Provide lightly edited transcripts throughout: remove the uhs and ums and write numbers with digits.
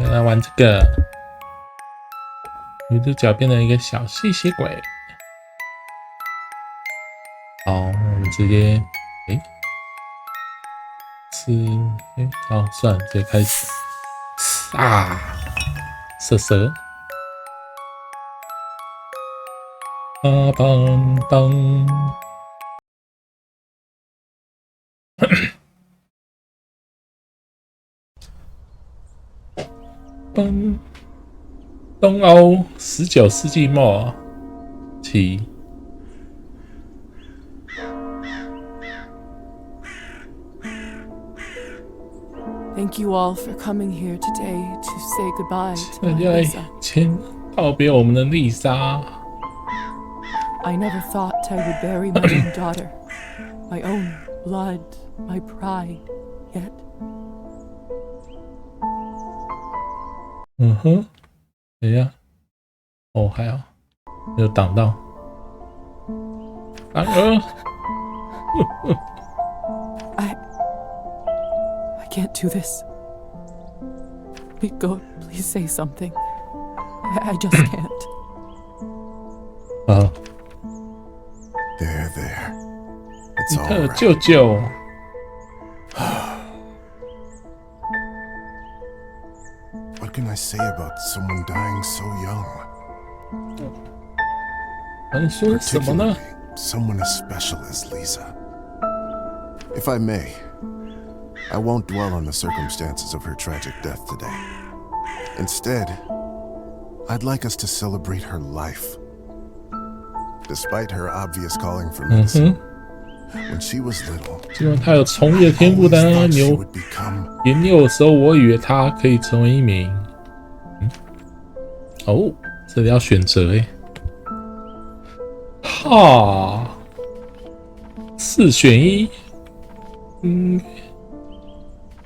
来玩这个，女主角变成一个小吸血鬼。好，我们直接，好，算了，直接开始。啊，蛇，啊当当。东欧19世纪末期， Thank you all for coming here today to say goodbye to 大 my 家 Lisa. 先告别我们的丽莎。I never thought I would bury my own daughter, my own blood, my pride, yet. 嗯哼，等一下，哦，还好，没有挡到。反而，I can't do this. Please go, please say something. I just can't. 啊， There. 你 It's all 的 right. 舅舅， What can I say about someone dying so young? 能说什么呢？ Someone as special as Lisa. If I may, I won't dwell on the circumstances of her tragic death today. Instead, I'd like us to celebrate her life. Despite her obvious calling for medicine, when she was little, 希望他有从业天赋的 I always thought she 牛 would become 研究的时候，我以为他可以成为一名，哦，这里要选择诶，哈，4选1，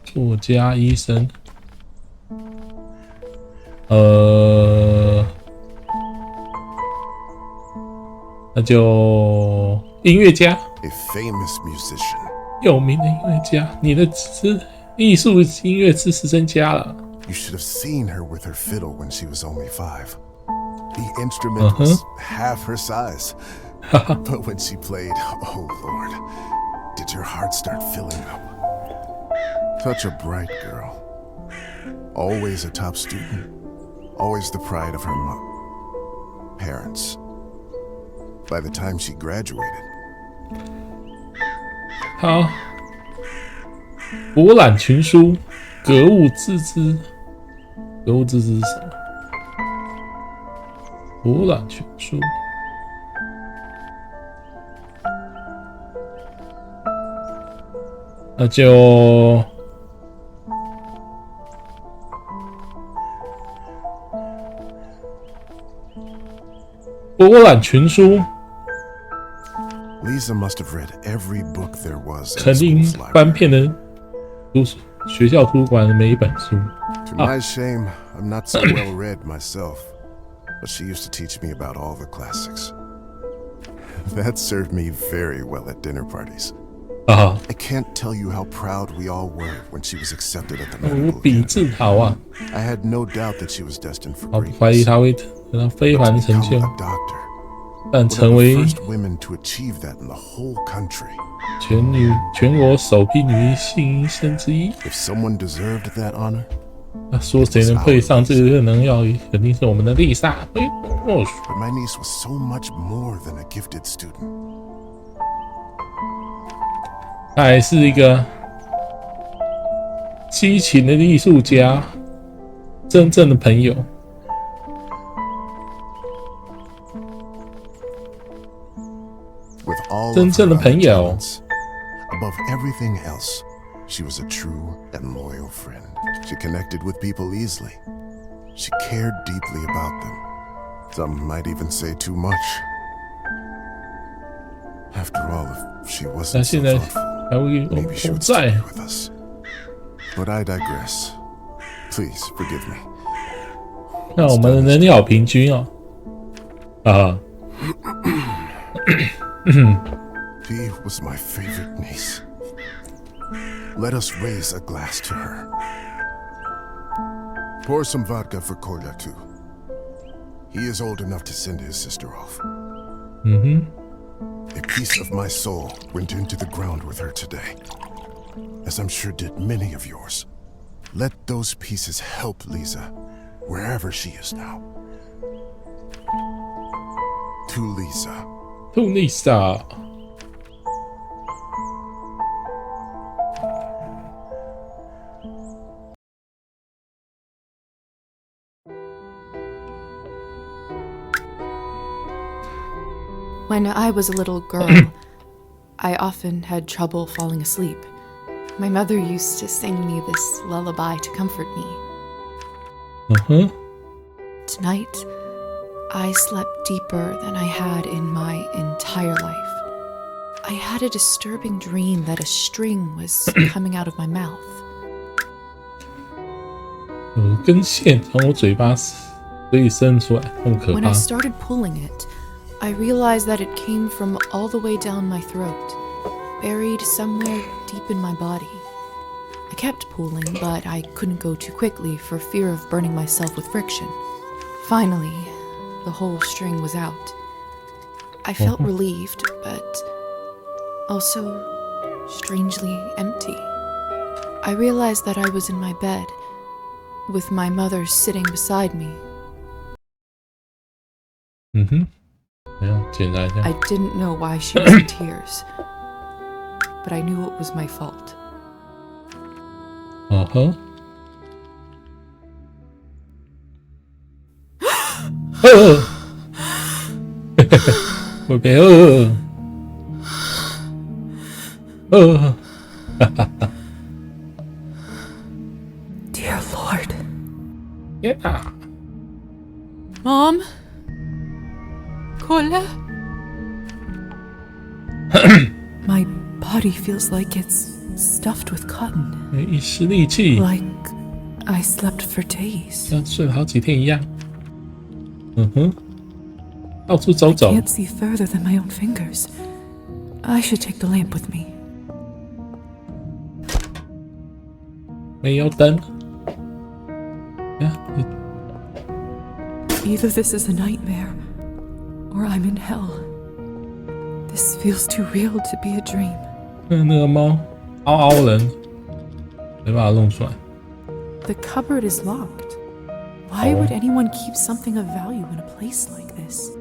作家、医生，那就音乐家， a famous musician. 有名的音乐家，你的艺术音乐知识增加了。 You should have seen her with her fiddle when she was only 5. The instrument was half her size. But when she played, oh Lord, did your heart start filling up? Such a bright girl. Always a top student. Always the pride of her parents. By the time she graduated, 好，博览群书，格物致知。格物致知是什么？博览群书。那就博览群书， Lisa must have read every book there was in 肯 the 定 school's 翻 library. 遍了学校图书馆的每一本书。 To my shame, I'm not so well read myself, but she used to teach me about all the classics. That served me very well at dinner parties. 啊， I can't tell you how proud we all were when she was accepted at the 我 medical 笔 academy. 字好啊， I had no doubt that she was destined for 好不怀疑 greatness. 他会得到非凡 To 成 become 就， a doctor, 但 one of 成 the 为 first women to achieve that in the whole country. 全国首批女性医生之一。 If someone deserved that honor, 那说谁能配上这个能要，肯定是我们的丽莎。but my niece was so much more than a gifted student. 她还是一个激情的艺术家，真正的朋友。 With all 真 of 正 her 的 other 朋友。 talents, above everything else, she was a true and loyal friend. She connected with people easily. She cared deeply about them. Some might even say too much. After all, if she 那 wasn't so 现在 thoughtful, 还会 maybe she 我 would 在 still be with us. But I digress. Please forgive me. 那我们的能力好平均哦。啊， She was my favorite niece. Let us raise a glass to her. Pour some vodka for Kolya, too. He is old enough to send his sister off. A piece of my soul went into the ground with her today, as I'm sure did many of yours. Let those pieces help Lisa, wherever she is now. To Lisa. To Lisa. When I was a little girl, I often had trouble falling asleep. My mother used to sing me this lullaby to comfort me. Tonight, I slept deeper than I had in my entire life. I had a disturbing dream that a string was coming out of my mouth. 有根线从我嘴巴可以伸出来，很可 When 怕 I。started pulling it, I realized that it came from all the way down my throat, buried somewhere deep in my body. I kept pulling, but I couldn't go too quickly for fear of burning myself with friction. Finally, the whole string was out. I felt relieved, but also strangely empty. I realized that I was in my bed, with my mother sitting beside me. 没有检查一下。 I didn't know why she was in tears, but I knew it was my fault. 会被Dear Lord. Yeah. Mom? Kola? My body feels like it's stuffed with cotton. 一时力气， Like I slept for days. 像睡了好几天一样。到处走走。 Can't see further than my own fingers. I should take the lamp with me. 没有灯。Either this is a nightmare, or I'm in hell. This feels too real to be a dream. 那个猫嗷嗷人，没办法弄出来。 The cupboard is locked. Why would anyone keep something of value in a place like this?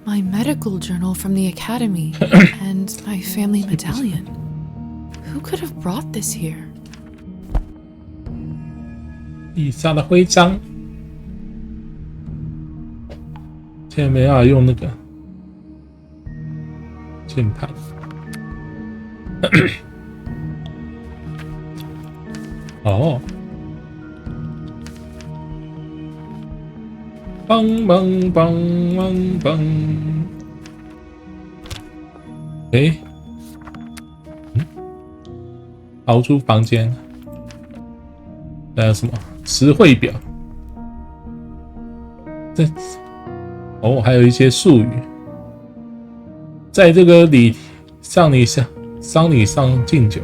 My medical journal from the academy and my family medallion. Who could have brought this here? 地上的徽章，现在没办法用那个键盘。哦，梆梆梆梆梆。逃出房间。还有什么词汇表？还有一些术语。在这个丧礼上敬酒，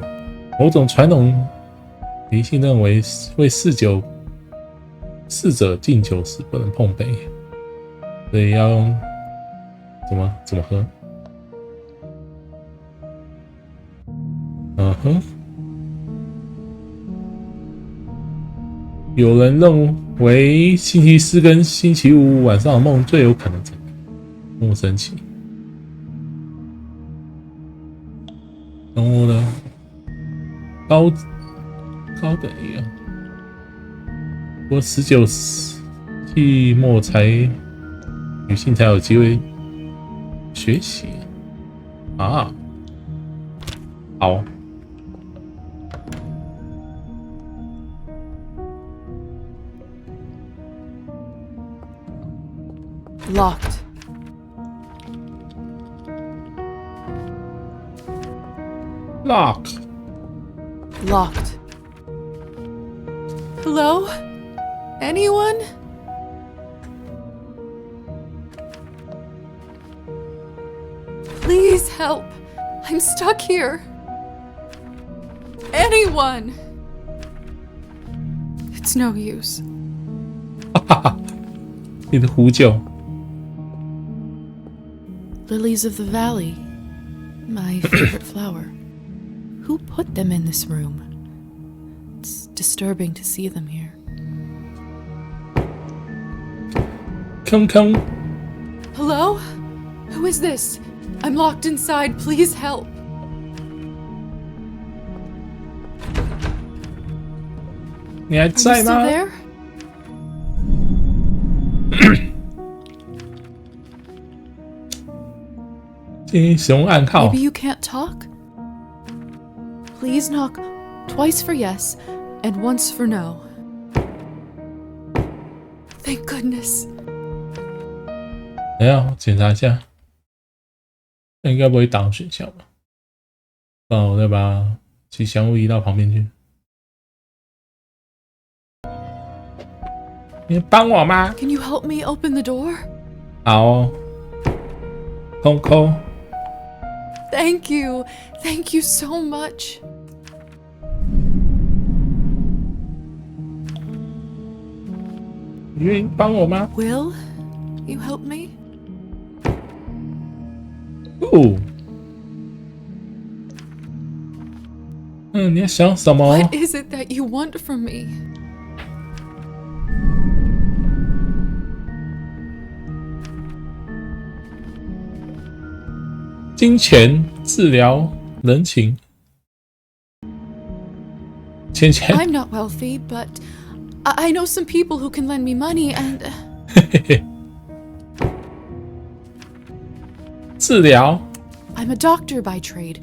某种传统迷信认为，为逝者敬酒时不能碰杯，所以要用怎么喝？有人认为星期四跟星期五晚上的梦最有可能这么神奇。人物的高等一样，不过19世纪末女性才有机会学习啊。好。Locked. Locked. Hello? Anyone? Please help. I'm stuck here. Anyone? It's no use. 你的呼救。Lilies of the valley. My favorite flower. Who put them in this room? It's disturbing to see them here. 吭吭。 Hello? Who is this? I'm locked inside. Please help. 你还 Are you 在 still 吗？ there? 进行使用暗号。 Maybe you can't talk? Please knock twice for yes and once for no. Thank goodness. 等一下，我检查一下，那应该不会挡选项吧？我再把吉祥物移到旁边去。你能帮我吗？ Can you help me open the door? 好哦，空空。 Thank you. Thank you so much. 你愿意帮我吗？ Will you help me? 哦，你在想什么？ What is it that you want from me? 金钱、治疗、人情。钱钱， I'm not wealthy, but I know some people who can lend me money and 治疗。 I'm a doctor by trade.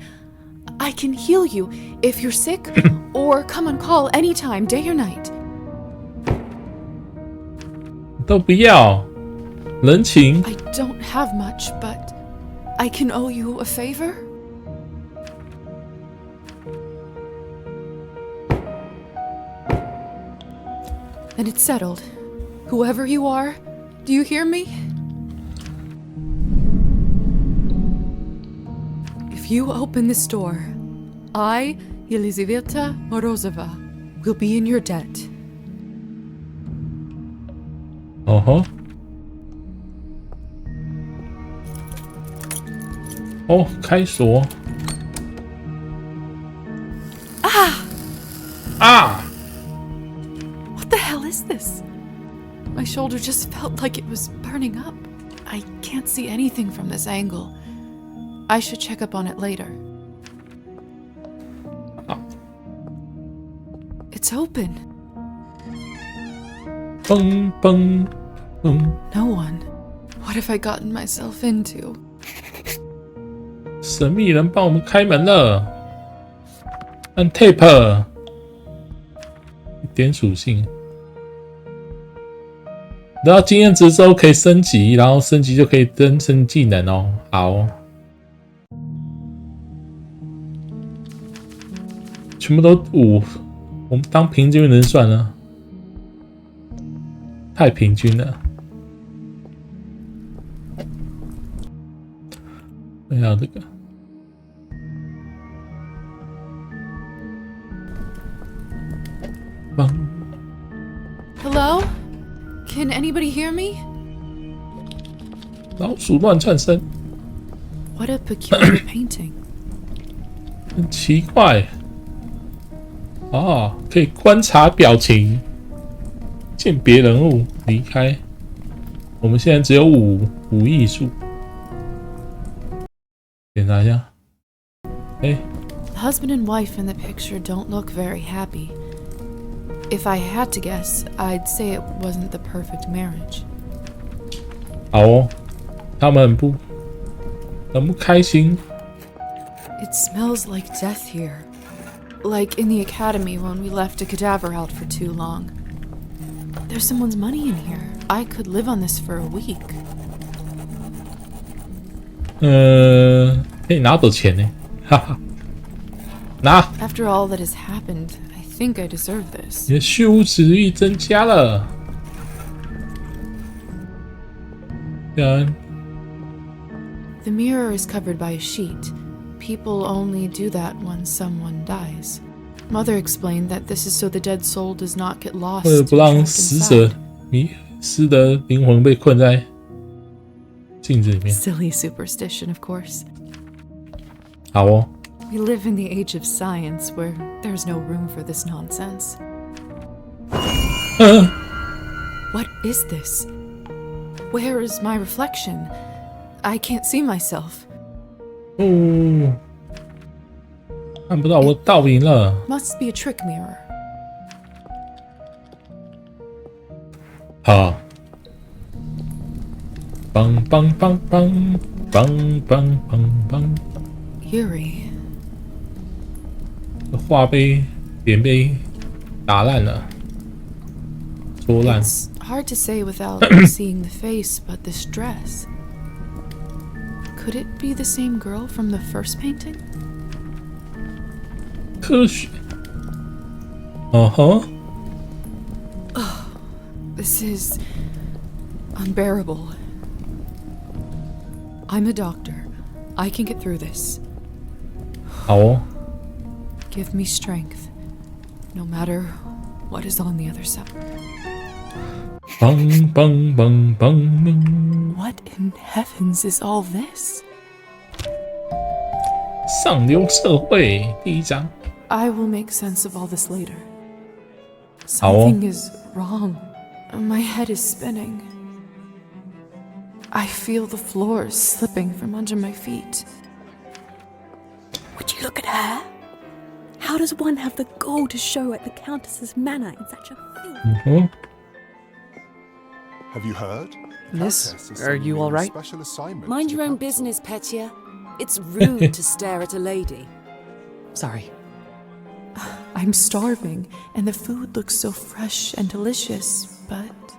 I can heal you if you're sick or come on call anytime, day or night. 都不要。人情， I don't have much, but I can owe you a favor. Then it's settled. Whoever you are, do you hear me? If you open this door, I, Elizaveta Morozova, will be in your debt. 哦吼。哦，开锁。啊！ What the hell is this? My shoulder just felt like it was burning up. I can't see anything from this angle. I should check up on it later. It's open. 嘣嘣嘣！ No one. What have I gotten myself into? 神秘人帮我们开门了。按 tape， 点属性。然后经验值之后可以升级，然后升级就可以增升技能哦。好哦，全部都5，我们当平均人算了，太平均了。我要这个。 Hello? Can anybody hear me? 老鼠乱窜声， What a peculiar painting. 很奇怪。哦，可以观察表情，鉴别人物，离开。我们现在只有5艺术，检查一下。哎， The husband and wife in the picture don't look very happy. If I had to guess, I'd say it wasn't the perfect marriage. 好哦，他们很不开心。 It smells like death here. Like in the academy when we left a cadaver out for too long. There's someone's money in here. I could live on this for a week. 可以拿走钱呢，哈哈。拿， After all that has happened, I think I deserve this. 你的虚无值域增加了。The mirror is covered by a sheet. People only do that when someone dies. Mother explained that this is so the dead soul does not get lost. 为了不 and 让 trapped 死者 inside. 迷失的灵魂被困在镜子里面。 Silly superstition, of course. 好哦， We live in the age of science where there's no room for this nonsense. What is this? Where is my reflection? I can't see myself. 哦，看不到我倒影了。 Must be a trick mirror. 好，梆梆梆梆梆梆梆梆， Eerie. 画被脸被打烂了，戳烂。 It's hard to say without seeing the face, but this dress. Could it be the same girl from the first painting? 科学。哦吼， This is unbearable. I'm a doctor. I can get through this. 好哦， Give me strength, no matter what is on the other side. 梆梆梆梆。 What in heavens is all this? 上流社会第一章。 I will make sense of all this later. 好哦。 Something is wrong. My head is spinning. I feel the floor slipping from under my feet. Would you look at her? How does one have the gall to show at the Countess's manor in such a filth? 嗯哼， Have you heard? Miss, Countess is are sending you you all on a right? special assignment Mind to your the own council. business, Petya. It's rude to stare at a lady. Sorry. I'm starving, and the food looks so fresh and delicious, but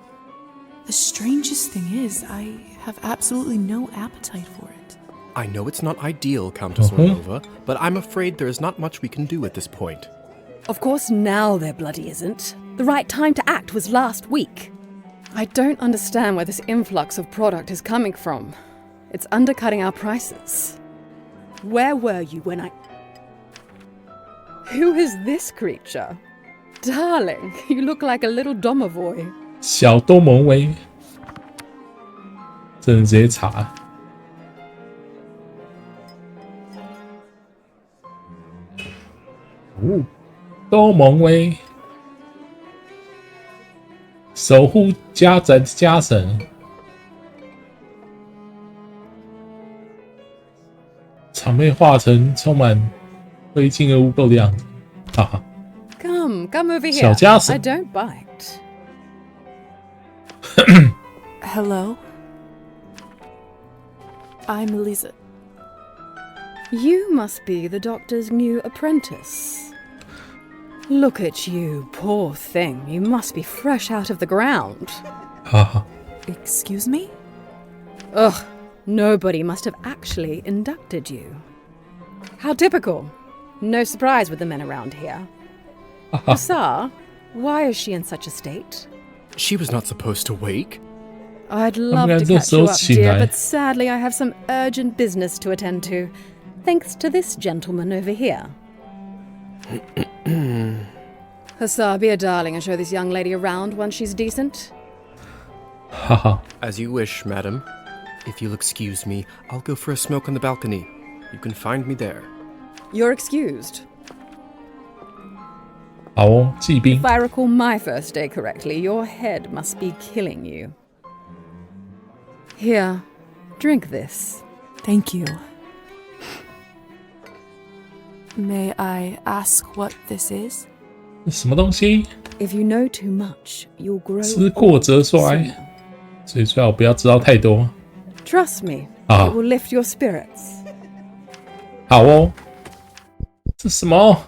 the strangest thing is, I have absolutely no appetite for it. I know it's not ideal, Countess Orlova, but I'm afraid there is not much we can do at this point. Of course, now there bloody isn't. The right time to act was last week. I don't understand where this influx of product is coming from. It's undercutting our prices. Where were you when I... Who is this creature? Darling, you look like a little domovoi. 小多蒙威，这人直接查。哦，多蒙威，守护家神，场面化成充满灰烬而污垢的样子，哈哈。 Come over here. 小家神。 I don't bite. Hello? I'm Eliza. You must be the doctor's new apprentice. Look at you, poor thing. You must be fresh out of the ground. 哈哈， Excuse me? Ugh, nobody must have actually inducted you. How typical. No surprise with the men around here. Hussar, why is she in such a state? She was not supposed to wake. I'd love gonna to do catch you so up, dear, tonight. but sadly I have some urgent business to attend to. Thanks to this gentleman over here. Hussar, be a darling and show this young lady around once she's decent. 哈哈。 As you wish, madam. If you'll excuse me, I'll go for a smoke on the balcony. You can find me there. You're excused. 好哦，骑兵 If。I recall my first day correctly, your head must be killing you. Here, drink this. Thank you. May I ask what this is? 什么东西？ If you know too much, you'll grow 知过则 old 衰 sooner.，所以最好不要知道太多。 Trust me, Ah. it will lift your spirits. 好哦，这什么？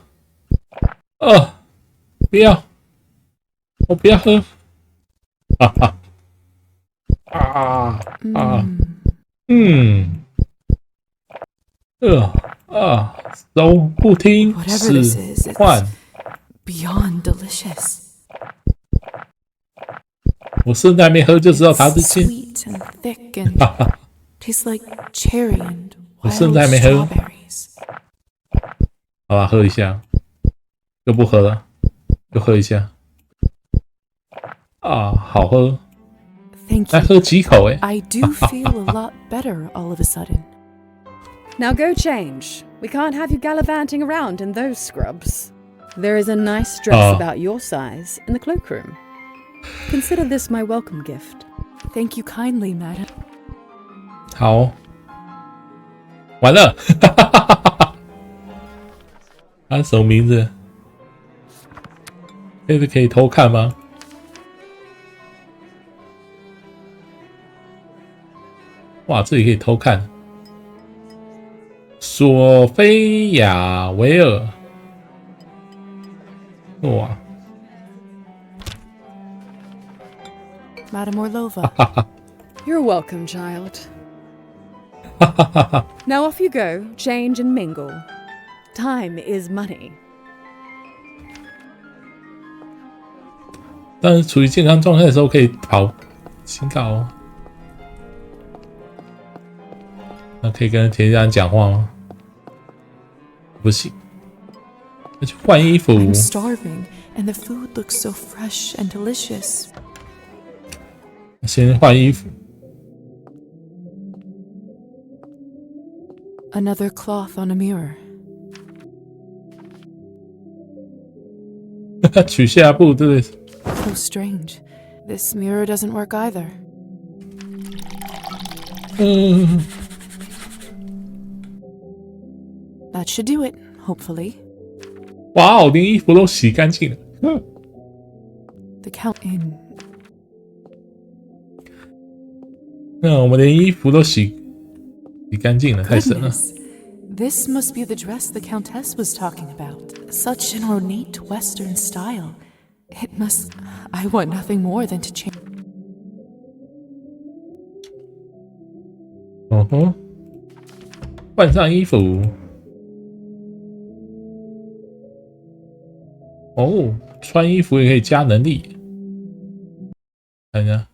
不要，我不要喝。哈哈，都不听 Whatever this 使 is, it's 唤。 beyond delicious. 我现在没喝就知道它是 It's 亲。 sweet and thick and tastes like cherry and 我现 wild 在没喝。 strawberries. 好吧，喝一下。就不喝了，就喝一下。啊，好喝。Thank 再 you. 喝几口哎。 I do feel a lot better all of a sudden. Now go change. We can't have you gallivanting around in those scrubs. There is a nice dress about your size in the cloakroom. Consider this my welcome gift. Thank you kindly, madam. 好，完了，他什么名字？这个可以偷看吗？哇，这里可以偷看。索菲亚维尔，哇， Madam Orlova. You're welcome, child. Now off you go, change and mingle. Time is money. 但是处于健康状态的时候可以跑，请搞哦。那可以跟田家人讲话吗？不行，那去换衣服。 I'm starving, and the food looks so fresh and delicious. 先换衣服。 Another cloth on a mirror. 取下部，对不对？ So strange. This mirror doesn't work either. 嗯， That should do it, hopefully. 哇哦，连衣服都洗干净了。 The count in. 那我们连衣服都洗干净了，太神了。 Goodness. This must be the dress the Countess was talking about. Such an ornate Western style. It must. I want nothing more than to change. 嗯哼，换上衣服。哦，穿衣服也可以加能力。看一下，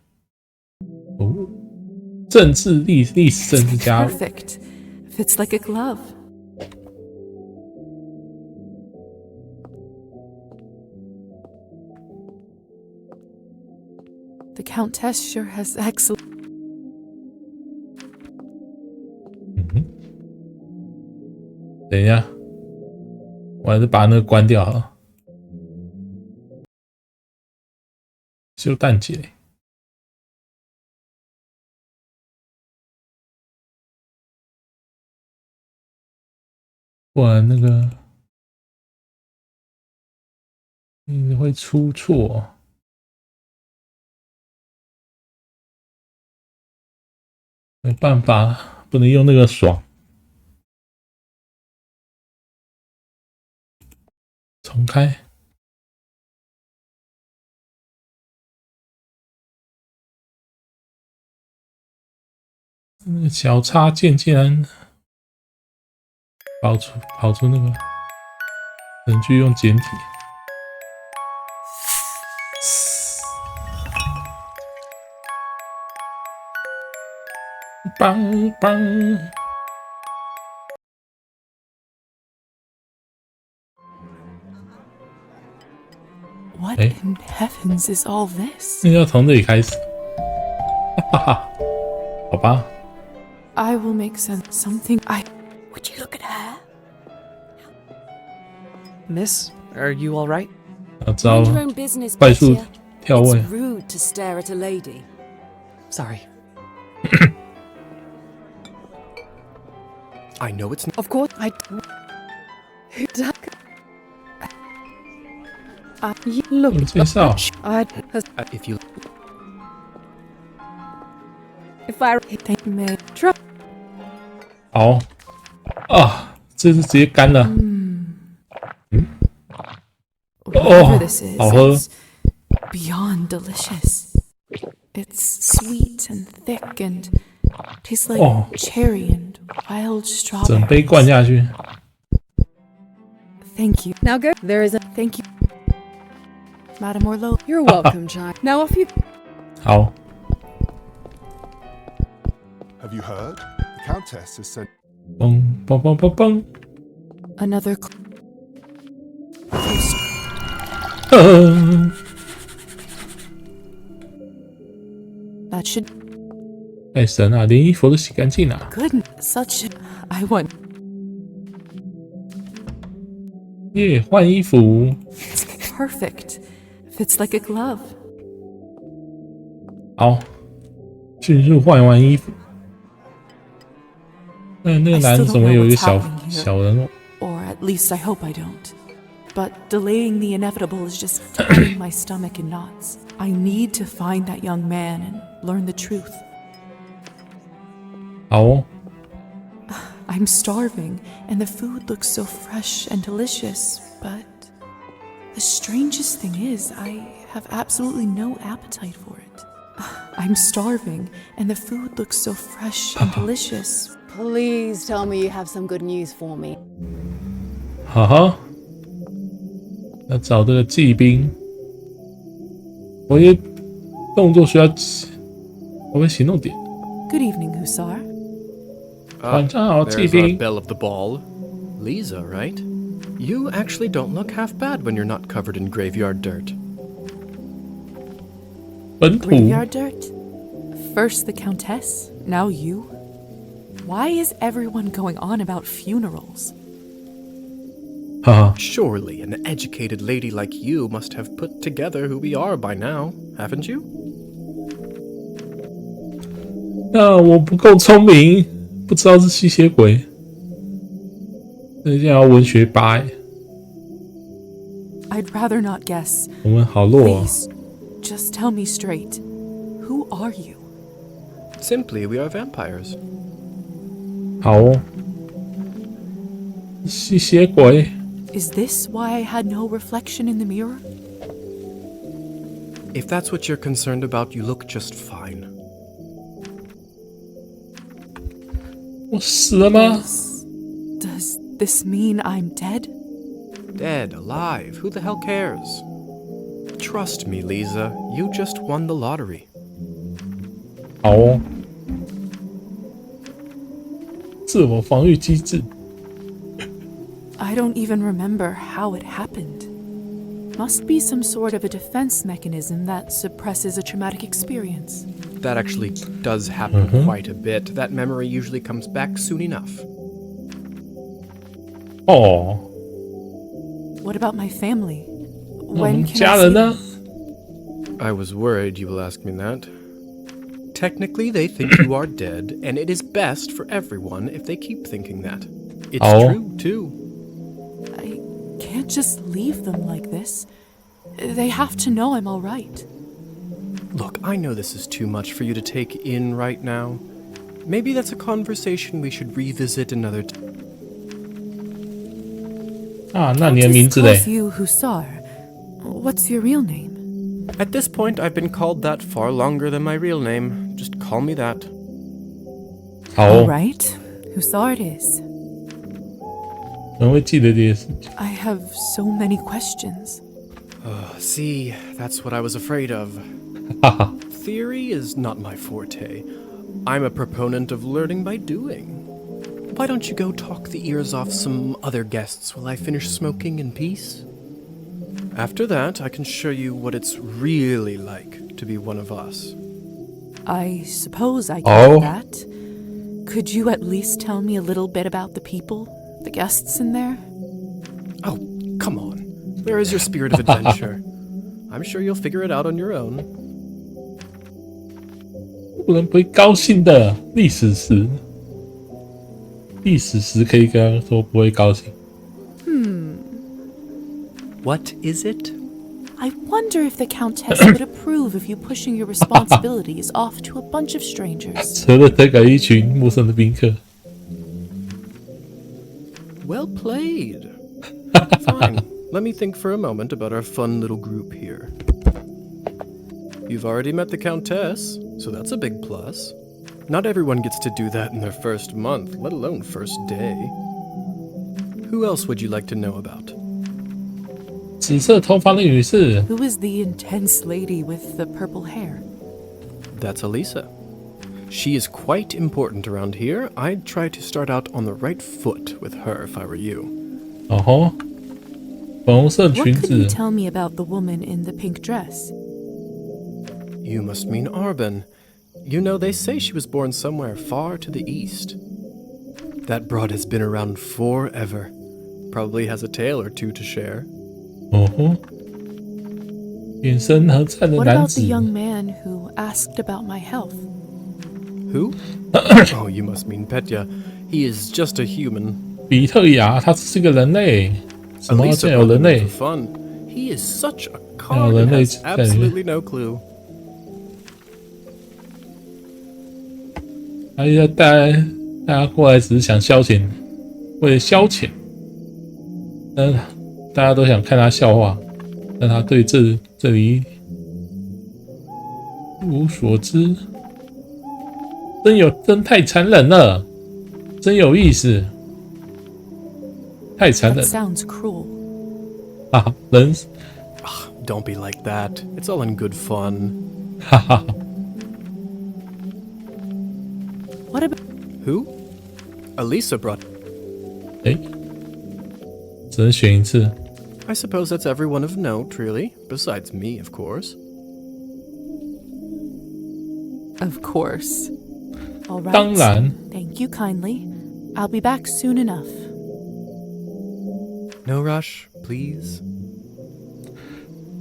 哦，政治历史政治加入。 Perfect. Fits like a glove. The Countess sure has excellent. 嗯哼，等一下，我还是把那个关掉好了。修蛋姐，不然那个一直会出错。没办法，不能用那个爽。重开。那个小插件竟然跑出那个，能去用简体。梆梆。 What in heavens is all this? 那要从这里开始，哈哈，好吧。 I will make something. Would you look at her? Miss, are you all right? 要招 Mind your own business, 快速 Betty. 跳位 It's。rude to stare at a lady. Sorry. I know it's not. Of course, I. You look. 有介绍， If you. If I They may. try. 好啊，这是直接干了。 Whatever this is, 好喝。 it's beyond delicious. It's sweet and thick and tastes like Oh. cherry and wild 整杯 strawberries. 灌下去。 Thank you. Now go. There is a. Thank you. Madam Orlova. You're welcome, child. Now off you. 好， Have you heard? The Countess has sent. 嘣嘣嘣嘣嘣。 Another. So That should. 哎神啊，连衣服都洗干净了。 Goodness, such. I want. 耶，换衣服。 It's perfect. Fits like a glove. 好，迅速换完衣服。那个男的怎么有一个小人偶？ Or at least I hope I don't. But delaying the inevitable is just tying my stomach in knots. I need to find that young man and learn the truth. 好哦， I'm starving, and the food looks so fresh and delicious, but the strangest thing is, I have absolutely no appetite for it. I'm starving, and the food looks so fresh and delicious. Please tell me you have some good news for me. 哈哈，要找这个骑兵。我的动作需要，我们行动点。 Good evening, Hussar. 晚上好，骑 There's our 兵。 belle of the ball. Lisa, right? You actually don't look half bad when you're not covered in graveyard dirt. 本土 Graveyard dirt? First the Countess, now you? Why is everyone going on about funerals? 哈哈， Surely an educated lady like you must have put together who we are by now, haven't you? 那我不够聪明，不知道是吸血鬼。那这样要文学吧？ I'd rather not guess. 我们好弱哦。 Please, just tell me straight. Who are you? Simply, we are vampires. 好哦，吸血鬼。 Is this why I had no reflection in the mirror? If that's what you're concerned about, you look just fine. 我死了吗？ Does this mean I'm dead? Dead, alive, who the hell cares? Trust me, Lisa, you just won the lottery. 好哦，自我防御机制。 I don't even remember how it happened. Must be some sort of a defense mechanism that suppresses a traumatic experience. That actually does happen quite a bit. That memory usually comes back soon enough. 哦， What about my family? 那我们 When can 家 I 人 see 呢 them?？ I was worried you will ask me that. Technically, they think you are dead, and it is best for everyone if they keep thinking that. It's Oh. true, too. I can't just leave them like this. They have to know I'm all right. Look, I know this is too much for you to take in right now. Maybe that's a conversation we should revisit another time. 啊，那你的 Countess 名字嘞 calls？you Hussar. What's your real name? At this point, I've been called that far longer than my real name. Just call me that. 好 All 哦， right, Hussar it is. 可能会记得这些事情。 I have so many questions. See, that's what I was afraid of. 哈哈， Theory is not my forte. I'm a proponent of learning by doing. Why don't you go talk the ears off some other guests while I finish smoking in peace? After that, I can show you what it's really like to be one of us. I suppose I can Oh. do that. Could you at least tell me a little bit about the people, the guests in there? Oh, come on. Where is your spirit of adventure? I'm sure you'll figure it out on your own. 不能不会高兴的。历史时，历史时可以跟他说不会高兴。 What is it? I wonder if the Countess would approve of you pushing your responsibilities off to a bunch of strangers. 扯了这个一群陌生的宾客。 Well played. Fine. Let me think for a moment about our fun little group here. You've already met the Countess, so that's a big plus. Not everyone gets to do that in their first month, let alone first day. Who else would you like to know about? 紫色头发的女士， Who is the intense lady with the purple hair? That's Elisa. She is quite important around here. I'd try to start out on the right foot with her if I were you. 哦吼，粉红色 What 裙 could you 子， tell me about the woman in the pink dress? You must mean Arben. You know, they say she was born somewhere far to the east. That broad has been around forever. Probably has a tale or two to share. 哦吼，眼神和善的 What 男 about 子 the，young man who asked about my health? Who? Oh, you must mean Petya. He is just a human. 比特雅，他只是个人类，什么 Elisa 竟然有 brought 人 him 类 in？for fun. He is such a 还有 card 人 and 类 has 在里面， absolutely no clue. 他要带大家过来只是想消遣，为了消遣，但大家都想看他笑话，但他对这里一无所知，真太残忍了，真有意思，太残 That 忍 sounds cruel. 啊！人， Don't be like that. It's all in good fun. 哈哈， What about Who? Elisa brought. 哎，只能选一次。 I suppose that's everyone of note, really. Besides me, of course. Of course. All right. 当然， Thank you kindly. I'll be back soon enough. No rush, please.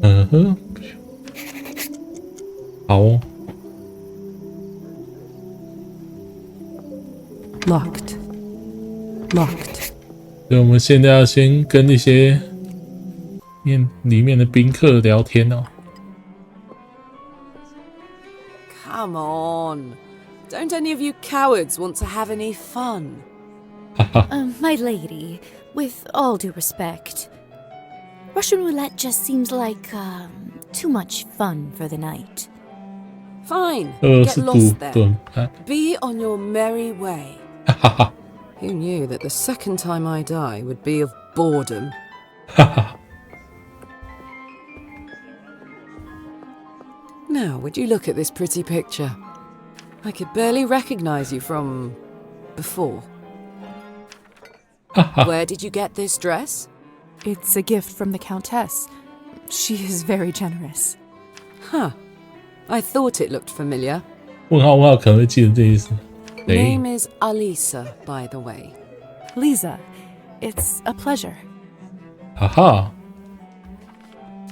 嗯哼，好哦。 Locked. Locked. 所以我们现在要先跟那些里面的宾客聊天哦。 Come on. Don't any of you cowards want to have any fun? My lady, with all due respect, Russian roulette just seems like too much fun for the night. Fine. 是 Get 赌 lost there. 盾牌， Be on your merry way. 哈哈哈 Who knew that the second time I die would be of boredom? 哈哈。 Now, would you look at this pretty picture? I could barely recognize you from before. Where did you get this dress? It's a gift from the Countess. She is very generous. Huh. I thought it looked familiar. 问号可能会记得这意思。哎， Name is Alisa, by the way. Lisa, it's a pleasure. 哈哈，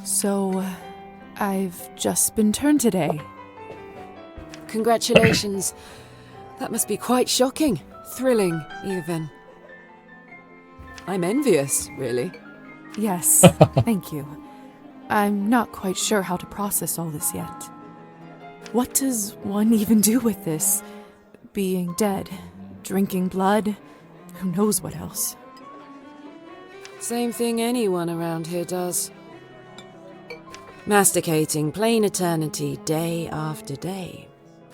So, I've just been turned today. Congratulations. That must be quite shocking. Thrilling, even. I'm envious, really. Yes, thank you. I'm not quite sure how to process all this yet. What does one even do with this? Being dead, drinking blood, who knows what else? Same thing anyone around here does. Masticating plain eternity day after day.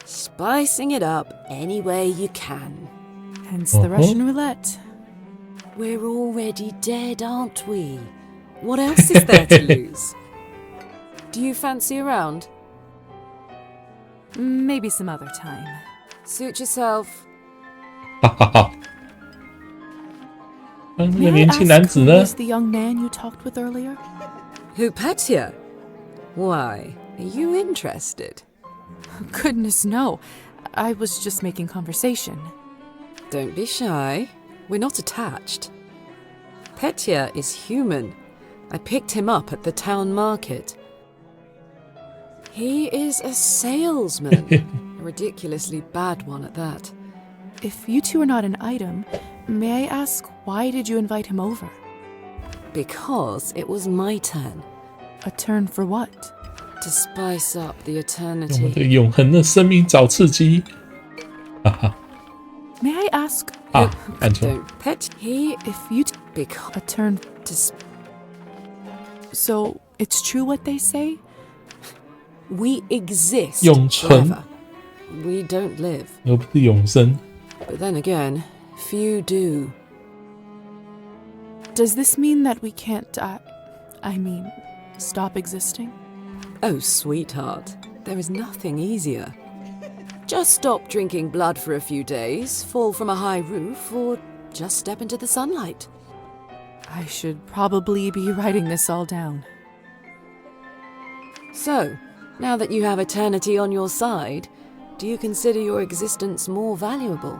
Spicing it up any way you can. Hence the Russian roulette. We're already dead, aren't we? What else is there to lose? Do you fancy a round? Maybe some other time. Suit yourself. 哈哈哈。那 May 个 I 年轻 ask 男子 who 呢？ was the young man you talked with earlier? Who, Petya? Why, are you interested? Goodness, no. I was just making conversation. Don't be shy. We're not attached. Petya is human. I picked him up at the town market. He is a salesman. A ridiculously bad one at that. If you two are not an item, may I ask why did you invite him over? Because it was my turn A turn for what? to spice up the 我们 eternity. 的永恒的生命找刺激。哈哈 May I ask 啊，按错。 Don't pet he if you because a turn? to sp- So it's true what they say? we exist 永存 forever. We don't live. 而不是永生。 But then again, few do. Does this mean that we can't I mean, stop existing? Oh, sweetheart, there is nothing easier. Just stop drinking blood for a few days, fall from a high roof, or just step into the sunlight. I should probably be writing this all down. So, now that you have eternity on your side, do you consider your existence more valuable?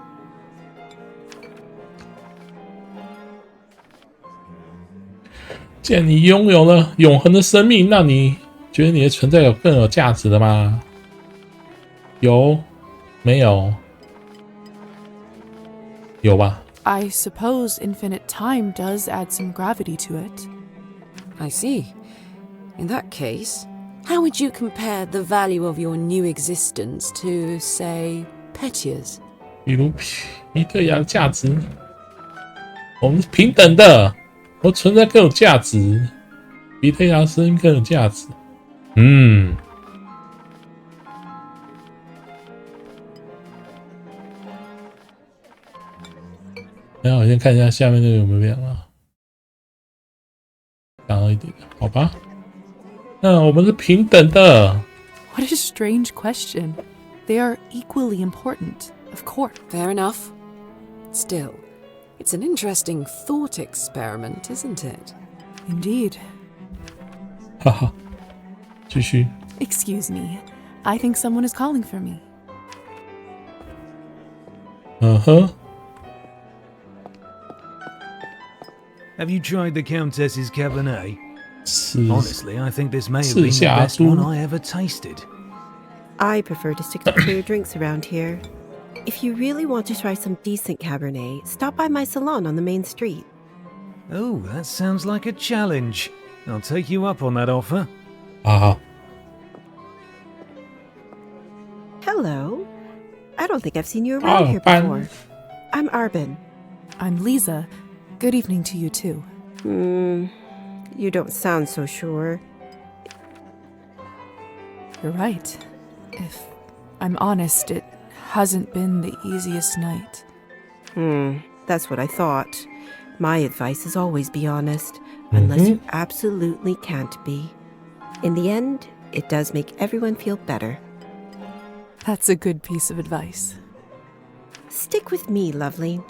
既然你拥有了永恒的生命，那你觉得你的存在有更有价值的吗？有？没有？有吧？ I suppose infinite time does add some gravity to it. I see. In that case, how would you compare the value of your new existence to, say, Petya's? 比如皮特雅的价值，我们是平等的，我存在更有价值，皮特雅的生命更有价值。那我先看一下下面那个有没有变啊？讲了一点，好吧。那我们是平等的。What a strange question. They are equally important, of course. Fair enough. Still, it's an interesting thought experiment, isn't it? Indeed. 哈哈，继续。 Excuse me. I think someone is calling for me. 嗯哼。 Have you tried the Countess's Cabernet? 是 Honestly, I think this may have been the 赤霞 best 珠 one I ever tasted. I prefer to stick to clear drinks around here. If you really want to try some decent Cabernet, stop by my salon on the main street. Oh, that sounds like a challenge. I'll take you up on that offer. 啊， Hello. I don't think I've seen you around here Arban. before. I'm Arbin. I'm Lisa. Good evening to you too. You don't sound so sure. You're right. If I'm honest, it hasn't been the easiest night. That's what I thought. My advice is always be honest, unless you absolutely can't be. In the end, it does make everyone feel better. That's a good piece of advice. Stick with me, lovely.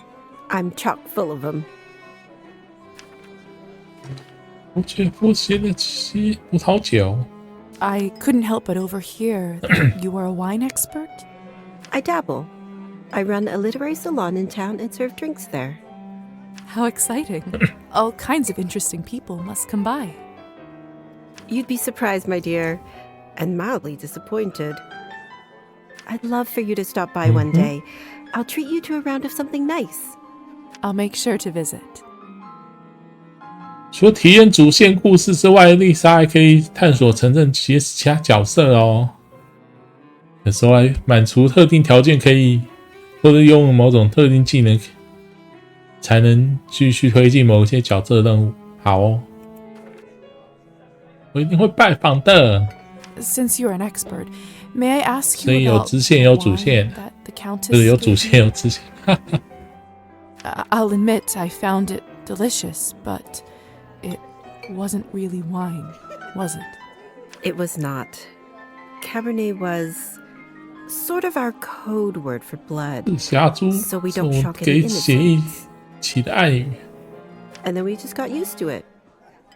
I'm chock full of them. 不切不切的葡萄酒。 I couldn't help but overhear that you are a wine expert? I dabble. I run a literary salon in town and serve drinks there. How exciting. All kinds of interesting people must come by. You'd be surprised, my dear, and mildly disappointed. I'd love for you to stop by one day. I'll treat you to a round of something nice. I'll make sure to visit. 除了体验主线故事之外，丽莎还可以探索城镇其他角色哦。有时候还满足特定条件可以，或者拥有某种特定技能，才能继续推进某些角色任务。好哦，我一定会拜访的。 Since you're an expert, may I ask 所以 you 有 about 支线有主线， that the Countess 就是有主 gave 线 you? 有支线。 I'll admit I found it delicious, but it wasn't really wine, was it? It was not. Cabernet was sort of our code word for blood. 赤霞珠 So we 是 don't 我 shock 给 any 协议 innocents. 起的暗语。 And then we just got used to it.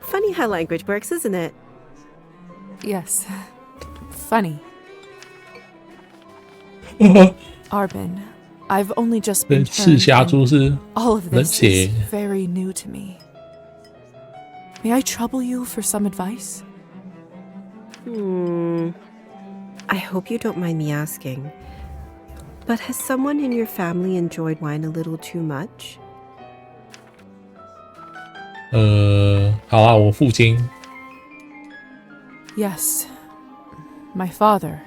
Funny how language works, isn't it? Yes. Funny. Arbin, I've only just 对， been 赤 turned, 霞 and 珠是 all of 人 this 血 is very new to me. May I trouble you for some advice? I hope you don't mind me asking. But has someone in your family enjoyed wine a little too much? 好啊，我父亲 Yes. My father.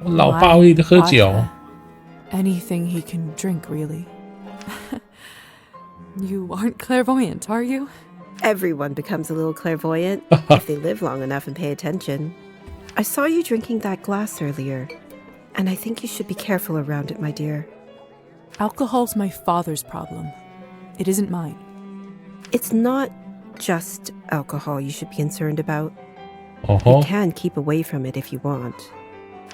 我老爸会喝酒。 Vodka. Anything he can drink, really. You aren't clairvoyant, are you? Everyone becomes a little clairvoyant if they live long enough and pay attention. I saw you drinking that glass earlier, and I think you should be careful around it, my dear. Alcohol's my father's problem. It isn't mine. It's not just alcohol you should be concerned about. 哦 You 吼， can keep away from it if you want.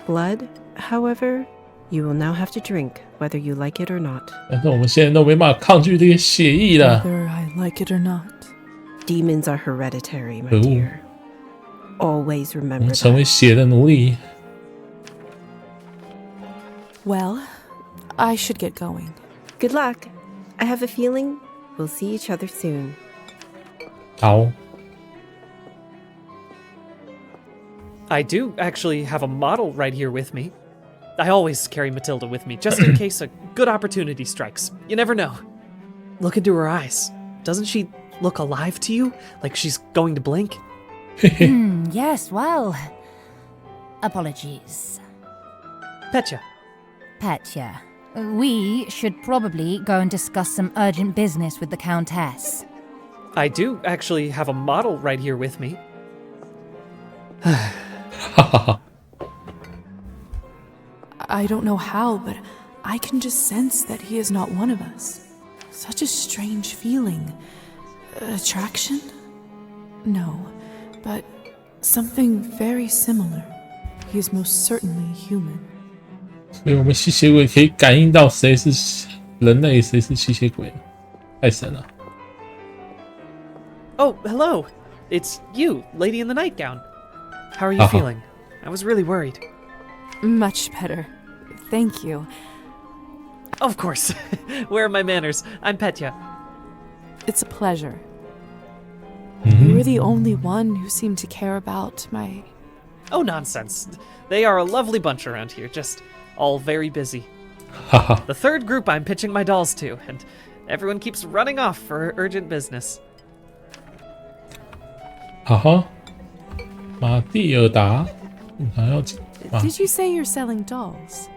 Blood, however, You will now have to drink, whether you like it or not. 但是我们现在都没办法抗拒这个血液了。 Whether I like it or not. Demons are hereditary, my Ooh. dear. Always 我 remember 们成 that. 为血的奴隶。 Well, I should get going. Good luck. I have a feeling we'll see each other soon. 好， I do actually have a model right here with me. I always carry Matilda with me, just in case a good opportunity strikes. You never know. Look into her eyes. Doesn't she look alive to you? Like she's going to blink? Yes, well. Apologies. Petya. Petya, we should probably go and discuss some urgent business with the Countess. I do actually have a model right here with me. 哈哈哈。 I don't know how, but I can just sense that he is not one of us. Such a strange feeling. Attraction? No, but something very similar. He is most certainly human. 所以我们吸血鬼可以感应到谁是人类，谁是吸血鬼，太神了。 Oh, hello. It's you, lady in the nightgown. How are you feeling? I was really worried. Much better. Thank you. Of course. Where are my manners? I'm Petya. It's a pleasure. You were the only one who seemed to care about my... Oh, nonsense. They are a lovely bunch around here, just all very busy. 哈哈， The third group I'm pitching my dolls to, and everyone keeps running off for urgent business. 哈哈，马蒂尔达，还要 Did you say you're selling dolls?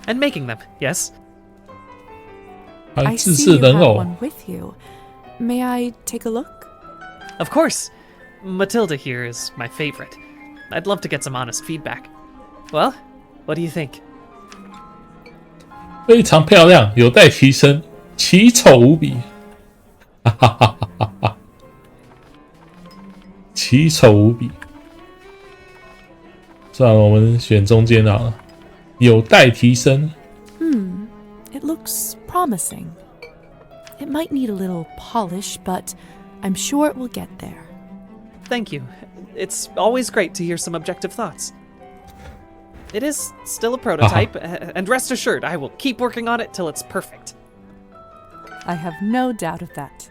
And making them, yes? 还有 I 自 see 制 you 人 have 偶。 one with you. May I take a look? Of course. Matilda here is my favorite. I'd love to get some honest feedback. Well, what do you think? 非常漂亮，有待提升，奇丑无比。哈哈哈哈哈！奇丑无比。算了，我们选中间好了，有待提升。 It looks promising. It might need a little polish, but I'm sure it will get there. Thank you. It's always great to hear some objective thoughts. It is still a prototype, and rest assured, I will keep working on it till it's perfect. I have no doubt of that.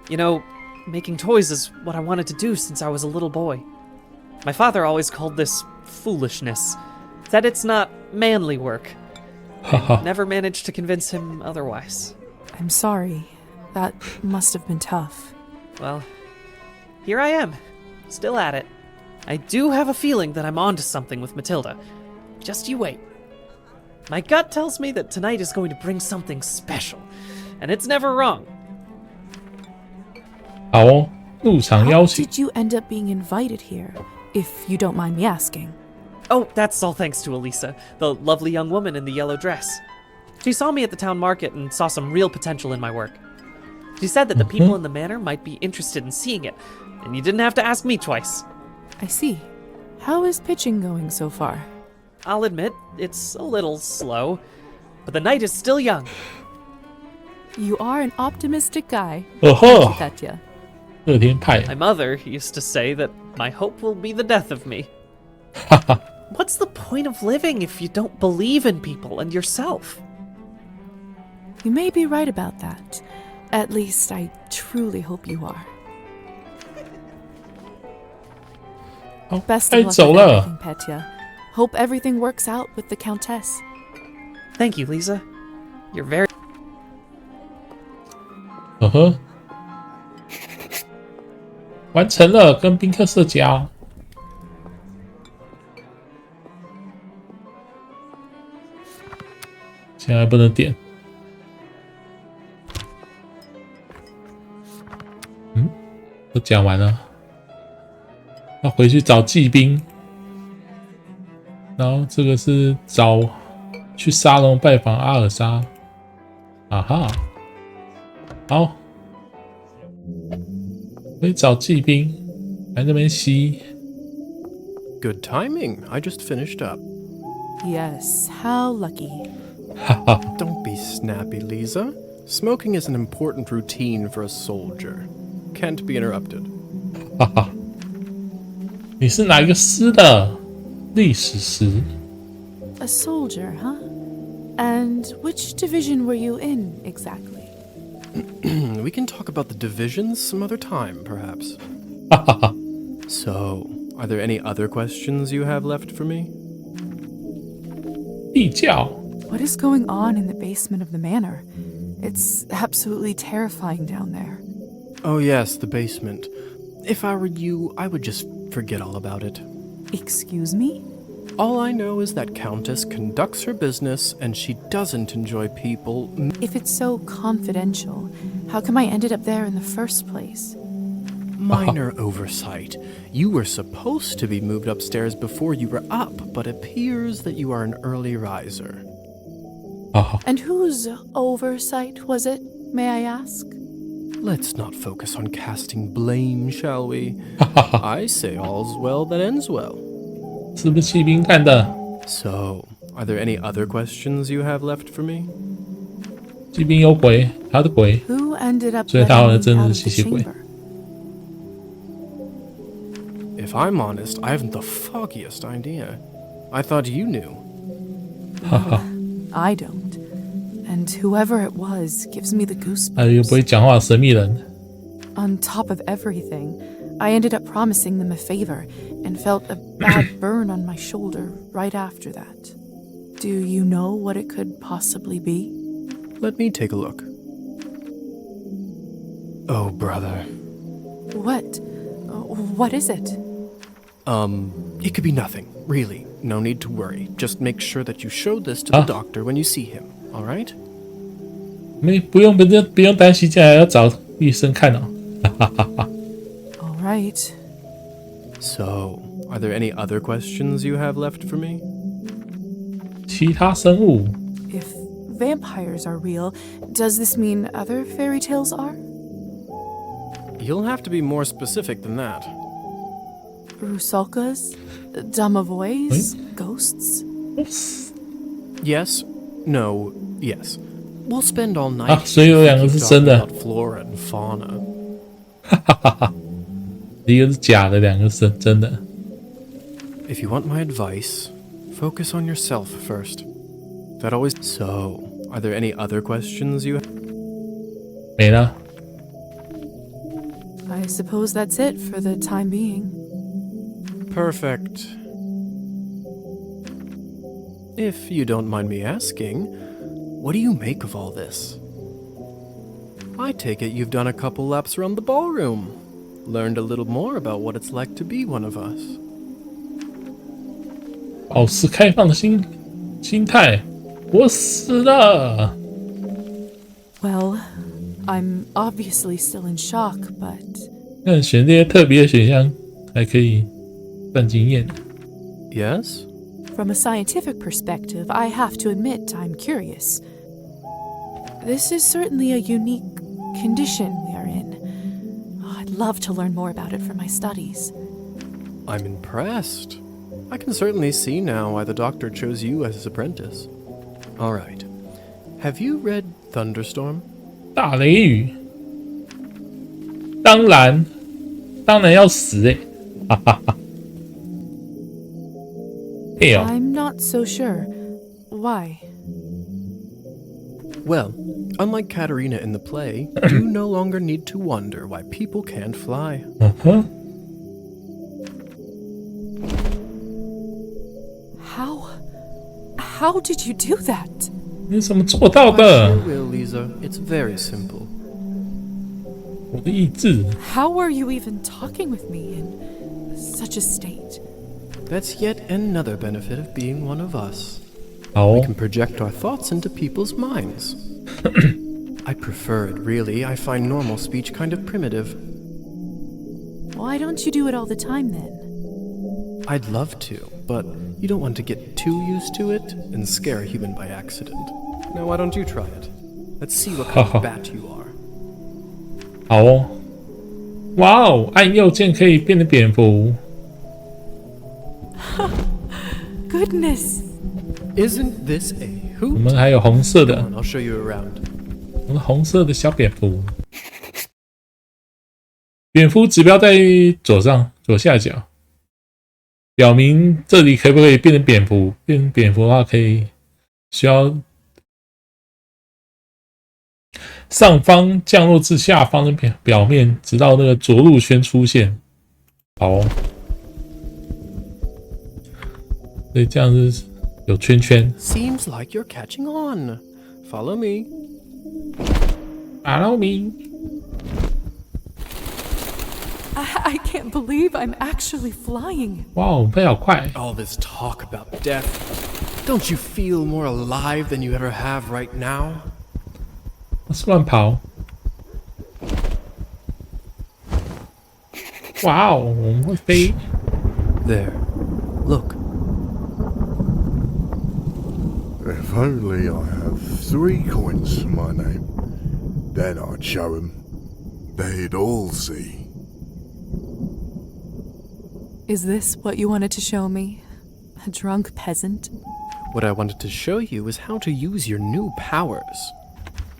You know, making toys is what I wanted to do since I was a little boy. My father always called this foolishness, said it's not manly work. I never managed to convince him otherwise. I'm sorry. That must have been tough. Well, here I am, still at it. I do have a feeling that I'm onto something with Matilda. Just you wait. My gut tells me that tonight is going to bring something special, and it's never wrong. 好哦，入场邀 How 请。 did you end up being invited here, if you don't mind me asking? Oh, that's all thanks to Elisa, the lovely young woman in the yellow dress. She saw me at the town market and saw some real potential in my work. She said that the people in the manor might be interested in seeing it, and you didn't have to ask me twice. I see. How is pitching going so far? I'll admit, it's a little slow, but the night is still young. You are an optimistic guy. 哦吼， Petya. 乐天派。 My mother used to say that my hope will be the death of me. 哈哈， What's the point of living if you don't believe in people and yourself? You may be right about that. At least I truly hope you are. 好， Best 该 of luck 走 with 了。 everything, Petya. Hope everything works out with the Countess. Thank you, Lisa. You're very... 呵呵，完成了，跟宾客社交。现在不能点。都讲完了，要回去找骑兵。然后这个是去沙龙拜访阿尔莎。啊哈，好，可以找骑兵来这边吸。 Good timing. I just finished up. Yes, how lucky. Don't be snappy, Lisa. Smoking is an important routine for a soldier. Can't be interrupted. 你是哪一个师的？历史师。A soldier, huh? And which division were you in exactly? We can talk about the divisions some other time, perhaps. So, are there any other questions you have left for me? 地窖。 What is going on in the basement of the manor? It's absolutely terrifying down there. Oh yes, the basement. If I were you, I would just forget all about it. Excuse me? All I know is that Countess conducts her business and she doesn't enjoy people. If it's so confidential, how come I ended up there in the first place? Minor oversight. You were supposed to be moved upstairs before you were up, but appears that you are an early riser. And whose oversight was it, may I ask? Let's not focus on casting blame, shall we? I say all's well that ends well. 是不是骑兵干的？ So, are there any other questions you have left for me? 骑兵有鬼，他的鬼。 Who ended up 所以他好像 letting 真 me 的 out 是 of 吸 the 血鬼。 chamber? If I'm honest, I haven't the foggiest idea. I thought you knew. I don't. And whoever it was gives me the 还有一个不会 goosebumps. 讲话的神秘人。 On top of everything, I ended up promising them a favor and felt a bad burn on my shoulder right after that. Do you know what it could possibly be? Let me take a look. Oh, brother. What? What is it? It could be nothing, really. No need to worry. Just make sure that you show this to the doctor when you see him, all right? 不用担心，这样要找医生看哦。All right. So, are there any other questions you have left for me? 其他生物 If vampires are real, does this mean other fairy tales are? You'll have to be more specific than that. Rusalkas? Domovoys? Ghosts? Yes, no, yes. We'll spend all night 啊，所以有两个是 keep 真 talking 的 about，flora and fauna. 一个是假的，两个是真的。 If you want my advice, focus on yourself first. That always. So, are there any other questions you? 没了。 I suppose that's it for the time being. Perfect. If you don't mind me asking, what do you make of all this? I take it you've done a couple laps around the ballroom, learned a little more about what it's like to be one of us. 保持开放的心态。我死了。 Well, I'm obviously still in shock, but 那选这些特别的选项还可以赚经验。 Yes? from a scientific perspective, I have to admit I'm curious. This is certainly a unique condition we are in. Oh, I'd love to learn more about it for my studies. I'm impressed. I can certainly see now why the doctor chose you as his apprentice. All right. Have you read Thunderstorm? 大雷雨，当然要死哈哈哈。哎呦， I'm not so sure. Why? Well, unlike Katerina in the play, you no longer need to wonder why people can't fly. How did you do that? 你怎么做到 I 的？ sure will, Lisa. It's very simple. 我的意志， How are you even talking with me in such a state? That's yet another benefit of being one of us. 好 We 哦 can project our thoughts into people's minds. I prefer it, really. I find normal speech kind of primitive. Why don't you do it all the time then? I'd love to, but you don't want to get too used to it and scare a human by accident. Now, why don't you try it? Let's see what kind of bat you are. 好哦。哇哦，按右键可以变成蝙蝠。 Goodness! Isn't this a 我 hoot? 们还有红色 Come 的， on, I'll show you around. 我们红色的小蝙蝠。蝙蝠指标在左下角，表明这里可不可以变成蝙蝠。变成蝙蝠的话，需要上方降落至下方的表面，直到那个着陆圈出现。好哦，所以这样子有圈圈。Seems like you're catching on. Follow me. Follow me. I can't believe I'm actually flying. 哇，我飞好快！ All this talk about death. Don't you feel more alive than you ever have right now? 我是乱跑。哇哦，我们会飞。 There. Look. If only I have 3 coins to my name, then I'd show 'em. They'd all see. Is this what you wanted to show me? A drunk peasant? What I wanted to show you is how to use your new powers.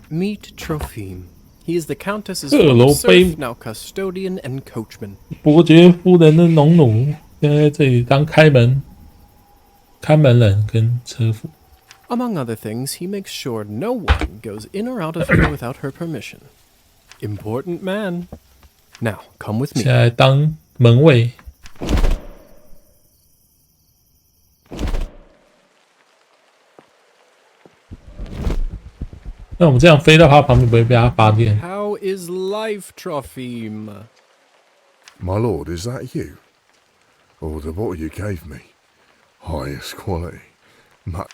Meet Trophime. He is the Countess's former serf, now custodian and coachman. 伯爵夫人的农奴，现在在这里当看门人跟车夫。 Among other things, he makes sure no one goes in or out of here without her permission. Important man. Now, come with 现 me. 在当门卫。那我们这样飞到他旁边，不会被他发现？ How is life, Trophime? My lord, is that you? Or the bottle you gave me? Highest quality.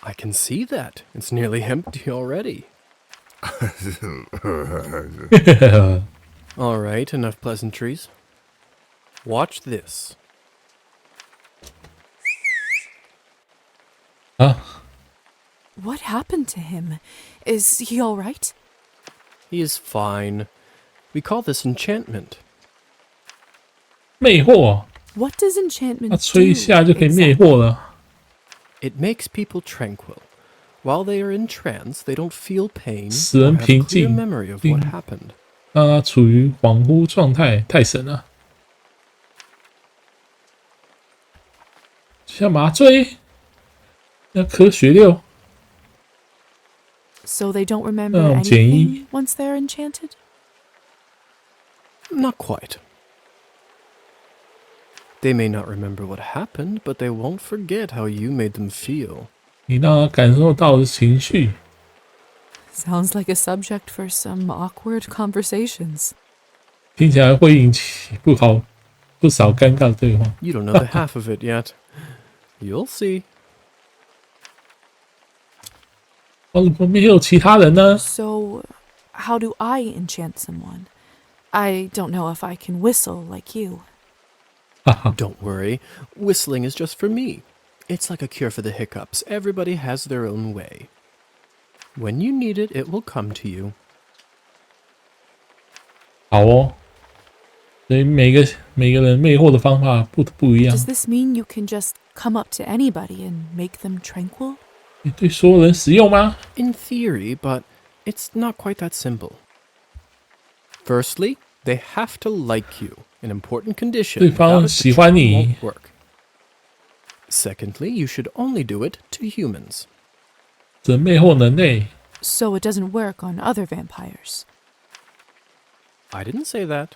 I can see that. It's nearly empty already. All right, enough pleasantries. Watch this. 啊， What happened to him? Is he all right? He is fine. We call this enchantment. 魅惑， What does enchantment 他吹一 do 下就可以灭 exactly? 惑了。 It makes people tranquil. While they are in trance, they don't feel pain 使 or 人 have a 平 clear 静， memory of what happened. 让他处于恍惚状态，太神了。像麻醉，要咳血六。 So they don't remember Oh, anything once they're enchanted? Not quite. They may not remember what happened, but they won't forget how you made them feel. 你让他感受到的情绪， Sounds like a subject for some awkward conversations. 听起来会引起不少尴尬的对话。 You don't know the half of it yet. You'll see. 哦，怎么没有其他人呢？ So, how do I enchant someone? I don't know if I can whistle like you. Don't worry. Whistling is just for me. It's like a cure for the hiccups. Everybody has their own way. When you need it, it will come to you. 好哦，所以每个人魅惑的方法不一样 Does。this mean you can just come up to anybody and make them tranquil? 你对所有人使用吗？ In theory, but it's not quite that simple. Firstly, they have to like you, an important condition. 对方 Without it, 喜 the 欢 charm 你 won't work. Secondly, you should only do it to humans. 这魅惑能力 So it doesn't work on other vampires. I didn't say that.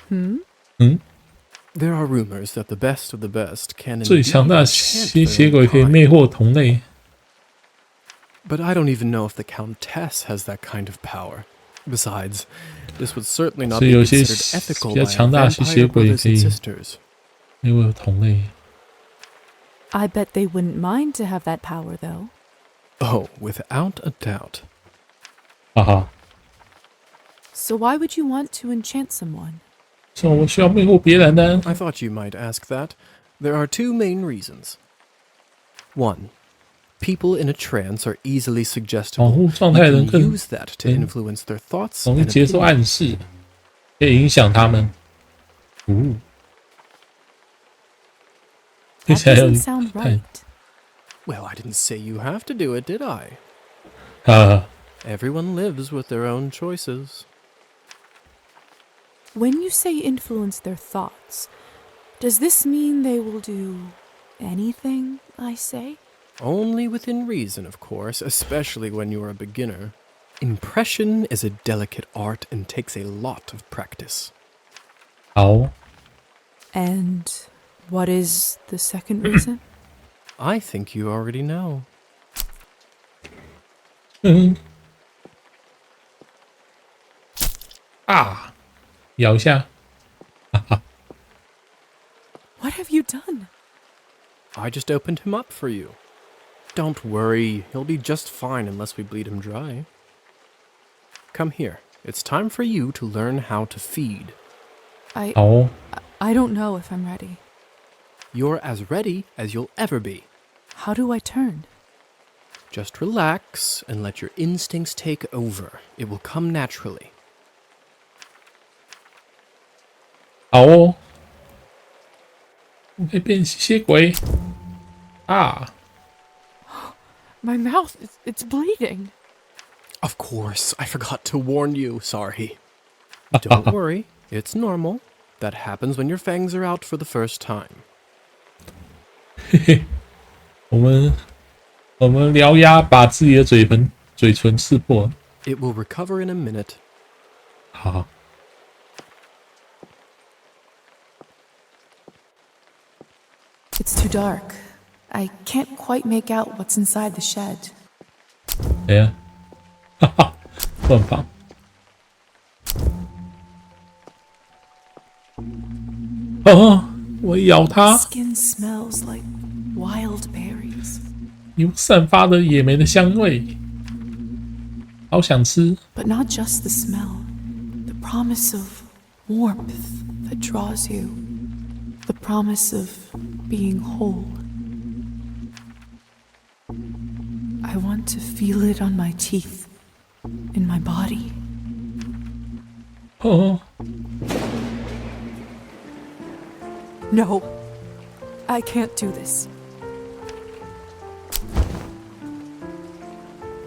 嗯， There are rumors that the best of the best can 最 indeed 强大的 enchant 吸 their 血 own 鬼可以 kind. 魅惑同类。 But I don't even know if the Countess has that kind of power. Besides, this would certainly not 所以 be 有些 considered ethical 比 by 较 our 强大的吸血 vampire 鬼 brothers 可 and 以 sisters. 魅惑同类。 I bet they wouldn't mind to have that power, though. Oh, without a doubt. 哈哈， So why would you want to enchant someone? 所以我们需要魅惑别人呢？ I thought you might ask that. There are 2 main reasons. 1. People in a trance are easily 恍 suggestible. 惚 You 状态的人 can 更 use that to influence their thoughts 容易 and 接受 opinions. 暗示，可以影响他们。哦，听 That 起来有 doesn't 点 sound 太 right. Well, I didn't say you have to do it, did I? Everyone lives with their own choices. When you say influence their thoughts, does this mean they will do anything I say? Only within reason, of course, especially when you're a beginner. Impression is a delicate art and takes a lot of practice. 好， And what is the second reason? I think you already know. 啊，咬一下，哈哈， What have you done? I just opened him up for you. Don't worry, he'll be just fine unless we bleed him dry. Come here. It's time for you to learn how to feed. I 好哦， I don't know if I'm ready. You're as ready as you'll ever be. How do I turn? Just relax and let your instincts take over. It will come naturally. 好哦，我可以变吸血鬼啊！ My mouth, it's bleeding. Of course, I forgot to warn you. Sorry. Don't worry, it's normal. That happens when your fangs are out for the first time. 嘿嘿，我们獠牙把自己的嘴唇刺破。 It will recover in a minute. 好， It's too dark. I can't quite make out what's inside the shed. 哎呀，哈哈，乱放。哦，我咬它， Skin smells like wild berries. 有散发的野莓的香味，好想吃。 But not just the smell. The promise of warmth that draws you. The promise of being whole. I want to feel it on my teeth, in my body. 哦， No, I can't do this.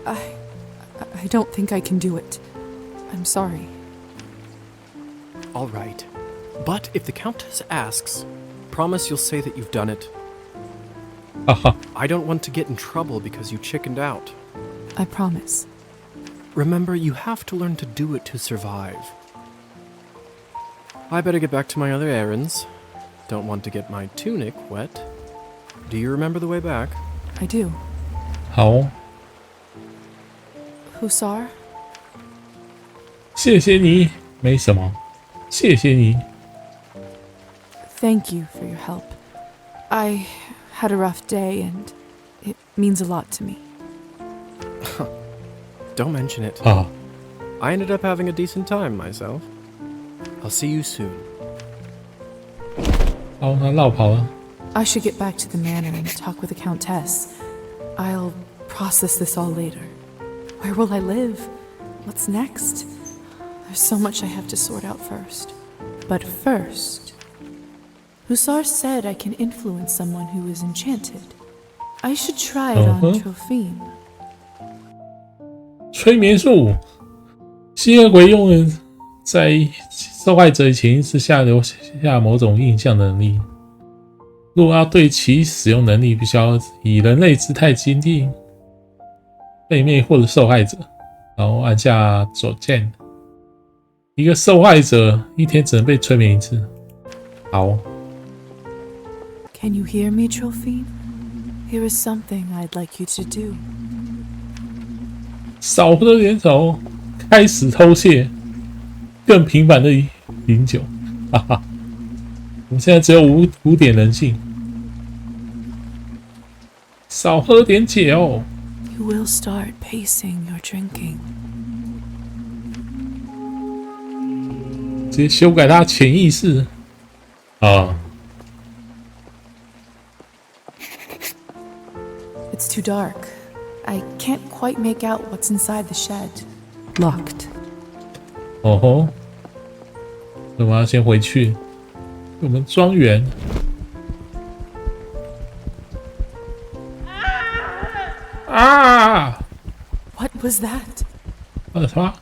I don't think I can do it. I'm sorry. All right. But if the Countess asks, promise you'll say that you've done it. 哈哈， I don't want to get in trouble because you chickened out. I promise. Remember, you have to learn to do it to survive. I better get back to my other errands. Don't want to get my tunic wet. Do you remember the way back? I do. 好哦， Hussar? 谢谢你，没什么，谢谢你。 Thank you for your help. I had a rough day and it means a lot to me. Don't mention it. 啊， I ended up having a decent time myself. I'll see you soon. 好，他绕跑了。 I should get back to the manor and talk with the Countess. I'll process this all later. Where will I live? What's next? There's so much I have to sort out first. But first, Hussar said I can influence someone who is enchanted. I should try it on Trophine. 催眠术，吸血鬼用了在受害者潜意识下留下某种印象的能力。如果要对其使用能力，必须要以人类姿态接近被魅惑的受害者，然后按下左键。一个受害者一天只能被催眠一次。好， Can you hear me, Trophine? Here is something I'd like you to do. 少喝点酒，开始偷窃，更频繁的饮酒，哈哈。我们现在只有5点人性，少喝点酒。 You will start pacing your drinking. 直接修改他潜意识啊！ It's too dark. I can't quite make out what's inside the shed. Locked. 哦吼，我们要先回去我们庄园。啊 What was that? 我的妈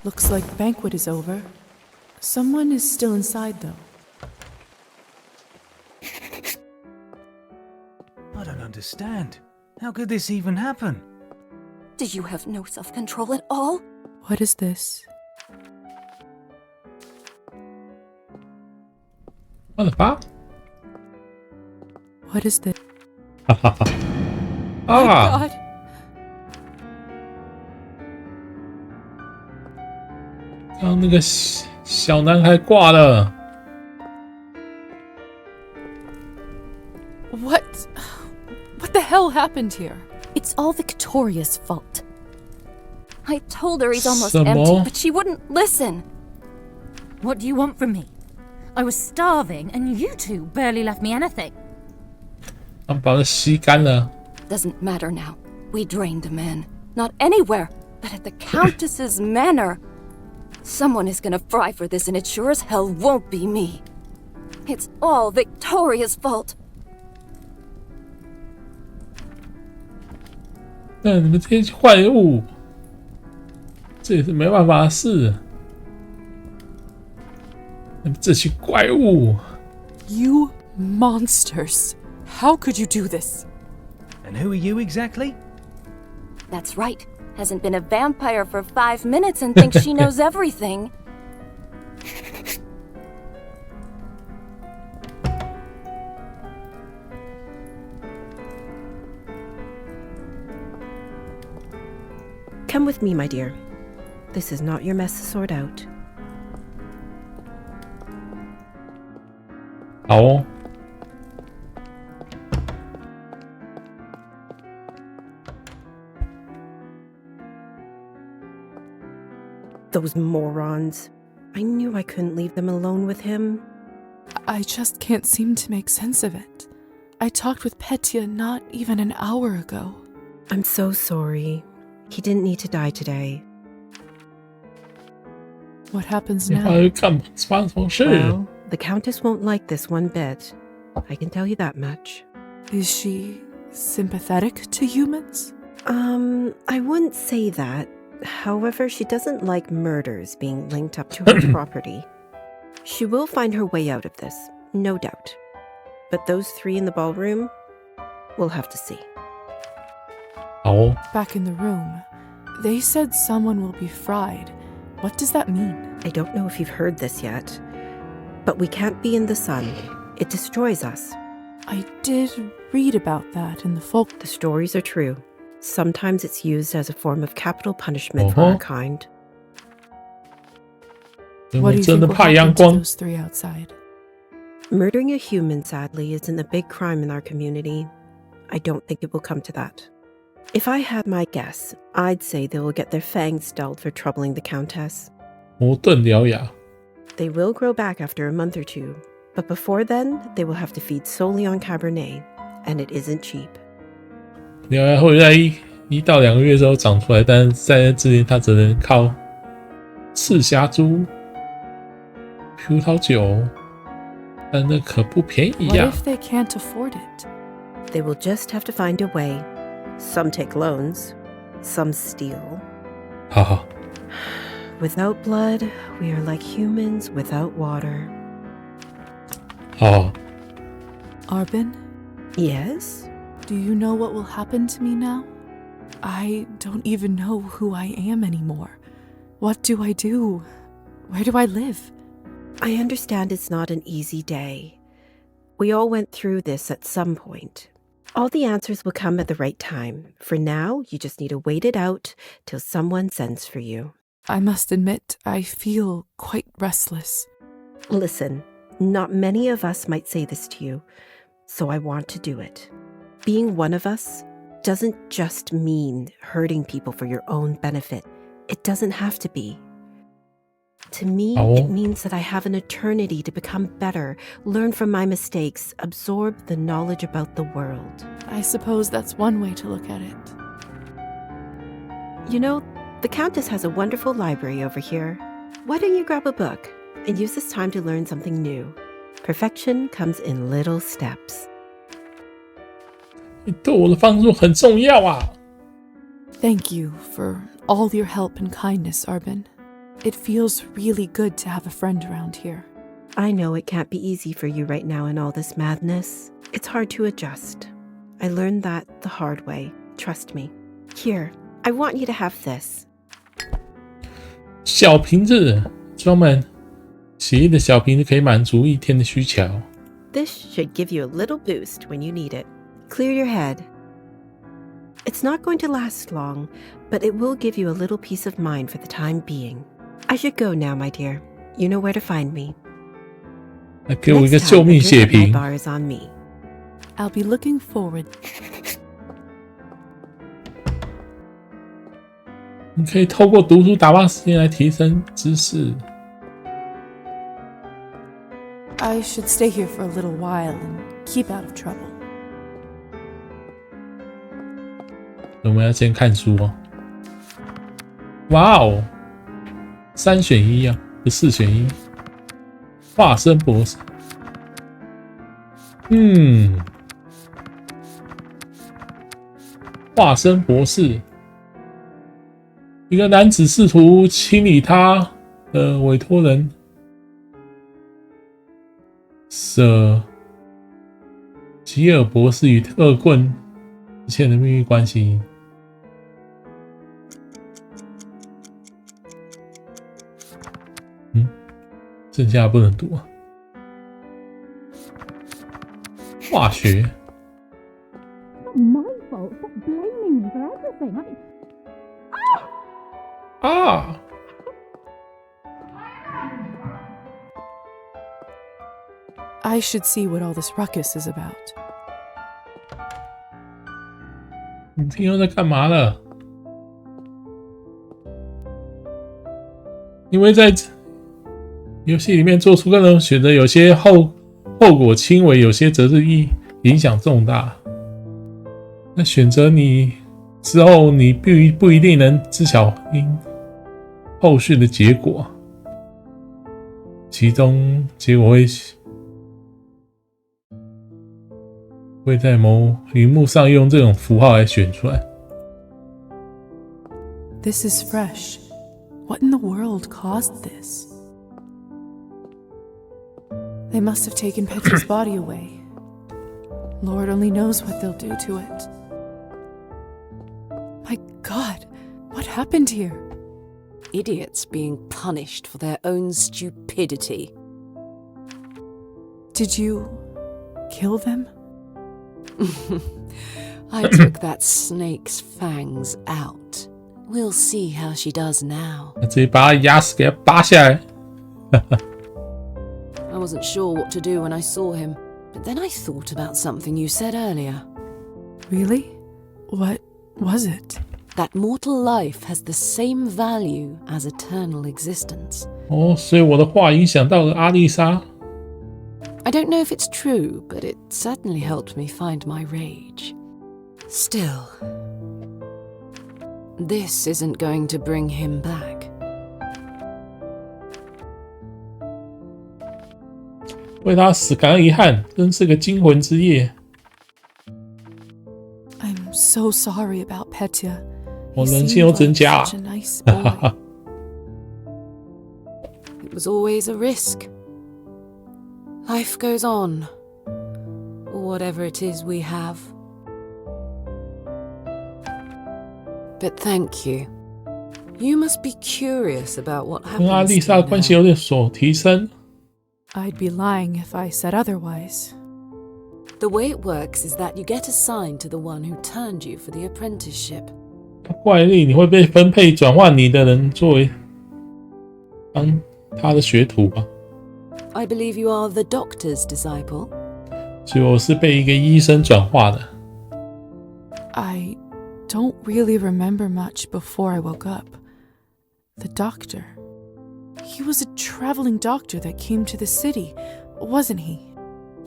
Looks like the banquet is over. Someone is still inside, though. I don't understand. How could this even happen? Do you have no self-control at all? What is this? 我的妈 What is this? 哈哈哈 啊 God! 刚那个小男孩挂了 What the hell happened here? It's all Victoria's fault. I told her he's almost 什么 empty, but she wouldn't listen. What do you want from me? I was starving, and you two barely left me anything. 他们把它吸干了 Doesn't matter now. We drained the man. Not anywhere, but at the Countess's manor. Someone is gonna fry for this, and it sure as hell won't be me. It's all Victoria's fault. 那你们这些坏物，这也是没办法的事。你们这群怪物！ You monsters! How could you do this? And who are you exactly? That's right. Hasn't been a vampire for 5 minutes and thinks she knows everything. Come with me, my dear. This is not your mess to sort out. 好哦， Those morons. I knew I couldn't leave them alone with him. I just can't seem to make sense of it. I talked with Petya not even an hour ago. I'm so sorry. He didn't need to die today. What happens 你 now? 会干发生什么事？ Well, the Countess won't like this one bit. I can tell you that much. Is she sympathetic to humans? I wouldn't say that. However, she doesn't like murders being linked up to her property. She will find her way out of this, no doubt. But those three in the ballroom, we'll have to see. 好哦， Back in the room, they said someone will be fried. What does that mean? I don't know if you've heard this yet, but we can't be in the sun. It destroys us. I did read about that in the folk. The stories are true. Sometimes it's used as a form of capital punishment for our kind. 你 What do 们 you 真 think 的 will 怕阳 happen to 光？ those three outside? Murdering a human, sadly, isn't a big crime in our community. I don't think it will come to that. If I had my guess, I'd say they will get their fangs dulled for troubling the Countess. 魔盾獠牙， They will grow back after a month or two, but before then, they will have to feed solely on Cabernet, and it isn't cheap. 獠牙会在1到2个月之后长出来，但是在那之前，它只能靠赤霞珠、葡萄酒，但那可不便宜 What 呀、 if they can't afford it? They will just have to find a way. Some take loans, some steal. 好好， Without blood, we are like humans without water. 好好， Arbin, Yes? do you know what will happen to me now? I don't even know who I am anymore. What do I do? Where do I live? I understand it's not an easy day. We all went through this at some point. All the answers will come at the right time. For now, you just need to wait it out till someone sends for you. I must admit, I feel quite restless. Listen, not many of us might say this to you, so I want to do it. Being one of us doesn't just mean hurting people for your own benefit. It doesn't have to be. To me, it means that I have an eternity to become better, learn from my mistakes, absorb the knowledge about the world. I suppose that's one way to look at it. You know, the Countess has a wonderful library over here. Why don't you grab a book and use this time to learn something new? Perfection comes in little steps. 你对我的帮助很重要啊。Thank you for all your help and kindness, Arbin. It feels really good to have a friend around here. I know it can't be easy for you right now in all this madness. It's hard to adjust. I learned that the hard way. Trust me. Here, I want you to have this. 小瓶子，专门血液的小瓶子可以满足一天的需求。This should give you a little boost when you need it. Clear your head. It's not going to last long, but it will give you a little peace of mind for the time being. I should go now, my dear. You know where to find me. 来给我一个救命血 My 瓶。 bar is on me. I'll be looking forward. 你可以透过读书打发时间来提升知识。I should stay here for a little while and keep out of trouble. 我们要先看书哦。哇哦，3选1啊，不4选1。化身博士。化身博士。一个男子试图清理他的委托人舍吉尔博士与恶棍之间的秘密关系。剩下不能读啊。化学。My fault. Stop blaming me for everything. I should see what all this ruckus is about. 你听又在干嘛了？因为在游戏里面做出各种选择，有些后果轻微，有些则是影响重大。那选择你之后，你不一定能知晓后续的结果，其中结果会在某荧幕上用这种符号来选出来。This is fresh. What in the world caused this? They must have taken Petya's body away. Lord only knows what they'll do to it. My God, what happened here? Idiots being punished for their own stupidity. Did you kill them? I took that snake's fangs out. We'll see how she does now. 直接把她牙齿给她拔下来。I wasn't sure what to do when I saw him, but then I thought about something you said earlier. Really? What was it? That mortal life has the same value as eternal existence. 哦，所以我的话影响到了阿丽莎。I don't know if it's true, but it certainly helped me find my rage. Still, this isn't going to bring him back. 为他死感到遗憾，真是个惊魂之夜。I'm so sorry about Petya. 我人性又增加了。 Such a nice boy. It was always a risk. Life goes on. Whatever it is we have. But thank you. You must be curious about what 跟阿 happens 丽 to 莎 you 的关系 now. 有点所提升。 I'd be lying if I said otherwise. The way it works is that you get assigned to the one who turned you for the apprenticeship. 怪力你会被分配转换你的人作为当他的学徒吧？ I believe you are the doctor's disciple. 所以我是被一个医生转化的。 I don't really remember much before I woke up. The doctor. He was a traveling doctor that came to the city, wasn't he?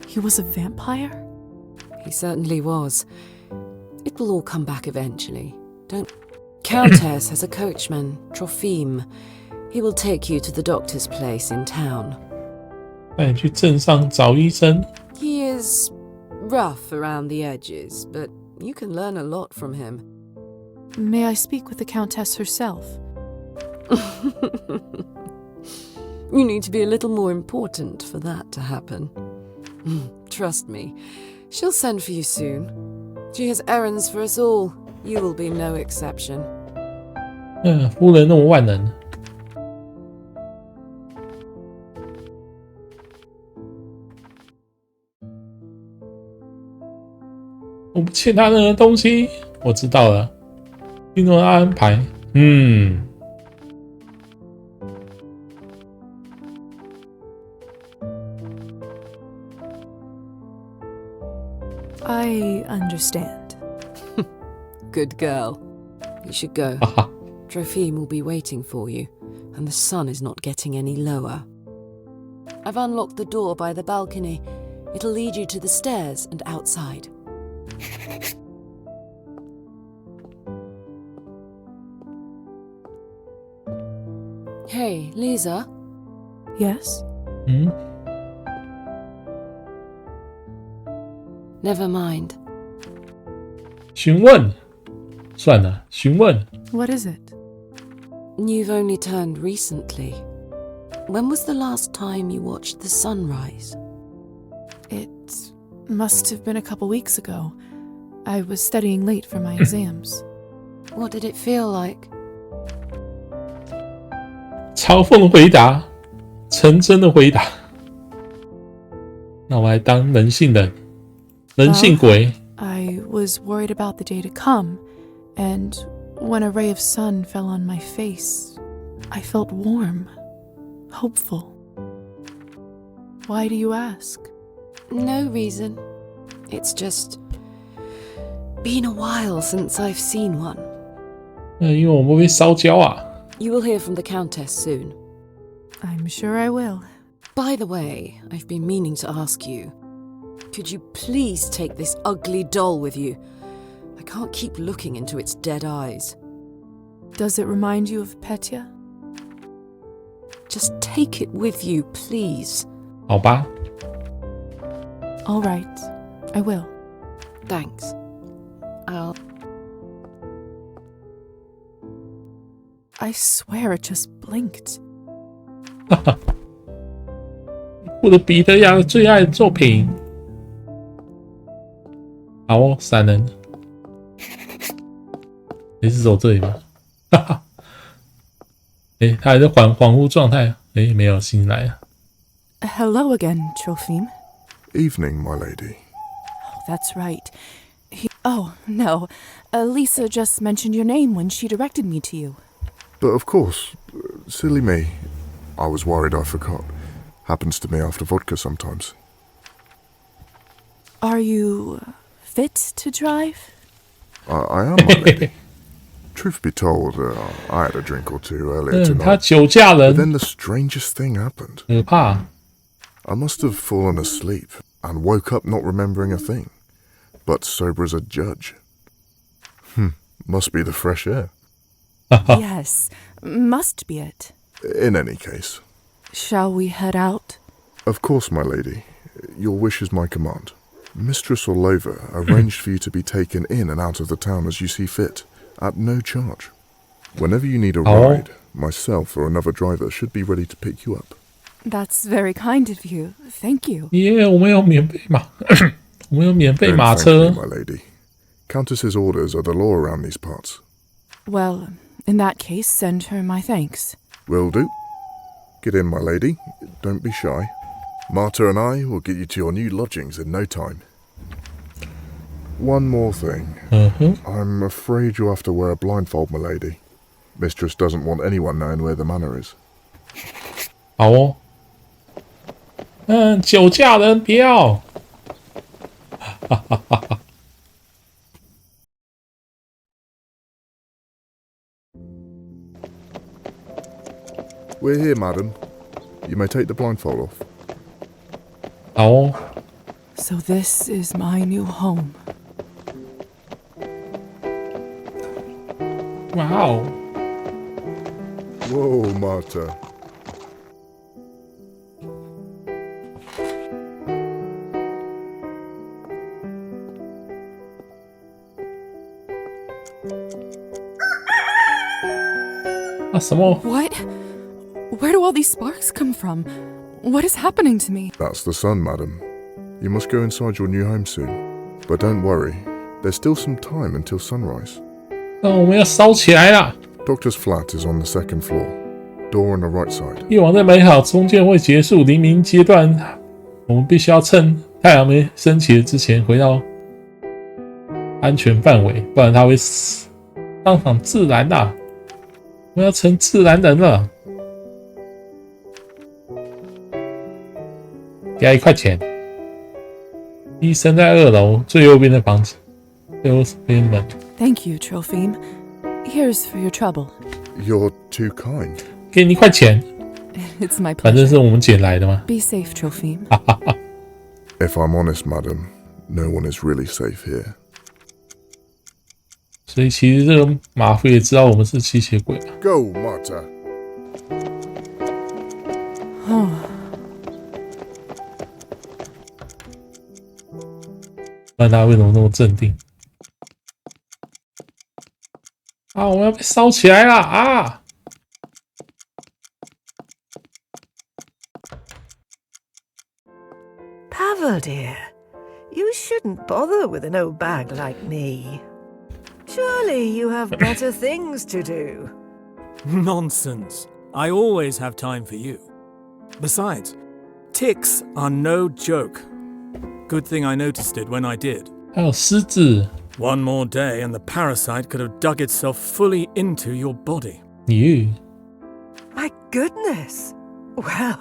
He was a vampire? He certainly was. It will all come back eventually. Don't. Countess has a coachman, Trophime. He will take you to the doctor's place in town. 带你去镇上找医生。 He is rough around the edges, but you can learn a lot from him. May I speak with the Countess herself? You need to be a little more important for that to happen. Trust me, she'll send for you soon. She has errands for us all. You will be no exception. 夫人那么万能。我不欠他任何东西，我知道了。听从他安排。I understand. Good girl. You should go. Trophime will be waiting for you, and the sun is not getting any lower. I've unlocked the door by the balcony. It'll lead you to the stairs and outside. Hey, Lisa? Yes? Never mind. 询问，算了，询问。 What is it? You've only turned recently. When was the last time you watched the sunrise? It must have been a couple weeks ago. I was studying late for my exams. What did it feel like? 嘲讽的回答，成真的回答。那我来当人性人，人性鬼。I was worried about the day to come, and when a ray of sun fell on my face, I felt warm, hopeful. Why do you ask? No reason. It's just been a while since I've seen one. 因为我们被烧焦啊。 You will hear from the Countess soon. I'm sure I will. By the way, I've been meaning to ask you. Could you please take this ugly doll with you? I can't keep looking into its dead eyes. Does it remind you of Petya? Just take it with you, please. 好吧。 All right, I will. Thanks. I swear it just blinked. 我的彼得亚最爱的作品。好哦，闪人。你是走这里吗？哈哈。他还在恍惚状态。没有，新来了。 Hello again, Trophime. Evening, my lady. Oh, that's right. Oh, no. Lisa just mentioned your name when she directed me to you. But of course, silly me. I was worried I forgot. Happens to me after vodka sometimes. Are you fit to drive? I am, my lady. Truth be told, I had a drink or two earlier 他 tonight. 酒驾 But 人， then the strangest thing happened. 可怕。 I must have fallen asleep and woke up not remembering a thing, but sober as a judge. Must be the fresh air. Yes, must be it. In any case. Shall we head out? Of course, my lady. Your wish is my command. Mistress Orlova arranged for you to be taken in and out of the town as you see fit, at no charge. Whenever you need a ride, myself or another driver should be ready to pick you up. That's very kind of you. Thank you. 我们有免费马，我们有免费 Don't 马 thank 车 me, my lady. Countess's orders are the law around these parts. Well, in that case, send her my thanks. Will do. Get in, my lady. Don't be shy. Marta and I will get you to your new lodgings in no time. One more thing. I'm afraid you'll have to wear a blindfold, my lady. Mistress doesn't want anyone knowing where the manor is. 好哦。酒驾人不要。哈哈哈哈。We're here, madam. You may take the blindfold off. 好哦。 So this is my new home. 哇哦。 Whoa, Marta. 什么？ What? Where do all these sparks come from? What is happening to me? That's the sun, madam. You must go inside your new home soon. But don't worry, there's still some time until sunrise. 那我们要烧起来啦！ Doctor's flat is on the second floor. Door on the right side. 夜晚在美好中间会结束，黎明阶段，我们必须要趁太阳没升起之前回到安全范围，不然它会死当场自燃啦！我们要成自然人了。给他1块钱。医生在2楼最右边的房子，最右边门。 Thank you, Trophime. Here's for your trouble. You're too kind. 给你1块钱， It's my 反正 pleasure. 是我们捡来的嘛。 Be safe, Trophime. If I'm honest, madam, no one is really safe here. 所以其实这个马夫也知道我们是吸血鬼啊。 Go, Marta. 不然他为什么那么镇定？啊，我们要被烧起来了啊！ Pavel, dear, you shouldn't bother with an old bag like me. Surely you have better things to do. Nonsense. I always have time for you. Besides, ticks are no joke. Good thing I noticed it when I did. 还有狮子， One more day and the parasite could have dug itself fully into your body. 咦， My goodness. Well,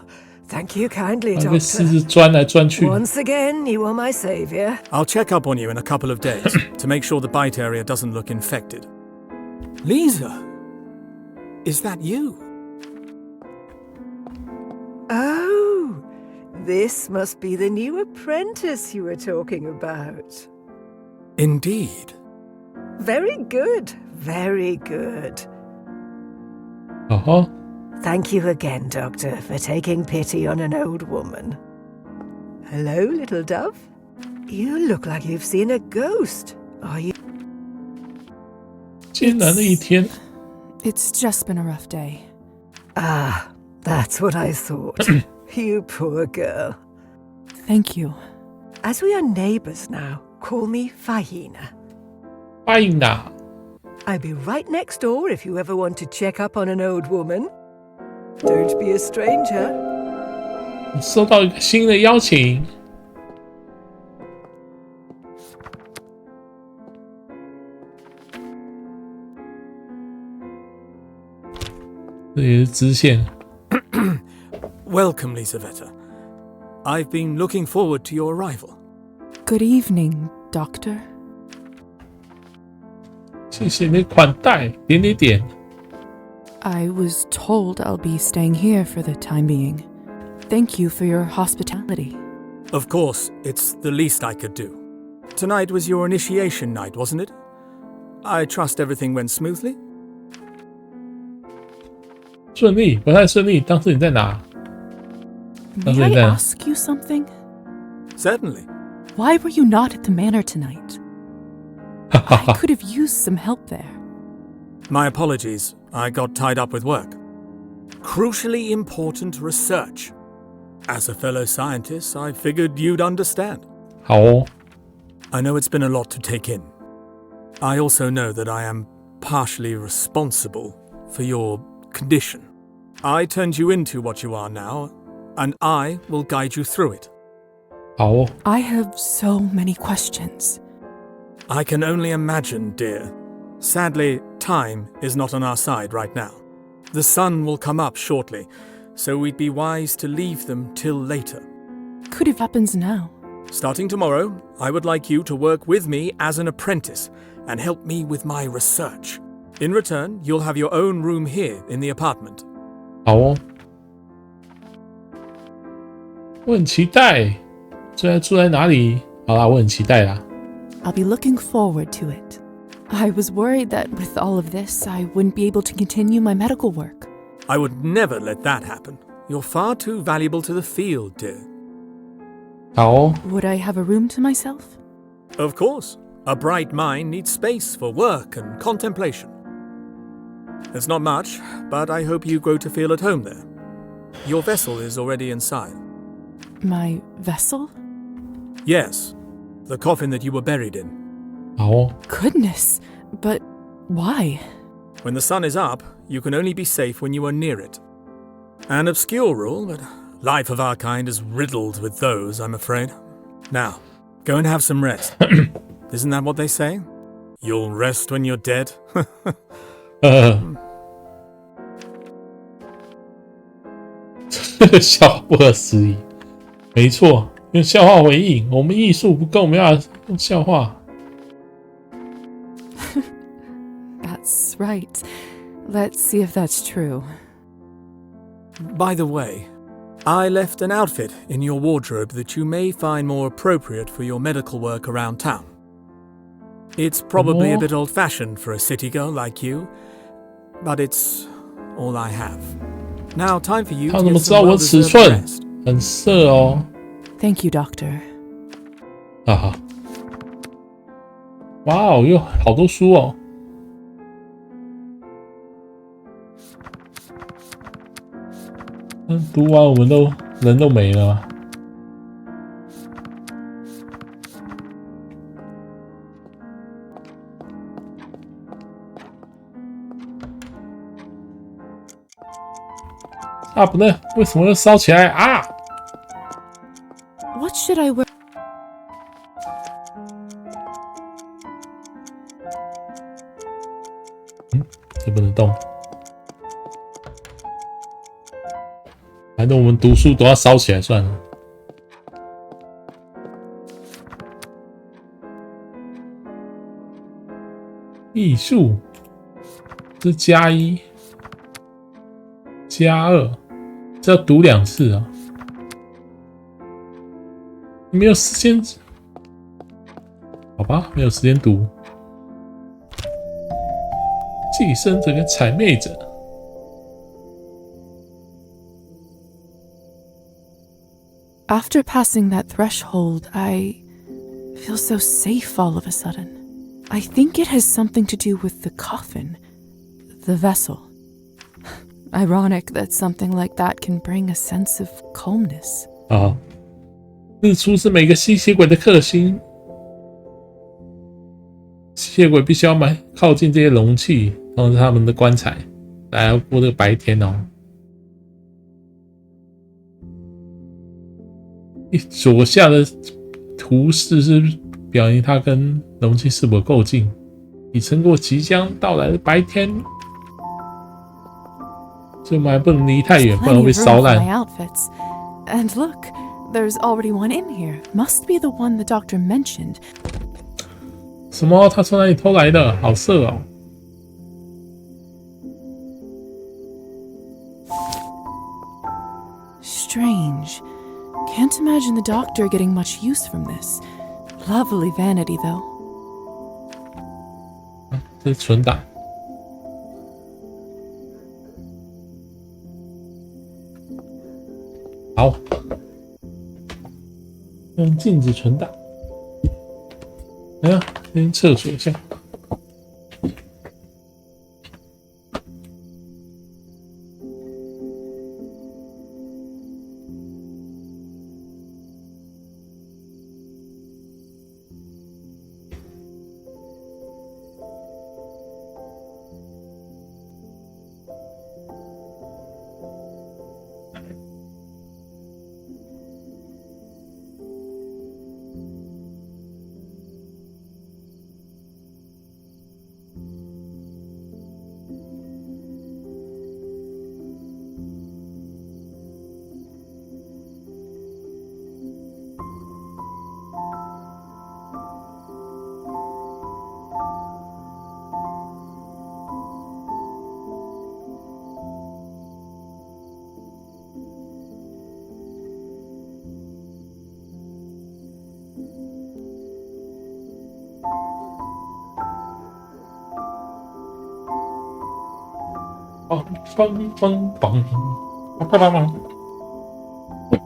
thank you kindly, 被狮 Doctor. 子钻来钻去。 Once again, you are my savior. I'll check up on you in a couple of days to make sure the bite area doesn't look infected. Lisa, is that you? Oh, this must be the new apprentice you were talking about. Indeed. Very good, very good. 哦吼， Thank you again, Doctor, for taking pity on an old woman. Hello, little dove. You look like you've seen a ghost. Are you? 艰难的一天。 It's just been a rough day. Ah, that's what I thought. You poor girl. Thank you. As we are neighbors now, call me Fahina. 欢迎啦！ I'll be right next door if you ever want to check up on an old woman. Don't be a stranger. 你收到一个新的邀请。这也是支线。 Welcome, Lisaveta. I've been looking forward to your arrival. Good evening, Doctor. 谢谢你的款待，点点点。 I was told I'll be staying here for the time being. Thank you for your hospitality. Of course, it's the least I could do. Tonight was your initiation night, wasn't it? I trust everything went smoothly? 顺利，不太顺利。当时你在哪？ May I ask you something? Certainly. Why were you not at the manor tonight? I could have used some help there. My apologies. I got tied up with work. Crucially important research. As a fellow scientist, I figured you'd understand. 好哦。 I know it's been a lot to take in. I also know that I am partially responsible for your condition. I turned you into what you are now, and I will guide you through it. 好哦。 I have so many questions. I can only imagine, dear. Sadly, time is not on our side right now. The sun will come up shortly, so we'd be wise to leave them till later. Could have happens now. Starting tomorrow, I would like you to work with me as an apprentice and help me with my research. In return, you'll have your own room here in the apartment. 好哦。我很期待。住在哪里？好啦，我很期待啦。 I'll be looking forward to it. I was worried that with all of this, I wouldn't be able to continue my medical work. I would never let that happen. You're far too valuable to the field, dear. 好哦。 Would I have a room to myself? Of course. A bright mind needs space for work and contemplation. It's not much, but I hope you grow to feel at home there. Your vessel is already inside. My vessel? Yes, the coffin that you were buried in. 好哦， Goodness, but why? When the sun is up, you can only be safe when you are near it. An obscure rule, but life of our kind is riddled with those, I'm afraid. Now, go and have some rest. Isn't that what they say? You'll rest when you're dead. 这个笑不可思议。没错，用笑话回应，我们艺术不够，没办法用笑话。That's right. Let's see if that's true. By the way, I left an outfit in your wardrobe that you may find more appropriate for your medical work around town. It's probably a bit old-fashioned for a city girl like you, but it's all I have. Now, time for you 他 to 怎么 get 知道 some 我尺 well-deserved 寸 rest. 很色哦？ Thank you, Doctor. 哈哈，哇哦，有好多书哦。读完我们人都没了吗？啊，不对，为什么要烧起来啊？ What should I wear? 这不能动。反正我们读书都要烧起来算了。艺术，这+1、+2，这要读2次啊！没有时间，好吧，没有时间读。寄生者跟谄媚者。 After passing that threshold, I feel so safe all of a sudden. I think it has something to do with the coffin, the vessel. Ironic that something like that can bring a sense of calmness. 啊，日出是每个吸血鬼的克星。吸血鬼必须要靠近这些容器，通常是他们的棺材，来过这个白天哦。 左下的图示是表明它跟容器是否够近，已撑过即将到来的白天，所以我们还不能离太远，不然会被烧烂。 And look, there's already one in here. Must be the one the doctor mentioned. 什么？他从哪里偷来的？好色哦！ Strange. Can't imagine the doctor getting much use from this. Lovely vanity, though. 这是存档。好，用镜子存档。哎呀，先厕所一下。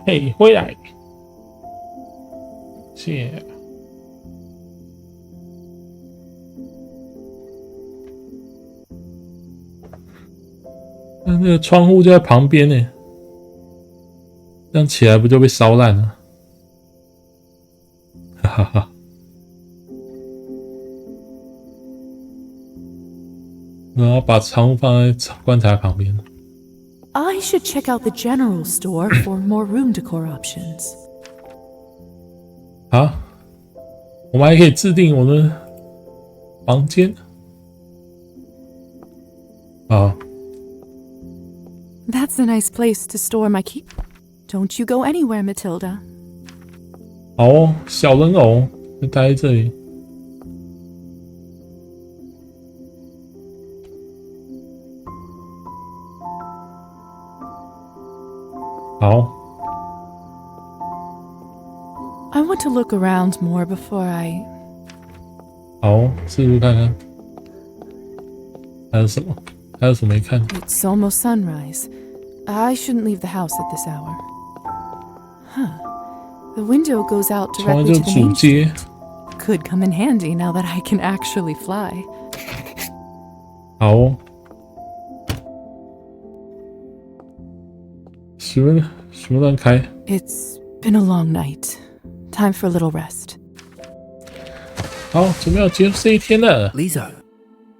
嘿，回来，谢。那个窗户就在旁边呢，这样起来不就被烧烂了？哈哈哈。然后把窗户放在棺材旁边。I should check out the general store for more room decor options. 好，我们还可以制定我们的房间。好。That's a nice place to store my keep. Don't you go anywhere, Matilda. 好哦，小人偶就待在这里。好。I want to look around more before I. 好，试试看看，还有什么？还有什么没看？ It's almost sunrise. I shouldn't leave the house at this hour. Huh. The window goes out 窗 directly 就 to the 主 main 街。 street. Could come in handy now that I can actually fly. 好哦。什么乱开？ It's been a long night. Time for a little rest. 好，准备要结束这一天了。 Lisa.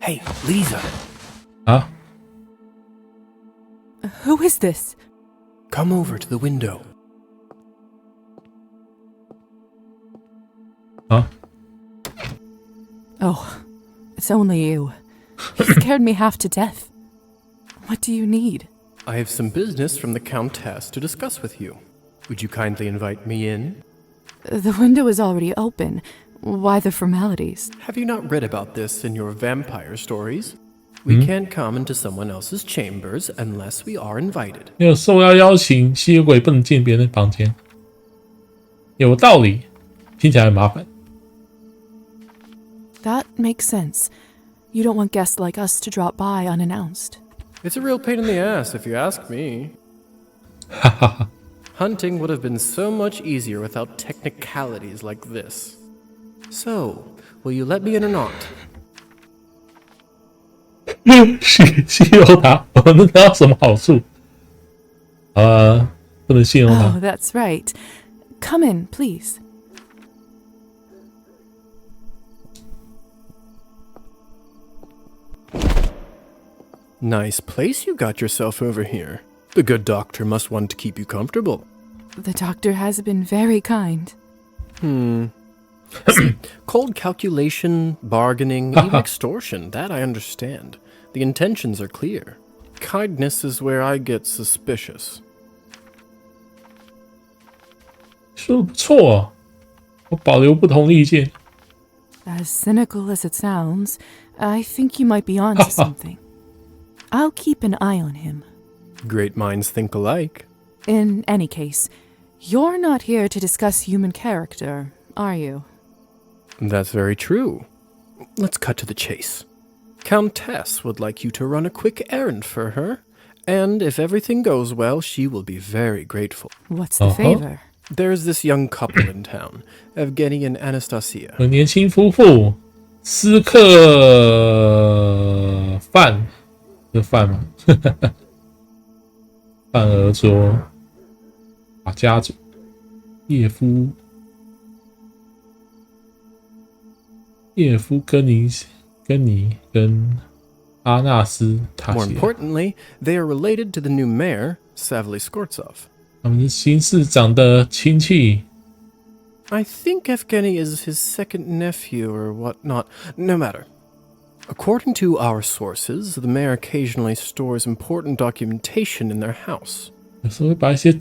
Hey, Lisa. 啊？ Who is this? Come over to the window. 啊？ Oh, it's only you. You scared me half to death. What do you need? I have some business from the Countess to discuss with you. Would you kindly invite me in? The window is already open. Why the formalities? Have you not read about this in your vampire stories? We can't come into someone else's chambers unless we are invited. 没有受邀请，吸血鬼不能进别人的房间。有道理，听起来很麻烦。 That makes sense. You don't want guests like us to drop by unannounced. It's a real pain in the ass, if you ask me. Hunting would have been so much easier without technicalities like this. So, will you let me in or not? 信用他，我能得到什么好处？不能信用他。 Oh, that's right. Come in, please. Nice place you got yourself over here. The good doctor must want to keep you comfortable. The doctor has been very kind. See, cold calculation, bargaining, even extortion, that I understand. The intentions are clear. Kindness is where I get suspicious. 说得不错哦，我保留不同意见。 As cynical as it sounds, I think you might be onto something. I'll keep an eye on him. Great minds think alike. In any case, you're not here to discuss human character, are you? That's very true. Let's cut to the chase. Countess would like you to run a quick errand for her, and if everything goes well, she will be very grateful. What's the favor? There's this young couple in town, Evgeny and Anastasia. 有年轻夫妇私客饭，是饭吗？饭而桌，把家族叶夫跟阿纳斯塔 More 西亚， importantly, they are related to the new mayor, Savly Skortsov. 他们是新市长的亲戚。 I think Evgeny is his second nephew or whatnot. No matter. According to our sources, the mayor occasionally stores important documentation in their house. 有时候会把一些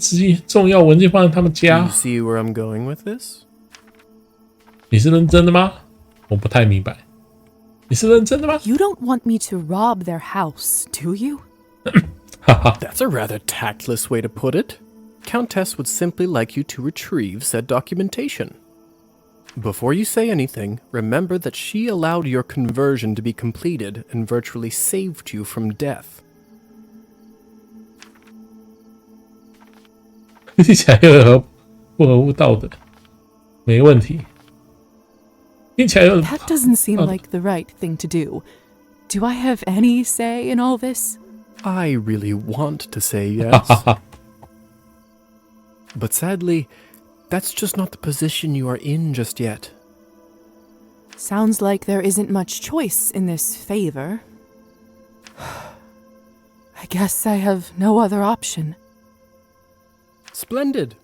重要文件放在他们 Do 家 you。see where I'm going with this? 你是认真的吗？我不太明白。你是认真的吗？ You don't want me to rob their house, do you? That's a rather tactless way to put it. Countess would simply like you to retrieve said documentation. Before you say anything, remember that she allowed your conversion to be completed and virtually saved you from death. 听起来有不合乎道德，没问题。听起来有 That doesn't seem like the right thing to do. Do I have any say in all this? I really want to say yes. But sadly, that's just not the position you are in just yet. Sounds like there isn't much choice in this favor. I guess I have no other option. Splendid.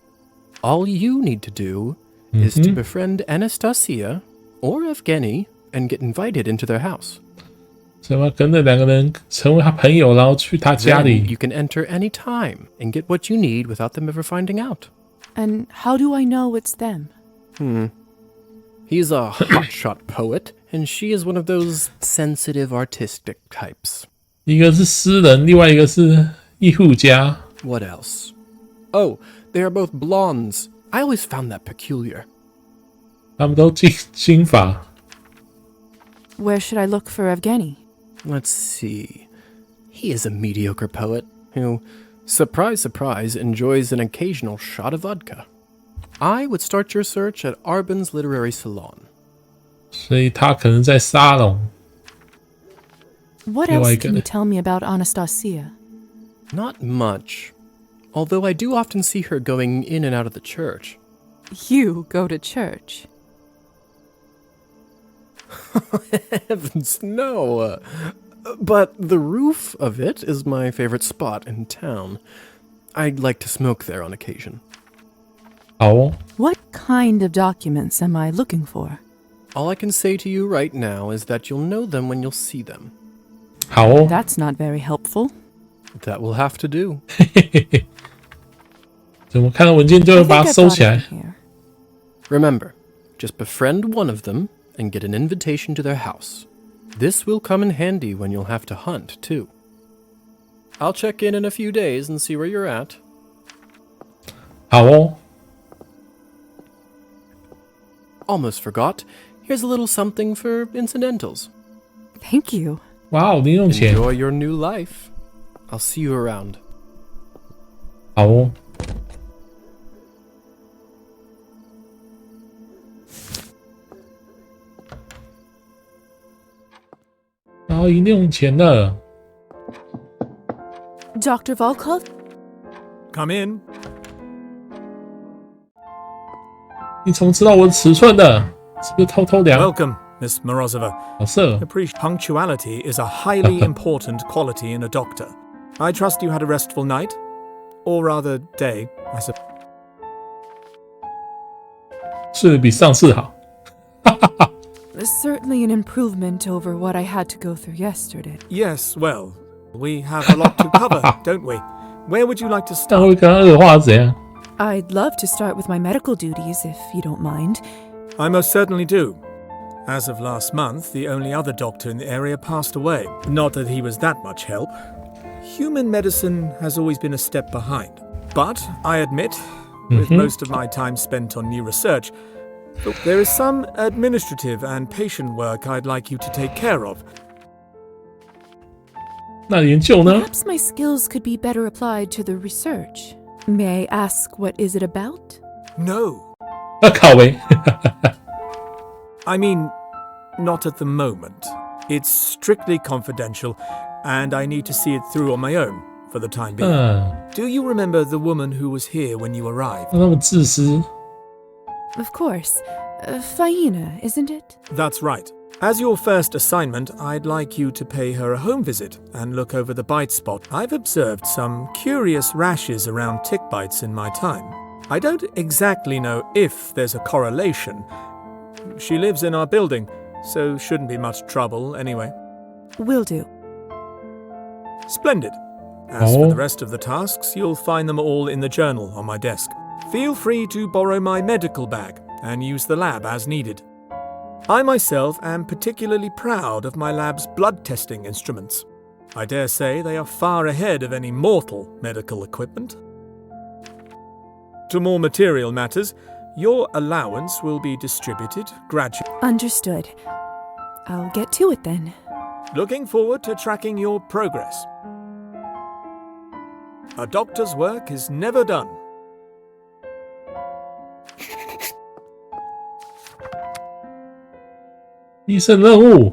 All you need to do is to befriend Anastasia or Evgeny and get invited into their house. 什么跟着两个人成为他朋友，然后去他家 Then 里 you can enter any time and get what you need without them ever finding out. And how do I know it's them? He's a hotshot poet, and she is one of those sensitive artistic types. 一个是诗人，另外一个是艺术家。 What else? Oh, they are both blondes. I always found that peculiar. 他们都金发。 Where should I look for Evgeny? Let's see. He is a mediocre poet who, surprise, surprise, enjoys an occasional shot of vodka. I would start your search at Arbin's Literary Salon. 所以他可能在沙龙。 What else can you tell me about Anastasia? Not much. Although I do often see her going in and out of the church. You go to church. Heavens, no. But the roof of it is my favorite spot in town. I'd like to smoke there on occasion. 好哦。 What kind of documents am I looking for? All I can say to you right now is that you'll know them when you'll see them. 好哦。 That's not very helpful. That will have to do. 怎么看到文件就会把它收起来？ Remember, just befriend one of them and get an invitation to their house. This will come in handy when you'll have to hunt, too. I'll check in a few days and see where you're at. 好哦。 Almost forgot. Here's a little something for incidentals. Thank you. 哇哦，零用钱。 Enjoy your new life. I'll see you around. 好哦。然后零用钱了。 Dr. Volkov? Come in. 你怎么知道我的尺寸的？是不是偷偷量？ Welcome, Miss Morozova. 好色。 Punctuality is a highly important quality in a doctor. I trust you had a restful night? Or rather, day, I suppose. 睡得比上次好。Certainly an improvement over what I had to go through yesterday. Yes, well, we have a lot to cover, don't we? Where would you like to 但会 start? 跟他恶化怎样？ I'd love to start with my medical duties, if you don't mind. I most certainly do. As of last month, the only other doctor in the area passed away. Not that he was that much help. Human medicine has always been a step behind. But, I admit, with most of my time spent on new research, there is some administrative and patient work I'd like you to take care of. 那研究呢？ Perhaps my skills could be better applied to the research. May I ask what is it about? No. 靠呗。 I mean, not at the moment. It's strictly confidential, and I need to see it through on my own for the time being. Do you remember the woman who was here when you arrived? 那么自私。 Of course. Faina, isn't it? That's right. As your first assignment, I'd like you to pay her a home visit and look over the bite spot. I've observed some curious rashes around tick bites in my time. I don't exactly know if there's a correlation. She lives in our building, so shouldn't be much trouble anyway. Will do. Splendid. As for the rest of the tasks, you'll find them all in the journal on my desk. Feel free to borrow my medical bag and use the lab as needed. I myself am particularly proud of my lab's blood testing instruments. I dare say they are far ahead of any mortal medical equipment. To more material matters, your allowance will be distributed gradually. Understood. I'll get to it then. Looking forward to tracking your progress. A doctor's work is never done. 医生任务，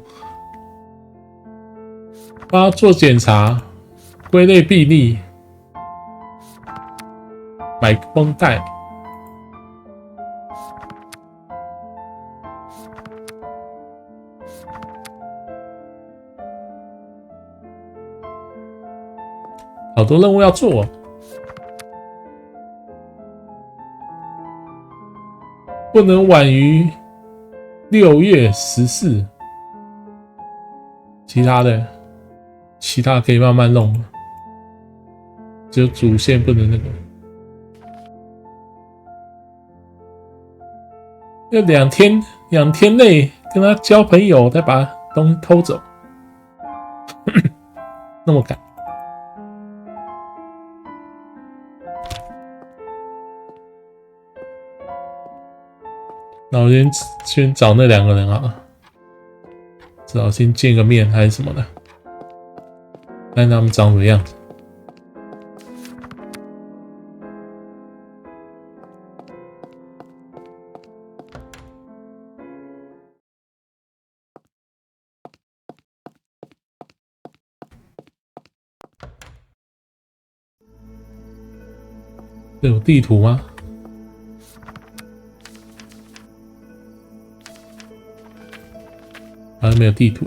帮他做检查。归类比例，买绷带。好多任务要做哦，不能晚于6月14。其他可以慢慢弄，只有主线不能那个。要2天内跟他交朋友，再把东西偷走，那么赶。那我先找那2个人啊，至少先见个面还是什么的，看他们长什么样子。这有地图吗？好像没有地图，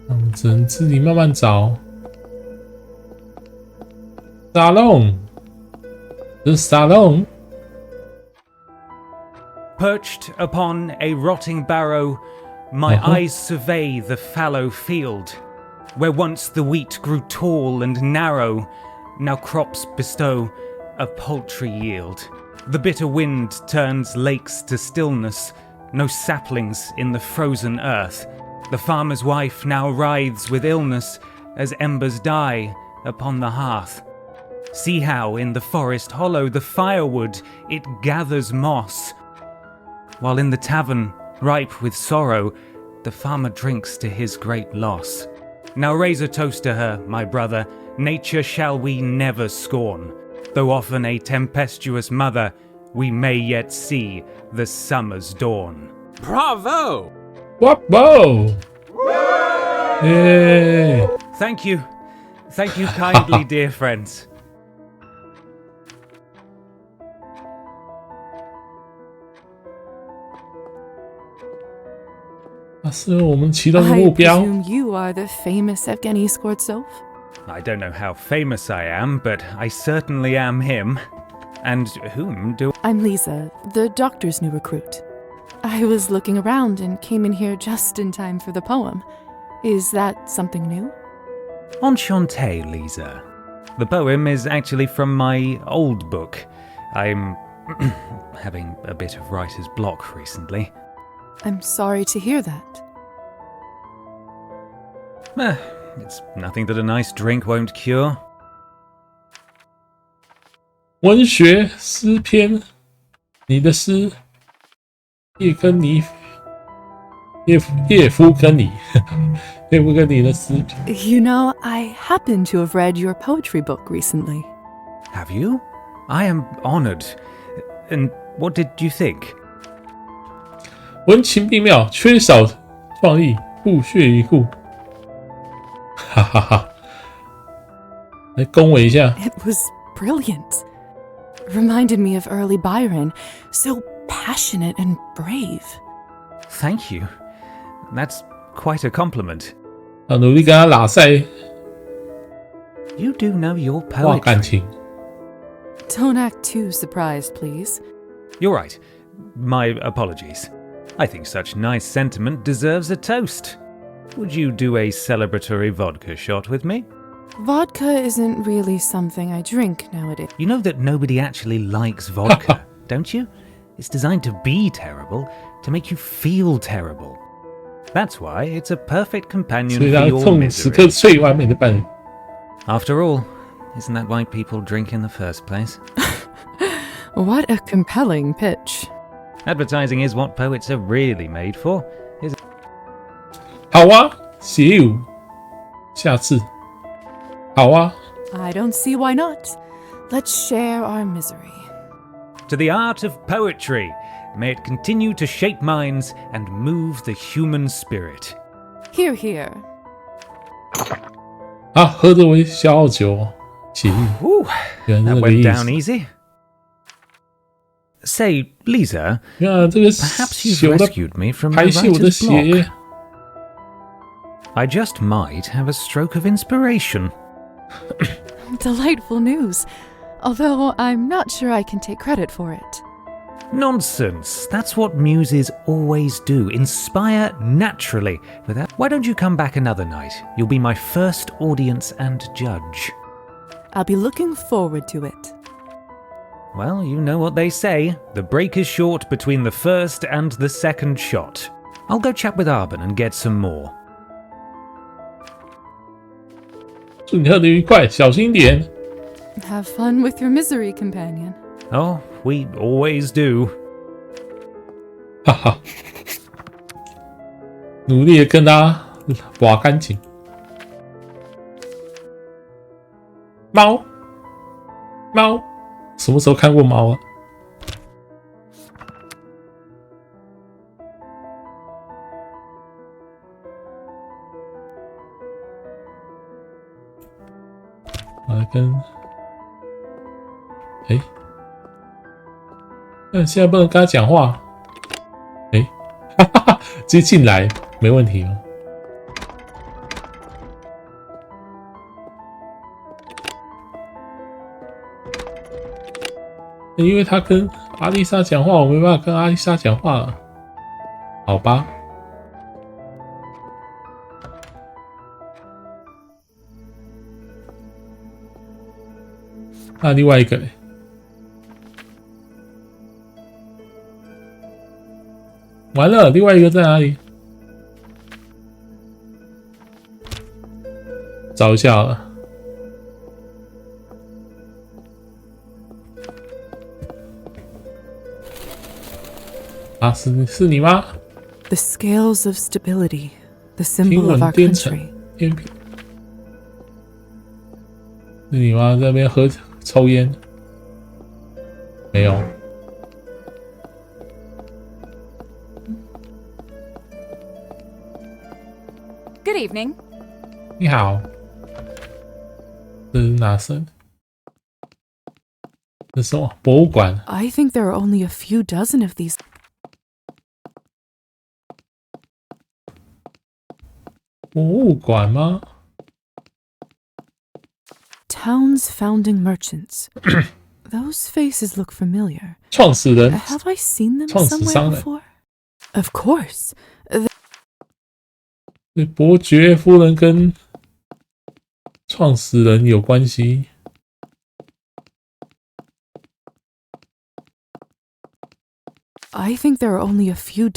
我们只能自己慢慢找。沙龙，这是沙龙。Perched upon a rotting barrow, my eyes survey the fallow field, where once the wheat grew tall and narrow, now crops bestow a paltry yield. The bitter wind turns lakes to stillness, no saplings in the frozen earth. The farmer's wife now writhes with illness as embers die upon the hearth. See how in the forest hollow the firewood, it gathers moss, while in the tavern, ripe with sorrow, the farmer drinks to his great loss. Now raise a toast to her, my brother, nature shall we never scorn. Though often a tempestuous mother, we may yet see the summer's dawn. Bravo! Bravo! Yay! Thank you. Thank you kindly, dear friends. 是我们其中的目标。 I presume you are the famous Evgeny Skvortsov? I don't know how famous I am, but I certainly am him. And whom do... I'm Lisa, the doctor's new recruit. I was looking around and came in here just in time for the poem. Is that something new? Enchanté, Lisa. The poem is actually from my old book. I'm having a bit of writer's block recently. I'm sorry to hear that. It's nothing that a nice drink won't cure. 文学诗篇，你的诗，叶夫跟你的诗。You know, I happen to have read your poetry book recently. Have you? I am honored. And what did you think? 文情并妙，缺少创意，不屑一顾。哈哈哈！来恭维一下。 It was brilliant. Reminded me of early Byron, so passionate and brave. Thank you. That's quite a compliment. 努力跟他拉塞。 You do know your 哇，感 poetry. 情。 Don't act too surprised, please. You're right. My apologies. I think such nice sentiment deserves a toast. Would you do a celebratory vodka shot with me? Vodka isn't really something I drink nowadays. You know that nobody actually likes vodka, don't you? It's designed to be terrible, to make you feel terrible. That's why it's a perfect companion 所以 for 他 your 痛时刻 misery. 最完美的伴侣。 After all, isn't that why people drink in the first place? What a compelling pitch. Advertising is what poets are really made for, isn't it? 好啊，写舞，下次。好啊。 I don't see why not. Let's share our misery. To the art of poetry, may it continue to shape minds and move the human spirit. Hear, hear. 啊，喝着微笑酒，血液，原来 That 这个 went 意 down 思。 easy. Say, Lisa, 原来这个 perhaps you've 血的 rescued me from 排 my 泄我的 writer's 血 block. 液。 I just might have a stroke of inspiration. Delightful news. Although I'm not sure I can take credit for it. Nonsense. That's what muses always do. Inspire naturally. Why don't you come back another night? You'll be my first audience and judge. I'll be looking forward to it. Well, you know what they say. The break is short between the first and the second shot. I'll go chat with Arben and get some more. 祝你喝得愉快，小心点。 Have fun with your misery, companion. Oh, we always do. 哈哈，努力的跟他挖干净。猫，猫，什么时候看过猫啊？啊，现在不能跟他讲话。哈哈哈，直接进来没问题哦。因为他跟阿丽莎讲话，我没办法跟阿丽莎讲话了。好吧。那另外一个嘞？完了，另外一个在哪里？找一下好了。啊，是你吗？ The scales of stability, the 平 symbol of 稳 our 颠沉 country. 天平。是你吗？在那边抽烟？没有。Good evening. 你好。这是哪森？这是什么？博物馆。 I think there are only a few dozen of these. 博物馆吗？ Town's founding merchants. Those faces look familiar. 创始人。 Have I seen them 创始 somewhere 商人。 before? Of course. 伯爵夫人跟创始人有关系。I think there are only a few.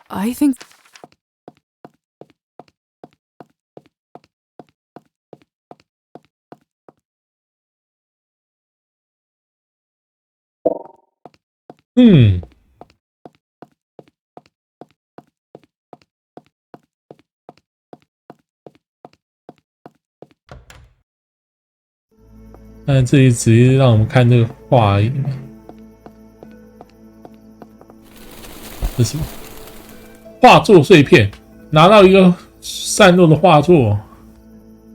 I think. Hmm. 但这里只是让我们看这个画而已。这是什么？画作碎片，拿到一个散落的画作，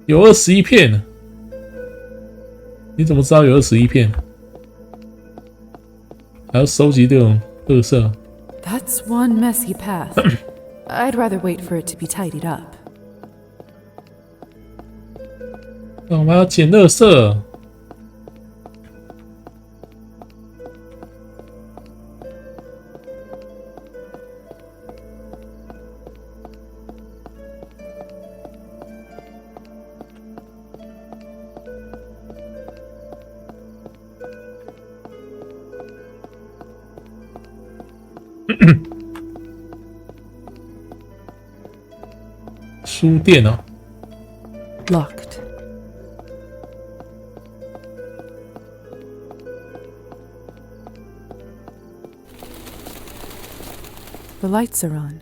有21片。你怎么知道有21片？还要收集这种垃圾。 That's one messy path. I'd rather wait for it to be tidied up. 我们要捡垃圾。书店哦。 Locked. The lights are on.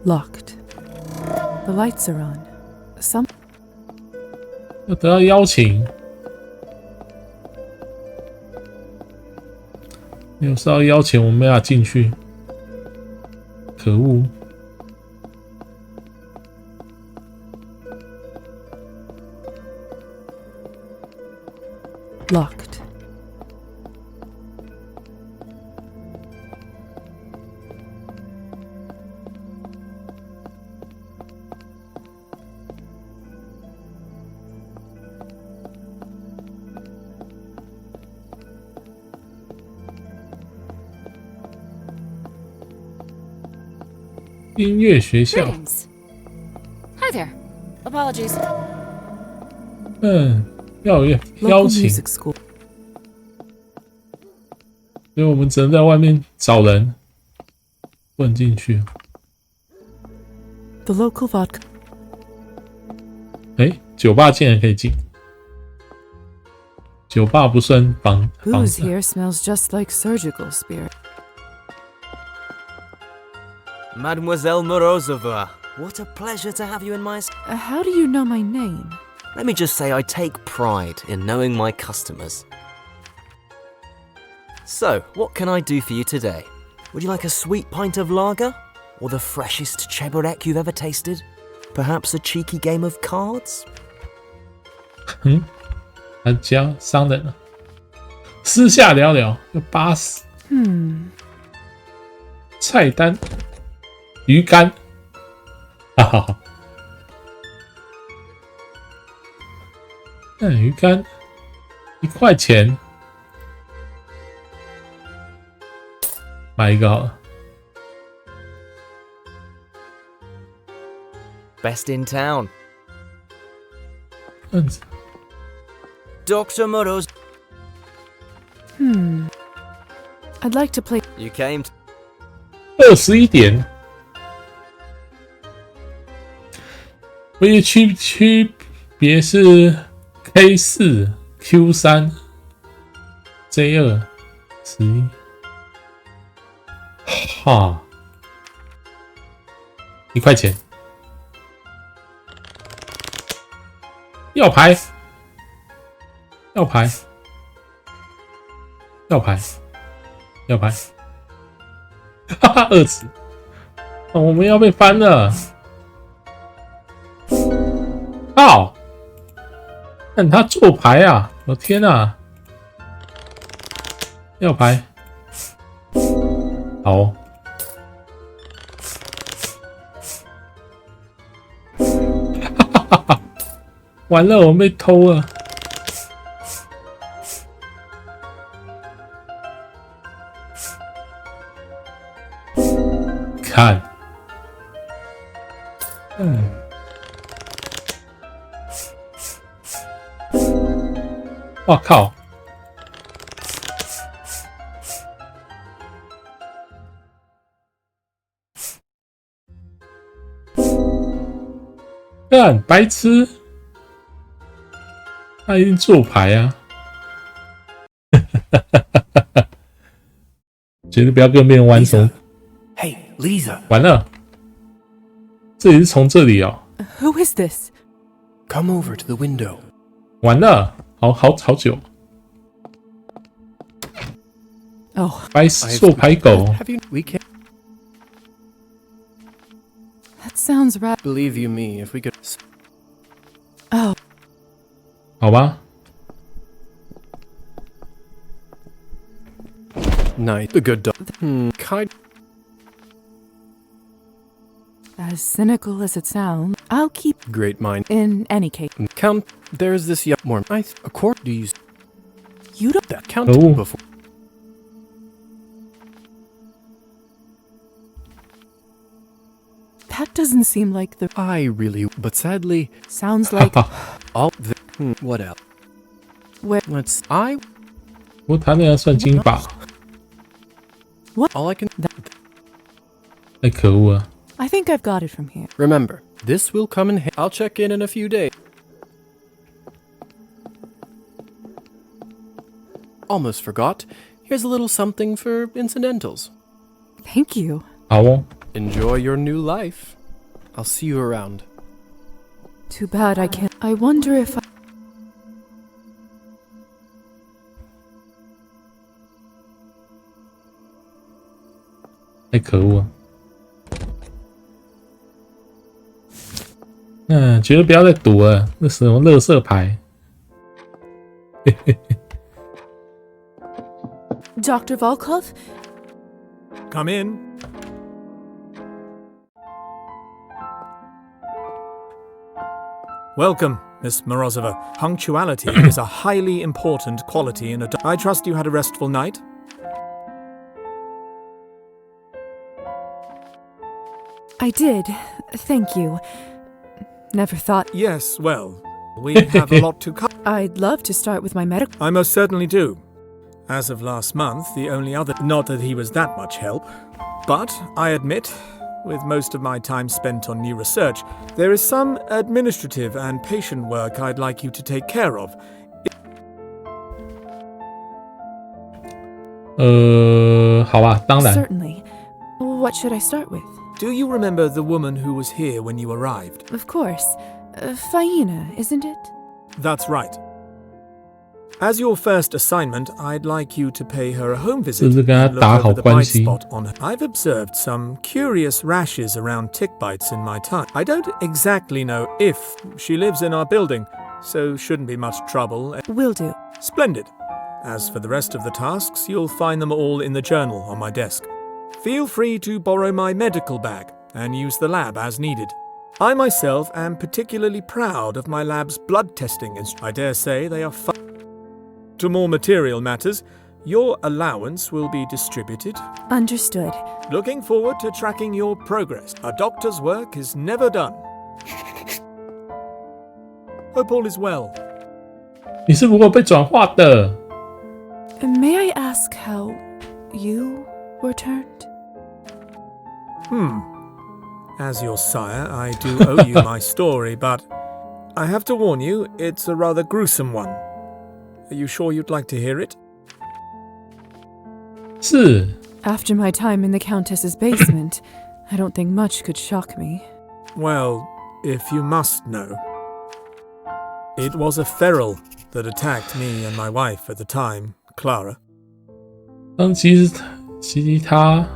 Locked. The lights are on. Some. 要得到邀请。有时候邀请我们没法进去，可恶！ Locked. “音乐学校” Greetings. Hi there. Apologies. 要有邀请，所以我们只能在外面找人，不能进去。 The local vodka. 酒吧竟然可以进，酒吧不算房 Booze 子。 here smells just like surgical spirit. Mademoiselle Morozova, what a pleasure to have you in my... How do you know my name? Let me just say I take pride in knowing my customers. So, what can I do for you today? Would you like a sweet pint of lager? Or the freshest Cabernet you've ever tasted? Perhaps a cheeky game of cards? 他家商人了，私下聊聊，要80。菜单，鱼干，哈哈哈。鱼干1块钱，买一个好了。 Best in town. Dr. Moroz. I'd like to play. You came. 21点，唯一区别是 K4、Q3、J2、11。哈，1块钱。 要牌，要牌，要牌，要牌，哈哈，2次，我们要被翻了！靠！看他做牌啊！我天啊！要牌，好。 完了，我们被偷了！看，哇靠！干，白痴！ 他一定做牌啊！绝对不要跟别人玩手。Hey, Lisa. 完了，这里是从这里哦。Who is this? Come over to the window. 完了，好久。Oh, 白做牌狗。 We can. That sounds right. Believe you me, if we could. Oh. 好吧。 Nice. The good dog. Kind. As cynical as it sounds, I'll keep Great mind. in any case. Count. There's this young more. A quart. Do you? You don't. That count Oh. before. That doesn't seem like the. I really. But sadly. Sounds like. All the. What else? Where? Let's. I. 不过他那样算金把， What? All I can. 太可恶了。 I think I've got it from here. Remember, this will come in. I'll check in a few days. Almost forgot. Here's a little something for incidentals. Thank you. 好哦， Enjoy your new life. I'll see you around. Too bad I can't. I wonder if I. 太可恶了！绝对不要再赌了，那什么垃圾牌。Dr. Volkov? Come in. Welcome, Miss Morozova. Punctuality is a highly important quality in a I trust you had a restful night? I did, thank you. Never thought. Yes, well, we have a lot to cover. I'd love to start with my medical. I most certainly do. As of last month, the only other... Not that he was that much help, but I admit, with most of my time spent on new research, there is some administrative and patient work I'd like you to take care of. 好吧，当然。 Certainly. What should I start with? Do you remember the woman who was here when you arrived? Of course. Faina, isn't it? That's right. As your first assignment, I'd like you to pay her a home visit and look over the bite spot on her. I've observed some curious rashes around tick bites in my time. I don't exactly know if she lives in our building, so shouldn't be much trouble. Will do. Splendid. As for the rest of the tasks, you'll find them all in the journal on my desk. Feel free to borrow my medical bag and use the lab as needed. I myself am particularly proud of my lab's blood testing instruments. I dare say they are fun. To more material matters, your allowance will be distributed. Understood. Looking forward to tracking your progress. A doctor's work is never done. Hope all is well. 你是如何被转化的？ May I ask how you were turned? As your sire, I do owe you my story, but I have to warn you, it's a rather gruesome one. Are you sure you'd like to hear it? 是。 After my time in the Countess's basement, I don't think much could shock me. Well, if you must know. It was a feral that attacked me and my wife at the time, Clara. 其实他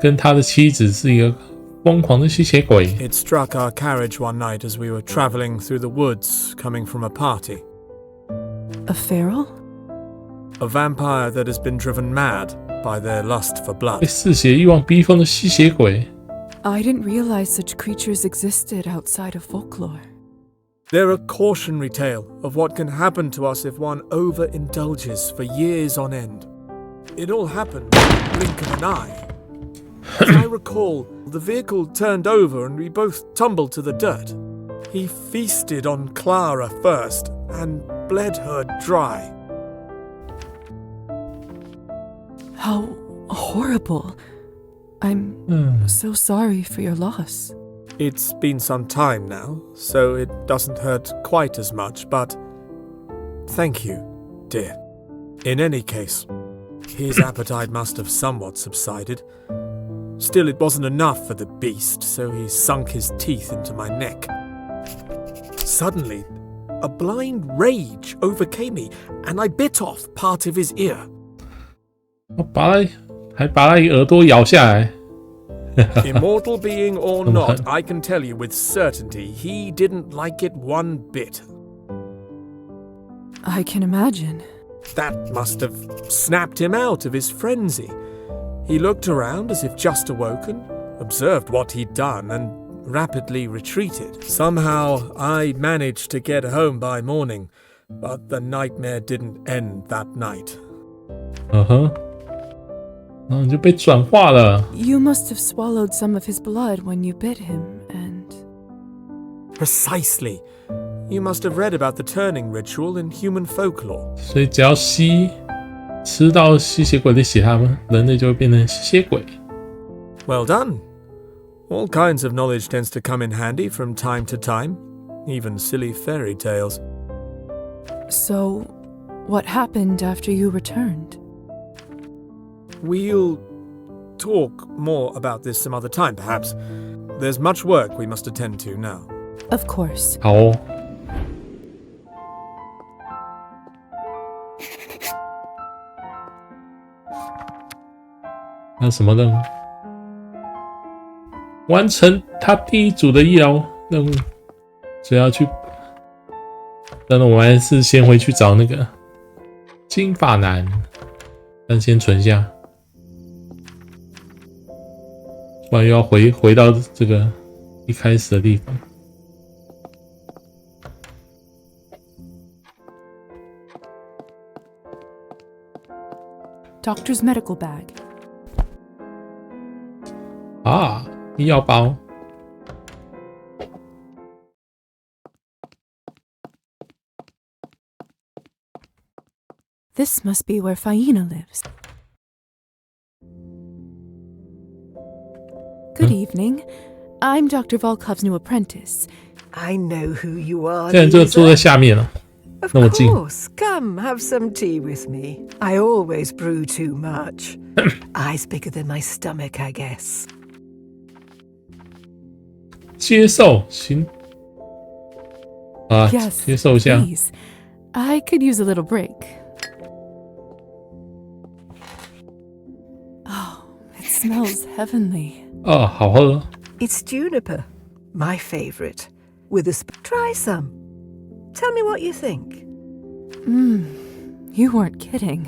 跟他的妻子是一个疯狂的吸血鬼。 It struck our carriage one night as we were traveling through the woods coming from a party. A feral? A vampire that has been driven mad by their lust for 被 blood. 嗜血欲望逼疯的吸血鬼。 I didn't realize such creatures existed outside of folklore. They're a cautionary tale of what can happen to us if one overindulges for years on end. It all happened in the blink of an eye. As I recall, the vehicle turned over and we both tumbled to the dirt. He feasted on Clara first and bled her dry. How horrible. I'm so sorry for your loss. It's been some time now, so it doesn't hurt quite as much, but thank you, dear. In any case, his appetite must have somewhat subsided. Still, it wasn't enough for the beast, so he sunk his teeth into my neck. Suddenly, a blind rage overcame me, and I bit off part of his ear. 还把他耳朵咬下来。 Immortal being or not, I can tell you with certainty he didn't like it one bit. I can imagine. That must have snapped him out of his frenzy. He looked around as if just awoken, observed what he'd done, and rapidly retreated. Somehow, I managed to get home by morning, but the nightmare didn't end that night. 然后你就被转化了。 You must have swallowed some of his blood when you bit him, and... Precisely. You must have read about the turning ritual in human folklore. 所以只要吃到吸血鬼的血，他们人类就会变成吸血鬼。 Well done. All kinds of knowledge tends to come in handy from time to time, even silly fairy tales. So, what happened after you returned? We'll talk more about this some other time, perhaps. There's much work we must attend to now. Of course. 好哦。还有什么任务？完成他第一组的医疗任务，所以要去。但是我们还是先回去找那个金发男，但先存下，不然又要回到这个一开始的地方。Doctor's medical bag. 啊，医药包。This must be where Faina lives. Good evening. I'm Dr. Volkov's new apprentice. I know who you are. 现在就坐在下面了，那么近。 Of course, come have some tea with me. I always brew too much. Eyes bigger than my stomach, I guess. 接受，行。啊， Yes, 接受一下。 please. I could use a little break. Oh, it smells heavenly. 哦，好喝。 It's juniper, my favorite. With a try some. Tell me what you think. You weren't kidding.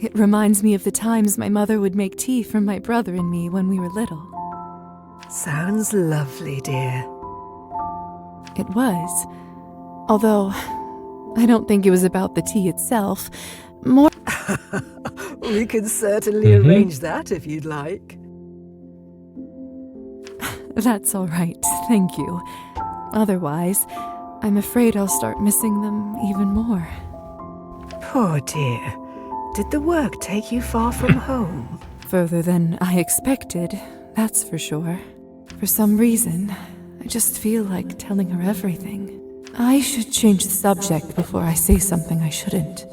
It reminds me of the times my mother would make tea for my brother and me when we were little. Sounds lovely, dear. It was. Although, I don't think it was about the tea itself. More. We can certainly arrange that if you'd like. That's all right, thank you. Otherwise, I'm afraid I'll start missing them even more. Poor dear. Did the work take you far from home? Further than I expected, that's for sure. For some reason, I just feel like telling her everything. I should change the subject before I say something I shouldn't.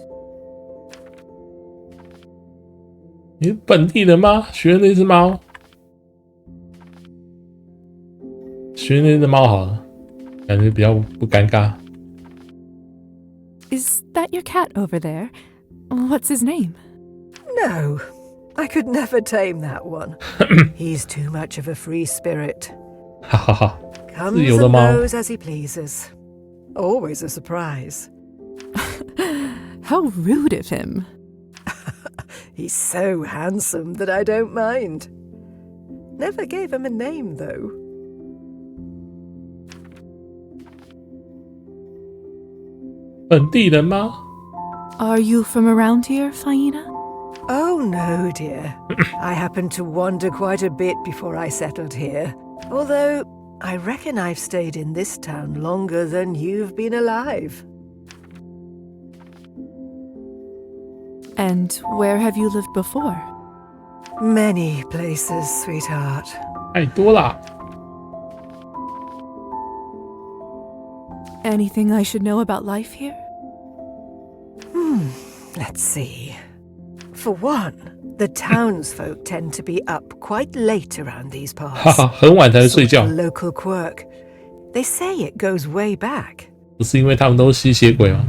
你是本地人吗？学那只猫，学那只猫好了，感觉比较不尴尬。 Is that your cat over there? What's his name? No, I could never tame that one. He's too much of a free spirit. 哈哈哈， Comes 自由的 and 猫。 goes as he pleases. Always a surprise. How rude of him. He's so handsome that I don't mind. Never gave him a name, though. 本地人吗？ Are you from around here, Faina? Oh, no, dear. I happened to wander quite a bit before I settled here. Although, I reckon I've stayed in this town longer than you've been alive. And where have you lived before? Many places, sweetheart. 太多啦。 Anything I should know about life here? Let's see. For one, the townsfolk tend to be up quite late around these 哈 parts. 哈，很晚才会睡 Sort 觉 of a，local quirk. They say it goes way back. 不是因为他们都是吸血鬼吗？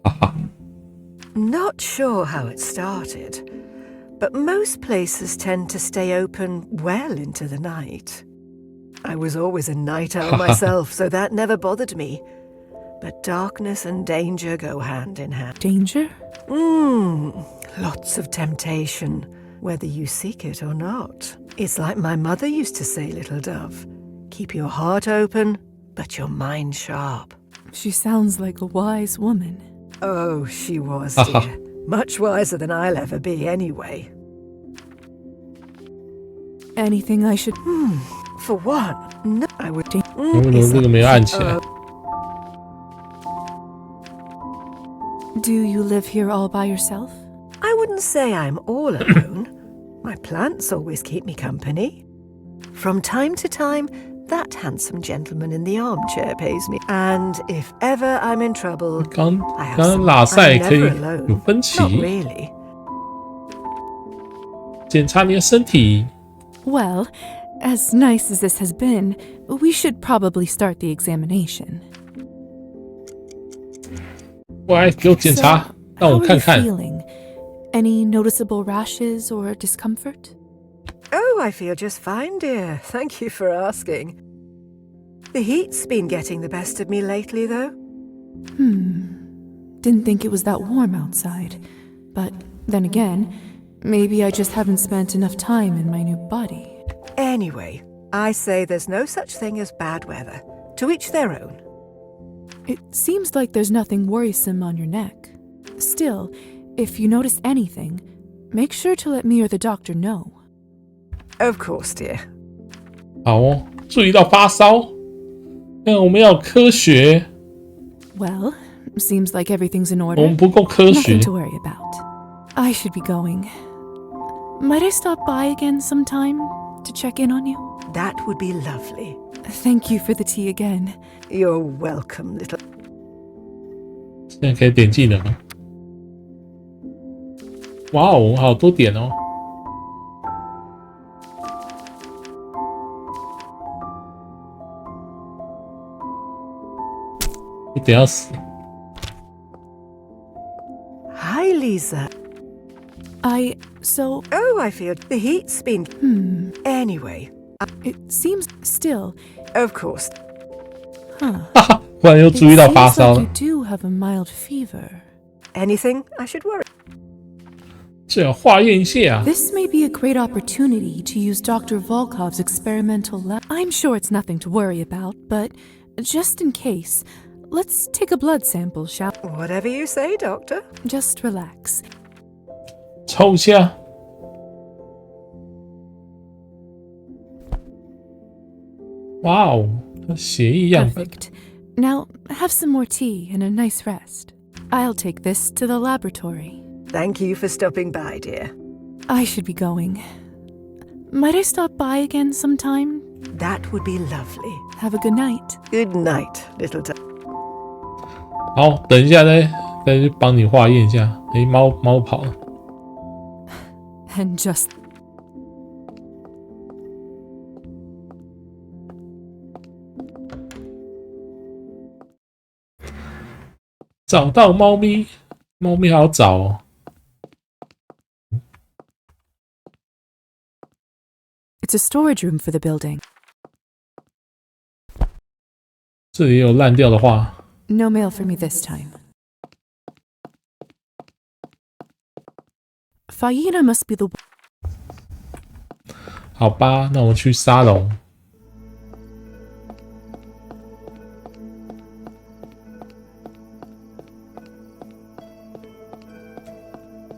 哈哈， Not sure how it started, but most places tend to stay open well into the night. I was always a night owl myself, so that never bothered me. But darkness and danger go hand in hand. Danger? Lots of temptation, whether you seek it or not. It's like my mother used to say, little dove. Keep your heart open, but your mind sharp. She sounds like a wise woman. Oh, she was, dear. Much wiser than I'll ever be, anyway. Anything I should... For one, no, I would... 为什么这个没有按起来？ Do you live here all by yourself? I wouldn't say I'm all alone. My plants always keep me company. From time to time, that handsome gentleman in the armchair pays me. And if ever I'm in trouble, 刚 I have 刚 some. 拉塞 I'm 可以 never 有 alone. 分歧 Not，really. 检查你的身体。 Well, as nice as this has been, we should probably start the examination. 过来给我检查，让 How 我 are 看 you 看。 feeling? Any noticeable rashes or discomfort? Oh, I feel just fine, dear. Thank you for asking. The heat's been getting the best of me lately, though. Didn't think it was that warm outside. But then again, maybe I just haven't spent enough time in my new body. Anyway, I say there's no such thing as bad weather. To each their own. It seems like there's nothing worrisome on your neck. Still, if you notice anything, make sure to let me or the doctor know. Of course, dear. 好哦，注意到发烧。我们要科学。 Well, seems like everything's in 我 order. 们不够科学。 Nothing to worry about. I should be going. Might I stop by again sometime to check in on you? That would be lovely. Thank you for the tea again. You're welcome, little... 现在可以点技能了。哇哦，好多点哦。一点要死。 Hi, Lisa. So... Oh, I feel the heat's been... Anyway. It seems still... Of course. Huh. 忽然又注意到发烧 It seems 了 like。you do have a mild fever. Anything I should worry? 最好化验一下。 This may be a great opportunity to use Dr. Volkov's experimental lab. I'm sure it's nothing to worry about, but just in case, let's take a blood sample, shall we? Whatever you say, Doctor. Just relax. 抽一下。哇哦，血液样本。 Perfect. Now, have some more tea and a nice rest. I'll take this to the laboratory. Thank you for stopping by, dear. I should be going. Might I stop by again sometime? That would be lovely. Have a good night. Good night, little... 好，等一下再去帮你化验一下。猫跑了。 And just... 找到猫咪，猫咪好找哦。 It's a storage room for the building. 这里有烂掉的画。 No mail for me this time. Faina must be the... 好吧，那我们去沙龙。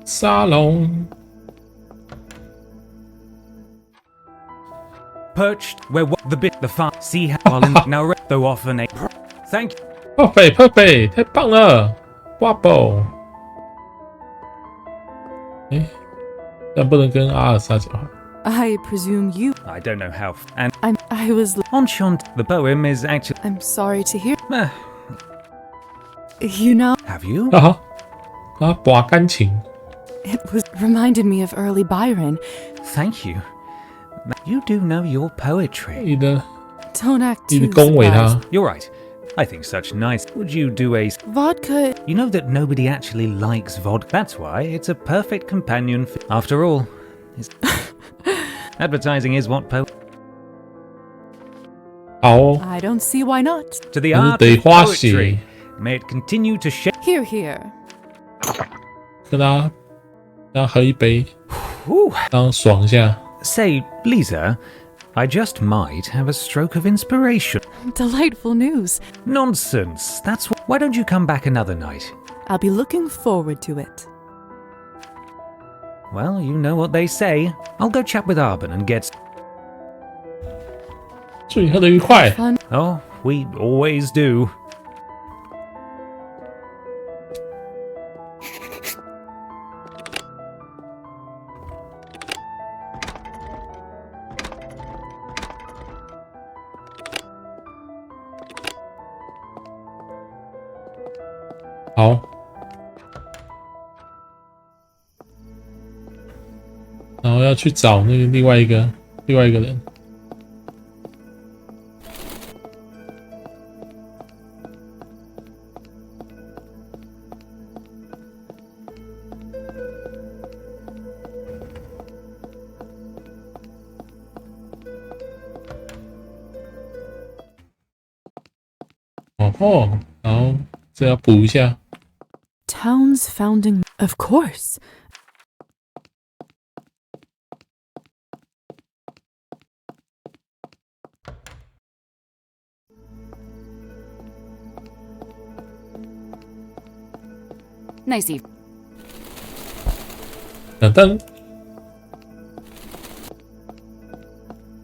沙龙。 Perched where the bit the far see how now though often a thank you. perfect， 太棒了 ，Wobble。但不能跟阿尔莎讲话。 I presume you... I don't know how and I was... Enchant the poem is actually I'm sorry to hear... You know... Have you? 拔钢琴。 It was reminded me of early Byron. Thank you. You do know your poetry. 你的 Don't act 你 too 的恭维他。 surprised. You're right. I think such nice. Would you do a Vodka... You know that nobody actually likes vodka. That's why it's a perfect companion. After all, advertising is what好哦。 I don't see why not. To the 还是 art 得 of 花 poetry. 血， May it continue to shape. Here, here. 跟他喝一杯， Whew. 让他爽一下。 Say, Lisa, I just might have a stroke of inspiration. Delightful news. Nonsense. That's why don't you come back another night? I'll be looking forward to it. Well, you know what they say. I'll go chat with Arben and get. 祝你喝得愉快。 Fun. Oh, we always do. .好，然后要去找那个另外一个人。哦，然后这要补一下。Town's founding, of course. Nicey. 等等，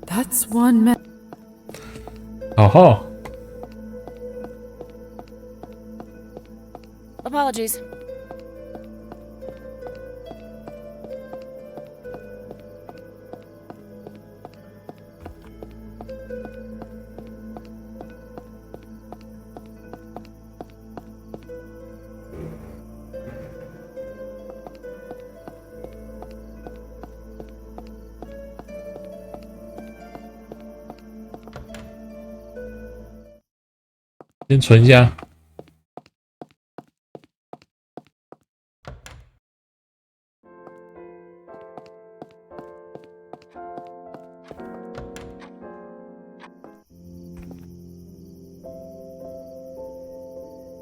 That's one man. 好好， Apologies. 先存一下。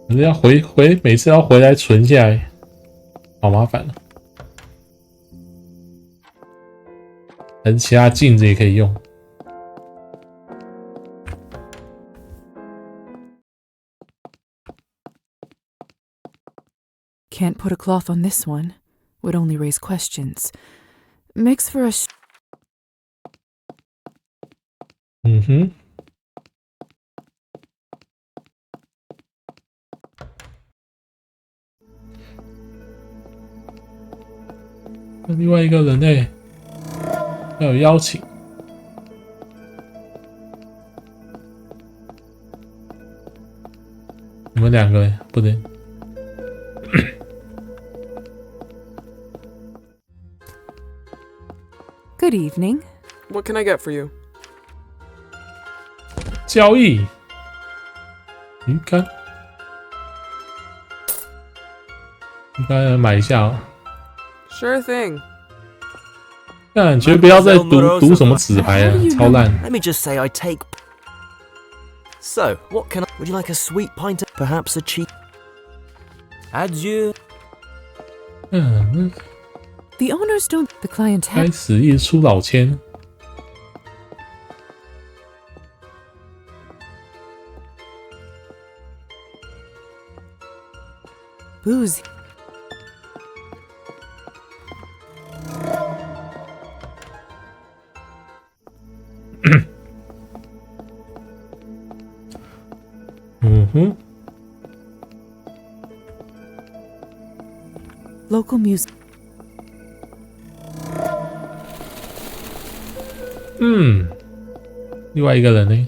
可是要每次要回来存下来，好麻烦了。还是其他镜子也可以用。 Can't put a cloth on this one. Would only raise questions. Makes for a. 嗯哼。那另外一个人呢？要有邀请。你们两个不能。Good evening. What can I get for you? 交易鱼竿，鱼竿买一下哦。 Sure thing. 感觉不要再读什么纸牌了，超烂。 Let me just say I take. So, what can I? Would you like a sweet pint of? Perhaps a cheap. Adieu. The owners don't. The clientele. 开始一直出老千。 Booze. Local music. 另外一个人呢？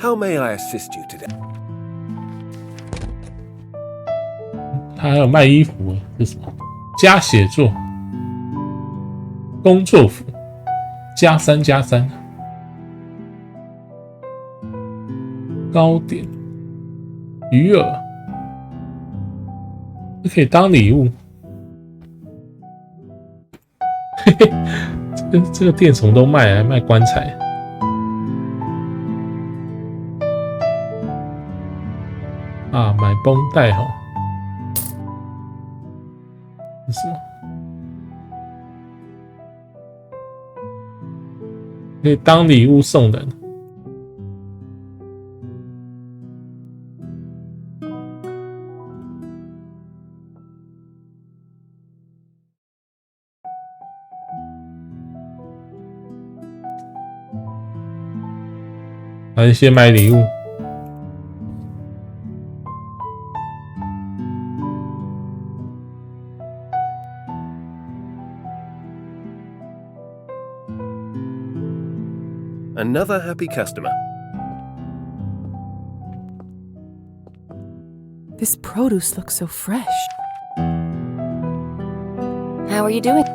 How may I assist you today? 他还有卖衣服，这是什么？加写作，工作服，+3+3，糕点，鱼饵，这可以当礼物。嘿嘿，这个店什么都卖，还卖棺材。 啊，买绷带哈，这是什么？可以当礼物送人。还是先买礼物。 Another happy customer. This produce looks so fresh. How are you doing?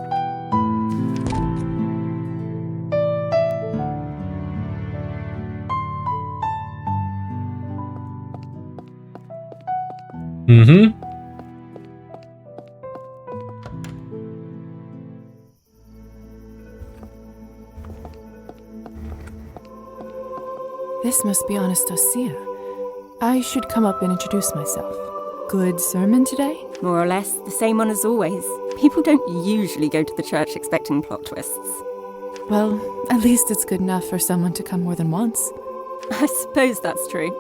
嗯哼。This must be Anastasia. I should come up and introduce myself. Good sermon today? More or less the same one as always. People don't usually go to the church expecting plot twists. Well, at least it's good enough for someone to come more than once. I suppose that's true.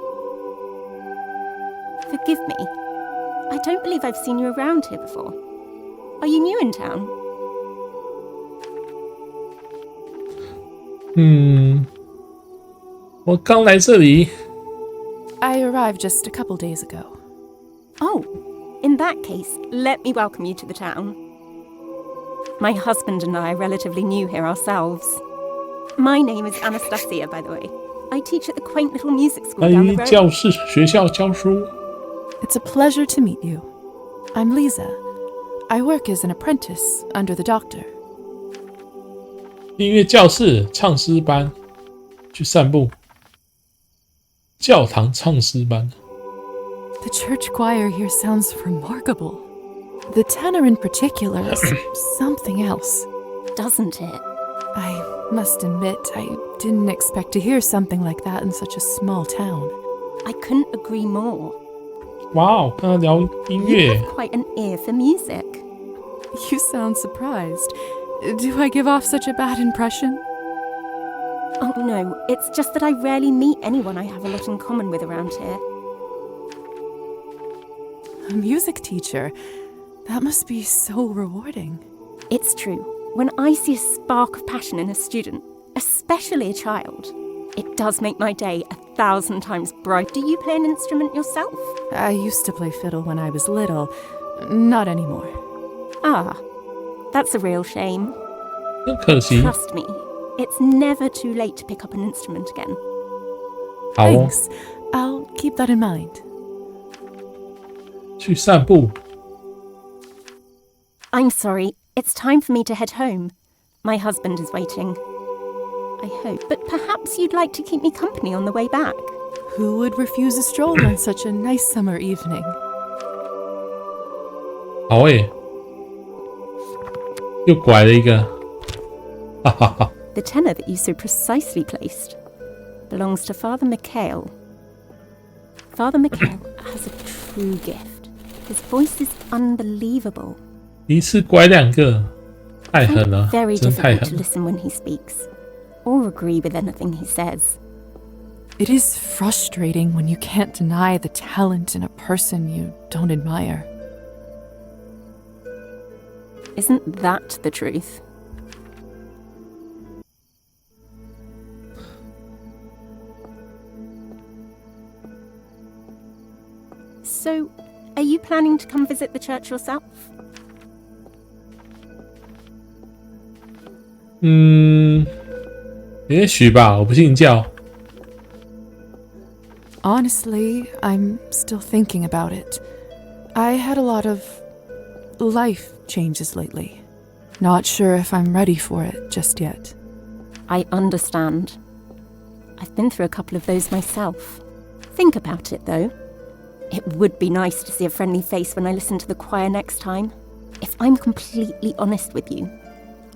Forgive me. I don't believe I've seen you around here before. Are you new in town? 我刚来这里。I arrived just a couple days ago. Oh, in that case, let me welcome you to the town. My husband and I are relatively new here ourselves. My name is Anastasia, by the way. I teach at the quaint little music school down the road. 教室学校教书。It's a pleasure to meet you. I'm Lisa. I work as an apprentice under the doctor. 音乐教室唱诗班，去散步。教堂唱诗班。The church choir here sounds remarkable. The tenor in particular is something else. Doesn't it? I must admit, I didn't expect to hear something like that in such a small town. I couldn't agree more. 哇哦，跟他聊音 You 乐。 have quite an ear for music. You sound surprised. Do I give off such a bad impression? Oh no, it's just that I rarely meet anyone I have a lot in common with around here. A music teacher? That must be so rewarding. It's true. When I see a spark of passion in a student, especially a child, it does make my day 1,000 times brighter. Do you play an instrument yourself? I used to play fiddle when I was little. Not anymore. Ah, that's a real shame. 真可惜。 Trust me, it's never too late to pick up an instrument again. 好哦， Thanks. I'll keep that in mind. 去散步。 I'm sorry, it's time for me to head home. My husband is waiting. I hope, but perhaps you'd like to keep me company on the way back. Who would refuse a stroll on such a nice summer evening? 好诶，又拐了一个，哈哈哈。 The tenor that you so precisely placed belongs to Father Mikhail. Father Mikhail has a true gift. His voice is unbelievable. 一次拐两个，太狠了， Very 真太 difficult 狠 to 了。 listen when he speaks, or agree with anything he says. It is frustrating when you can't deny the talent in a person you don't admire. Isn't that the truth? So, are you planning to come visit the church yourself? 也许吧，我不信教。 Honestly, I'm still thinking about it. I had a lot of life changes lately. Not sure if I'm ready for it just yet. I understand. I've been through a couple of those myself. Think about it, though. It would be nice to see a friendly face when I listen to the choir next time. If I'm completely honest with you,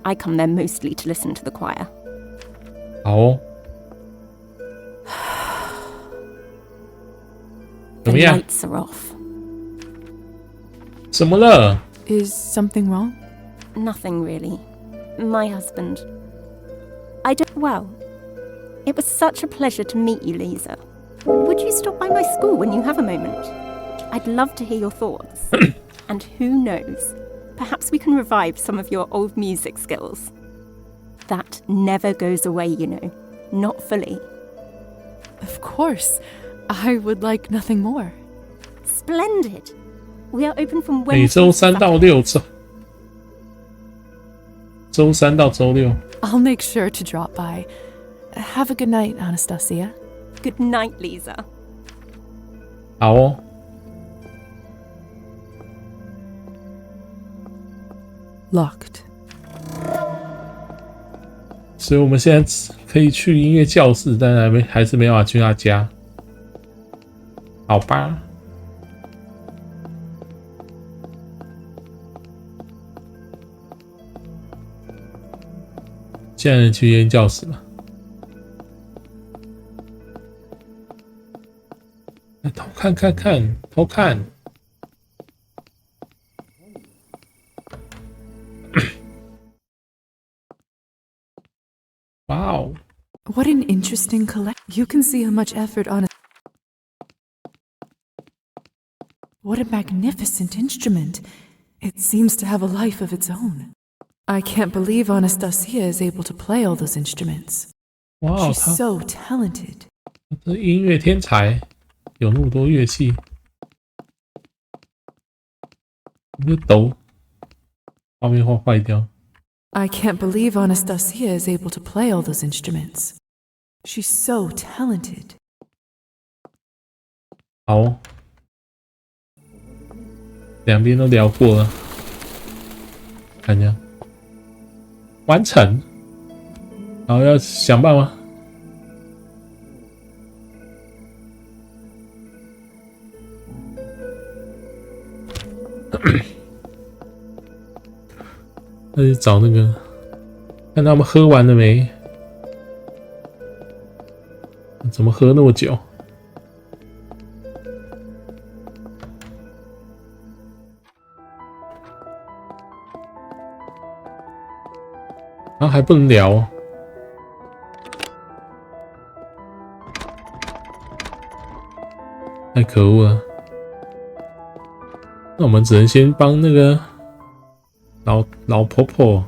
I come there mostly to listen to the choir. 好哦， The 怎么样？ lights are off. 怎么了？ Is something wrong? Nothing really. My husband. I don't. Well, it was such a pleasure to meet you, Lisa. Would you stop by my school when you have a moment? I'd love to hear your thoughts. And who knows, perhaps we can revive some of your old music skills. That never goes away, you know. Not fully. Of course. I would like nothing more. Splendid. We are open from 每 Wednesday 周 to 三到 Saturday. 六周三到周六。 I'll make sure to drop by. Have a good night, Anastasia. Good night, Lisa. 好哦。 Locked. 所以我们现在可以去音乐教室，但还是没办法去他家。好吧。现在去烟教室了。偷看看看，偷看。Wow. What an interesting collect. You can see how much effort on it. What a magnificent instrument. It seems to have a life of its own. I can't believe Anastasia is able to play all those instruments. Wow, She's so talented. 她是音乐天才，有那么多乐器。你就抖，画面会坏掉。I can't believe Anastasia is able to play all those instruments. She's so talented. 好，两边都聊过了，看一下，完成。然后要想办法。那就找那个，看他们喝完了没？怎么喝那么久？然后还不能聊，太可恶了！那我们只能先帮那个老婆婆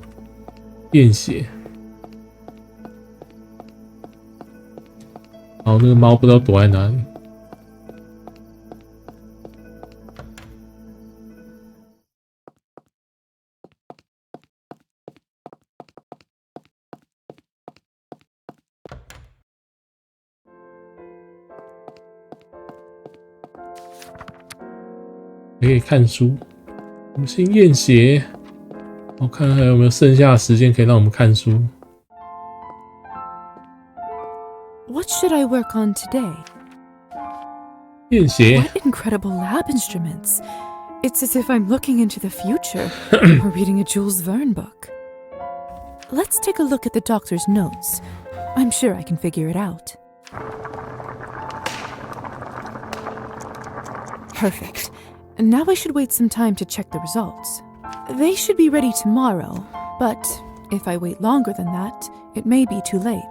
验血，然后那个猫不知道躲在哪里。可以看书，我们先验血。我看看还有没有剩下的时间可以让我们看书。What should I work on today? 验血。 What incredible lab instruments! It's as if I'm looking into the future or reading a Jules Verne book. Let's take a look at the doctor's notes. I'm sure I can figure it out. Perfect. Now I should wait some time to check the results. They should be ready tomorrow, but if I wait longer than that, it may be too late.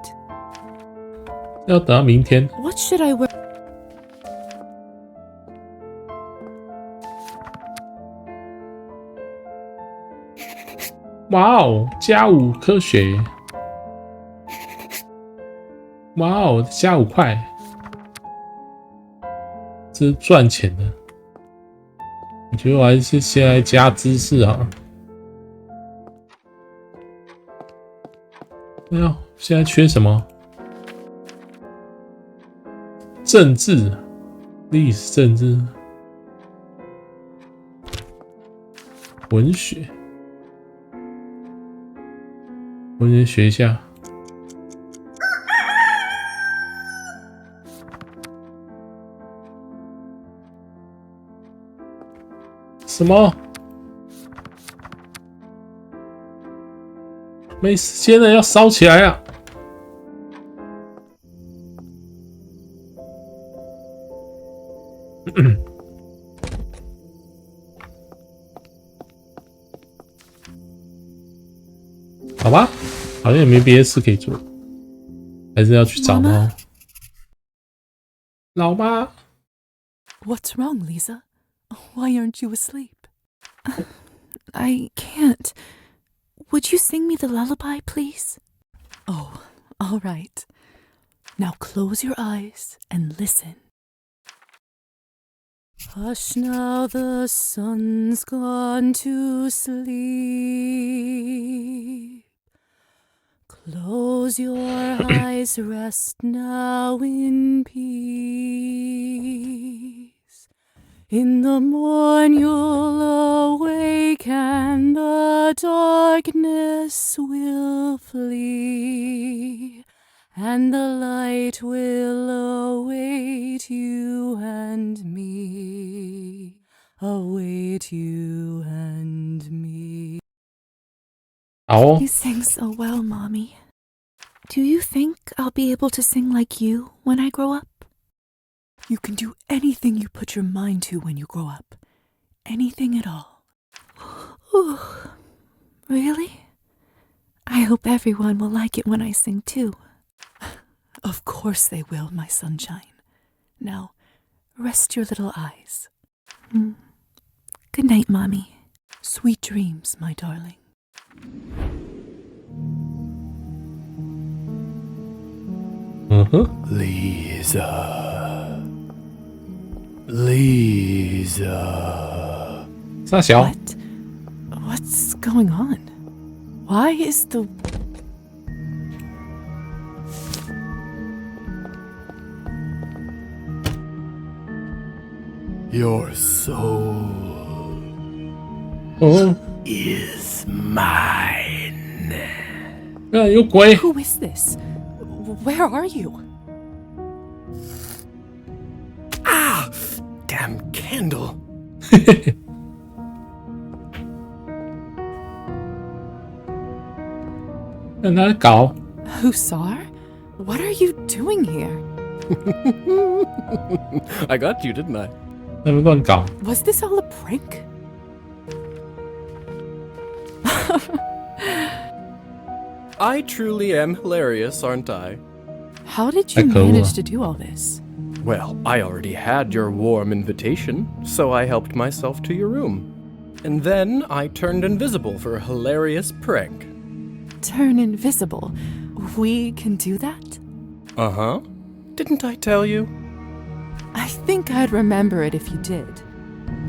要等到明天。 What should I work? 哇哦，加5科学。哇哦，加5块，这是赚钱的。我觉得我还是先来加知识啊。哎呀，现在缺什么？政治、历史、政治、文学。我先学一下。什么？没时间了，要烧起来啊！好吧，好像也没别的事可以做，还是要去找猫。老妈 What's wrong, Lisa? Why aren't you asleep? I can't. Would you sing me the lullaby, please? Oh, all right. Now close your eyes and listen. Hush now, the sun's gone to sleep. Close your eyes, rest now in peace. In the morn you'll awake and the darkness will flee, and the light will await you and me, await you and me. Oh. You sing so well, Mommy. Do you think I'll be able to sing like you when I grow up? You can do anything you put your mind to when you grow up. Anything at all. Ooh, really? I hope everyone will like it when I sing too. Of course they will, my sunshine. Now, rest your little eyes. Good night, Mommy. Sweet dreams, my darling. Lisa. Lisa. 傻小 What? What's going on? Why is the... Your soul is mine. 有鬼 Who is this? Where are you? Ah! Damn candle. 让他搞 Hussar? What are you doing here? I got you, didn't I? 那边乱搞 Was this all a prank? I truly am hilarious, aren't I? How did you manage to do all this? Well, I already had your warm invitation, so I helped myself to your room. And then I turned invisible for a hilarious prank. Turn invisible. We can do that? Uh-huh. Didn't I tell you? I think I'd remember it if you did.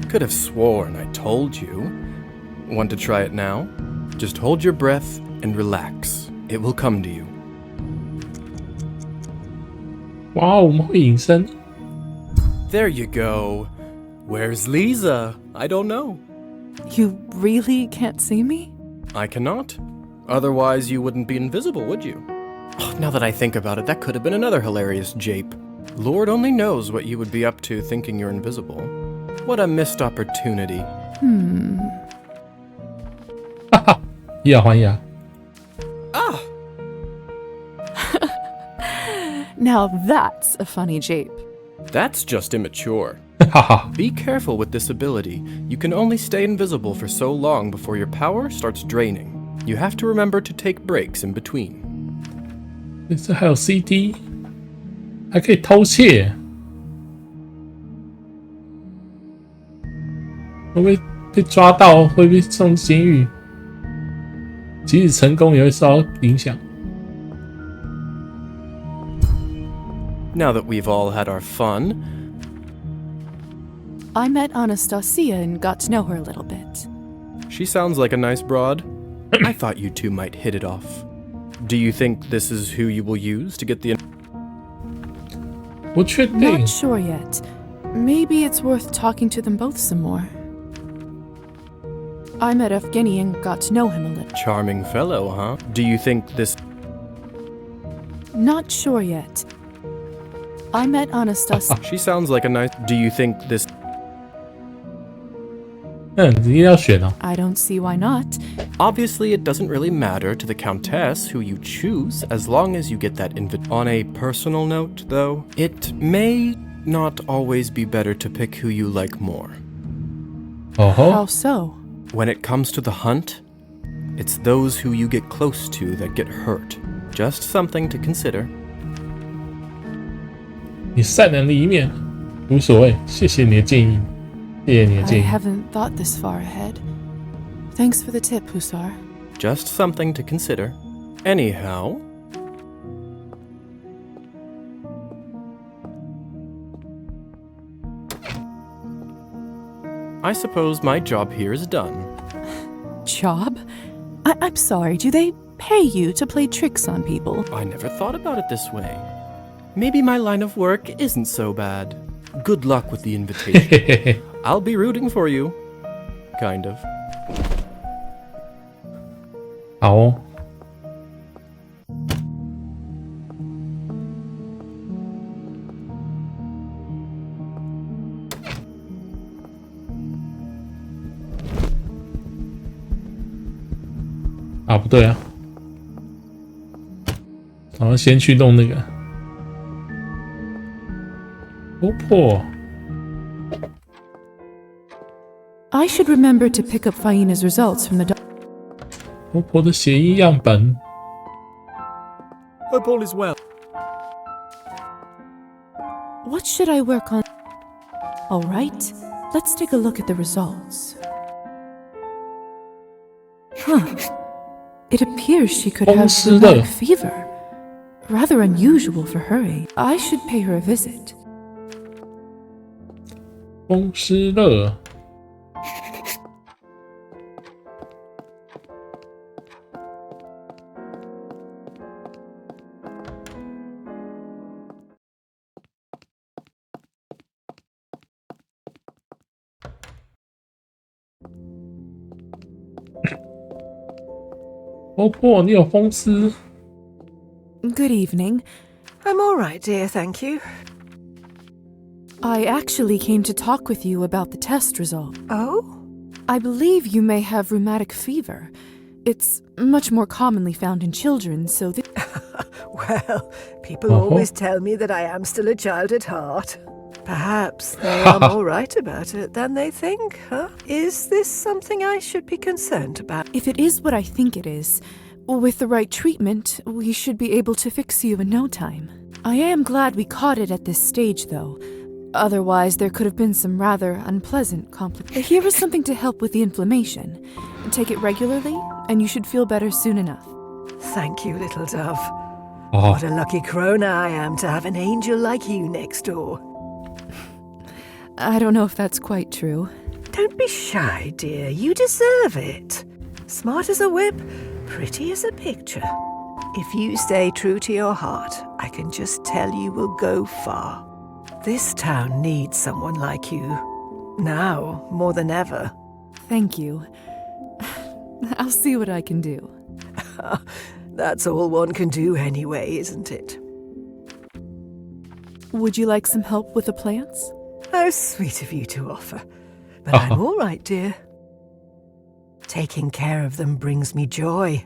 Could have sworn I told you. Want to try it now? Just hold your breath and relax. It will come to you. 哇，我们会隐身 There you go. Where's Lisa? I don't know. You really can't see me? I cannot. Otherwise, you wouldn't be invisible, would you? Oh, now that I think about it, that could have been another hilarious jape. Lord only knows what you would be up to thinking you're invisible. What a missed opportunity. 以牙还牙 Ah! Now that's a funny jape. That's just immature. Be careful with this ability. You can only stay invisible for so long before your power starts draining. You have to remember to take breaks in between. 这还有 CD 还可以偷窃会不会被抓到会被送监狱即使成功也会受到影响 Now that we've all had our fun, I met Anastasia and got to know her a little bit. she sounds like a nice broad. I thought you two might hit it off. Do you think this is who you will use to get the... 不确定 Not sure yet. Maybe it's worth talking to them both some more. I met Evgeny and got to know him a little. Charming fellow, huh? Do you think this... Not sure yet. I met Anastasia. She sounds like a nice... Do you think this... 你一定要选哦 I don't see why not. Obviously, it doesn't really matter to the Countess who you choose as long as you get that invite. On a personal note, though, it may not always be better to pick who you like more. How so? When it comes to the hunt, it's those who you get close to that get hurt. Just something to consider. 你善良的一面无所谓谢谢你的建议谢谢你的 I 建议 haven't thought this far ahead. Thanks for the tip, Hussar. Just something to consider. Anyhow... I suppose my job here is done. Job? I'm sorry, do they pay you to play tricks on people? I never thought about it this way. Maybe my line of work isn't so bad. Good luck with the invitation. I'll be rooting for you. Kind of. 好哦啊不对啊然后先去弄那个婆婆。 I should remember to pick up Faina's results from the婆婆的血液样本。 Hope all is well. What should I work on? All right, let's take a look at the results. Huh. It appears she could have rheumatic fever. Rather unusual for her age. I should pay her a visit. 风湿热。 婆婆，你有风湿？ Good evening. I'm all right, dear, thank you. I actually came to talk with you about the test result. Oh? I believe you may have rheumatic fever. It's much more commonly found in children, so that... Well, people always tell me that I am still a child at heart. Perhaps they are more right about it than they think, huh? Is this something I should be concerned about? If it is what I think it is, with the right treatment, we should be able to fix you in no time. I am glad we caught it at this stage, though. Otherwise, there could have been some rather unpleasant complications. Here is something to help with the inflammation. Take it regularly, and you should feel better soon enough. Thank you, little dove. What a lucky crone I am to have an angel like you next door. I don't know if that's quite true. Don't be shy, dear. You deserve it. Smart as a whip, pretty as a picture. If you stay true to your heart, I can just tell you will go far. This town needs someone like you. Now, more than ever. Thank you. I'll see what I can do. That's all one can do anyway, isn't it? Would you like some help with the plants? How sweet of you to offer. But I'm all right, dear. Taking care of them brings me joy.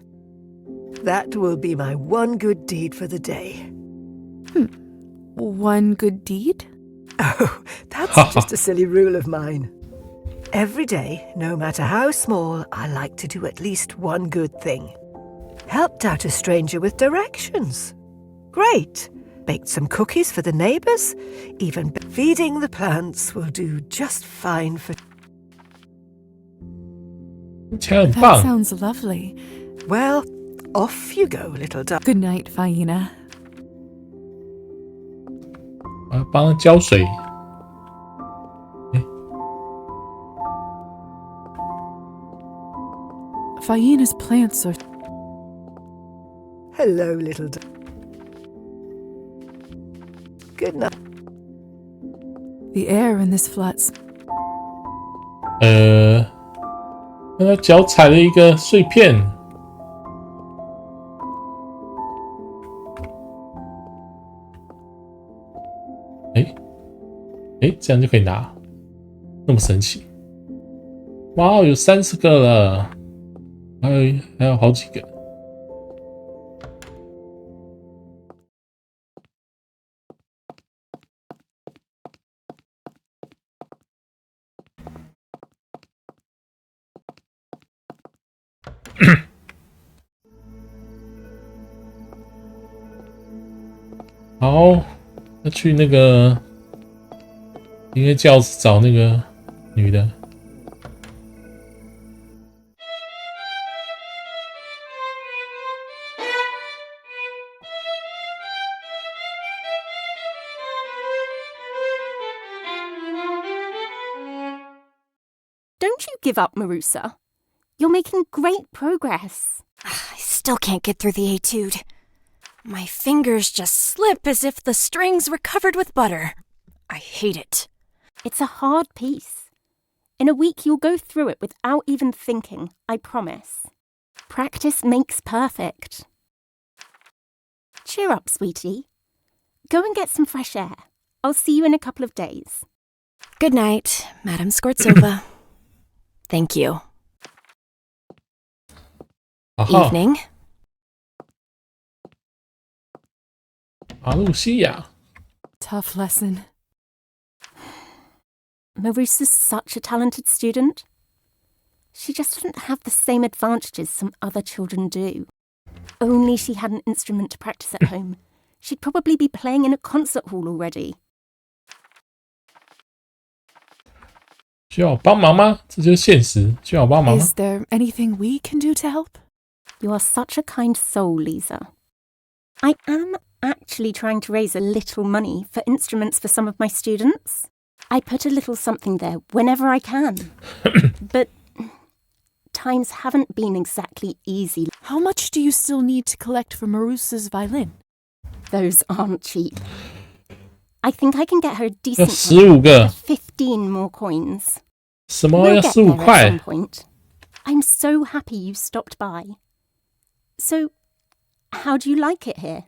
That will be my one good deed for the day. One good deed? Oh, that's just a silly rule of mine. Every day, no matter how small, I like to do at least one good thing. Helped out a stranger with directions. Great. Baked some cookies for the neighbors. Even feeding the plants will do just fine for... That sounds lovely. Well, off you go, little duck. Good night, Faina. 我要帮他浇水。Faina's plants are... Hello, little duck. Good night. The air in this flat's... 那他脚踩了一个碎片。这样就可以拿，那么神奇！哇，有30个了，还有好几个。好，那去那个应该教室找那个女的。Don't you give up, Marusa. You're making great progress. I still can't get through the etude. My fingers just slip as if the strings were covered with butter. I hate it. It's a hard piece. In a week, you'll go through it without even thinking, I promise. Practice makes perfect. Cheer up, sweetie. Go and get some fresh air. I'll see you in a couple of days. Good night, Madam Skvortsova. Thank you. Evening. 马路西亚 Tough lesson. Marusa's such a talented student. She just doesn't have the same advantages some other children do. Only she had an instrument to practice at home. She'd probably be playing in a concert hall already. 需要我帮忙吗？这就是现实，需要我帮忙吗？ Is there anything we can do to help? You are such a kind soul, Lisa. I am actually trying to raise a little money for instruments for some of my students. I put a little something there whenever I can. But times haven't been exactly easy. How much do you still need to collect for Marusa's violin? Those aren't cheap. I think I can get her a 要 decent 15个， 15 more coins. 什么 We'll 要 get 15 there at 块 some？ point. I'm so happy you stopped by. So, how do you like it here?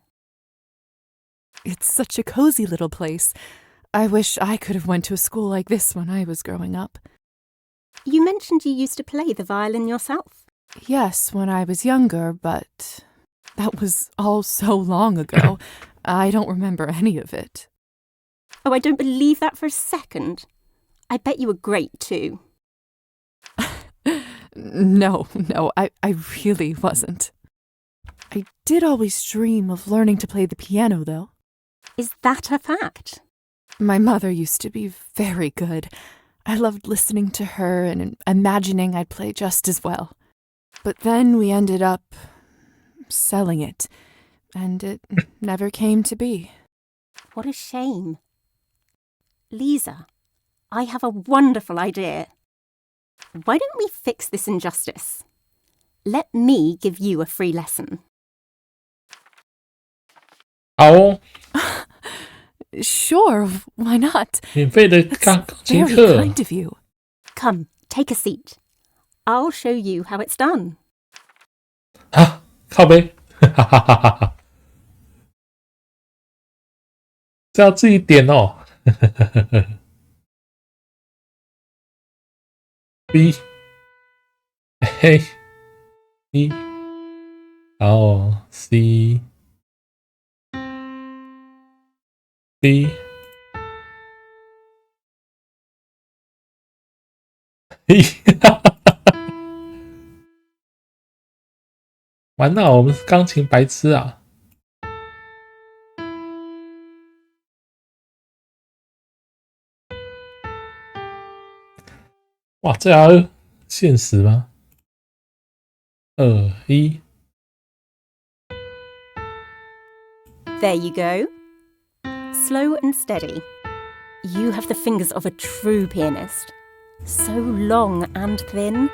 It's such a cozy little place. I wish I could have went to a school like this when I was growing up. You mentioned you used to play the violin yourself. Yes, when I was younger, but that was all so long ago. I don't remember any of it. Oh, I don't believe that for a second. I bet you were great too. No, I really wasn't. I did always dream of learning to play the piano, though. Is that a fact? My mother used to be very good. I loved listening to her and imagining I'd play just as well. But then we ended up selling it, and it never came to be. What a shame. Lisa, I have a wonderful idea. Why don't we fix this injustice? Let me give you a free lesson. 好哦， Sure, why not? 免费的钢琴 Very 课， kind of you. Come, take a seat. I'll show you how it's done. 啊，靠背，哈哈哈哈哈，这要自己点哦。B A E， 然后 C D E， 完了，我们是钢琴白痴啊！哇，这还要现实吗？2、1， There you go. Slow and steady. You have the fingers of a true pianist. So long and thin.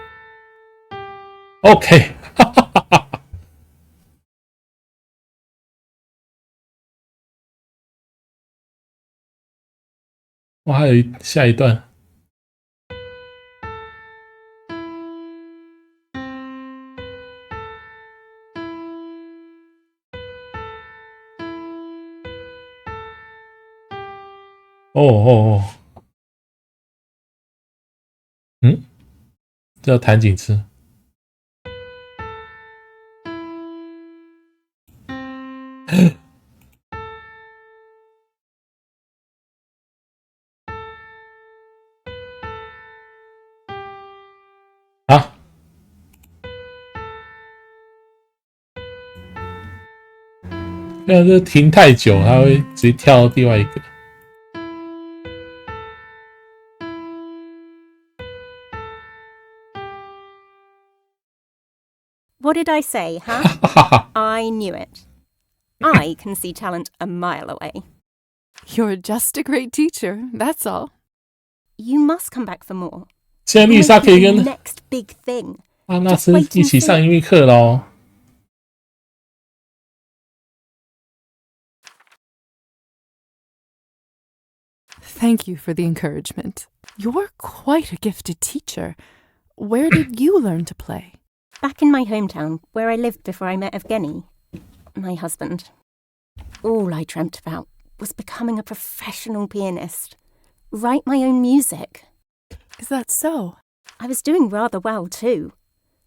OK， 我还有下一段。哦，嗯，这要弹几次？啊！那这停太久，它会直接跳到另外一个。What did I say, huh? I knew it. I can see talent a mile away. You're just a great teacher, that's all. You must come back for more. 现在丽莎可以跟 Next big thing. 阿纳斯一起上音乐课咯。Thank you for the encouragement. You're quite a gifted teacher. Where did you learn to play? Back in my hometown, where I lived before I met Evgeny, my husband. All I dreamt about was becoming a professional pianist. Write my own music. Is that so? I was doing rather well too.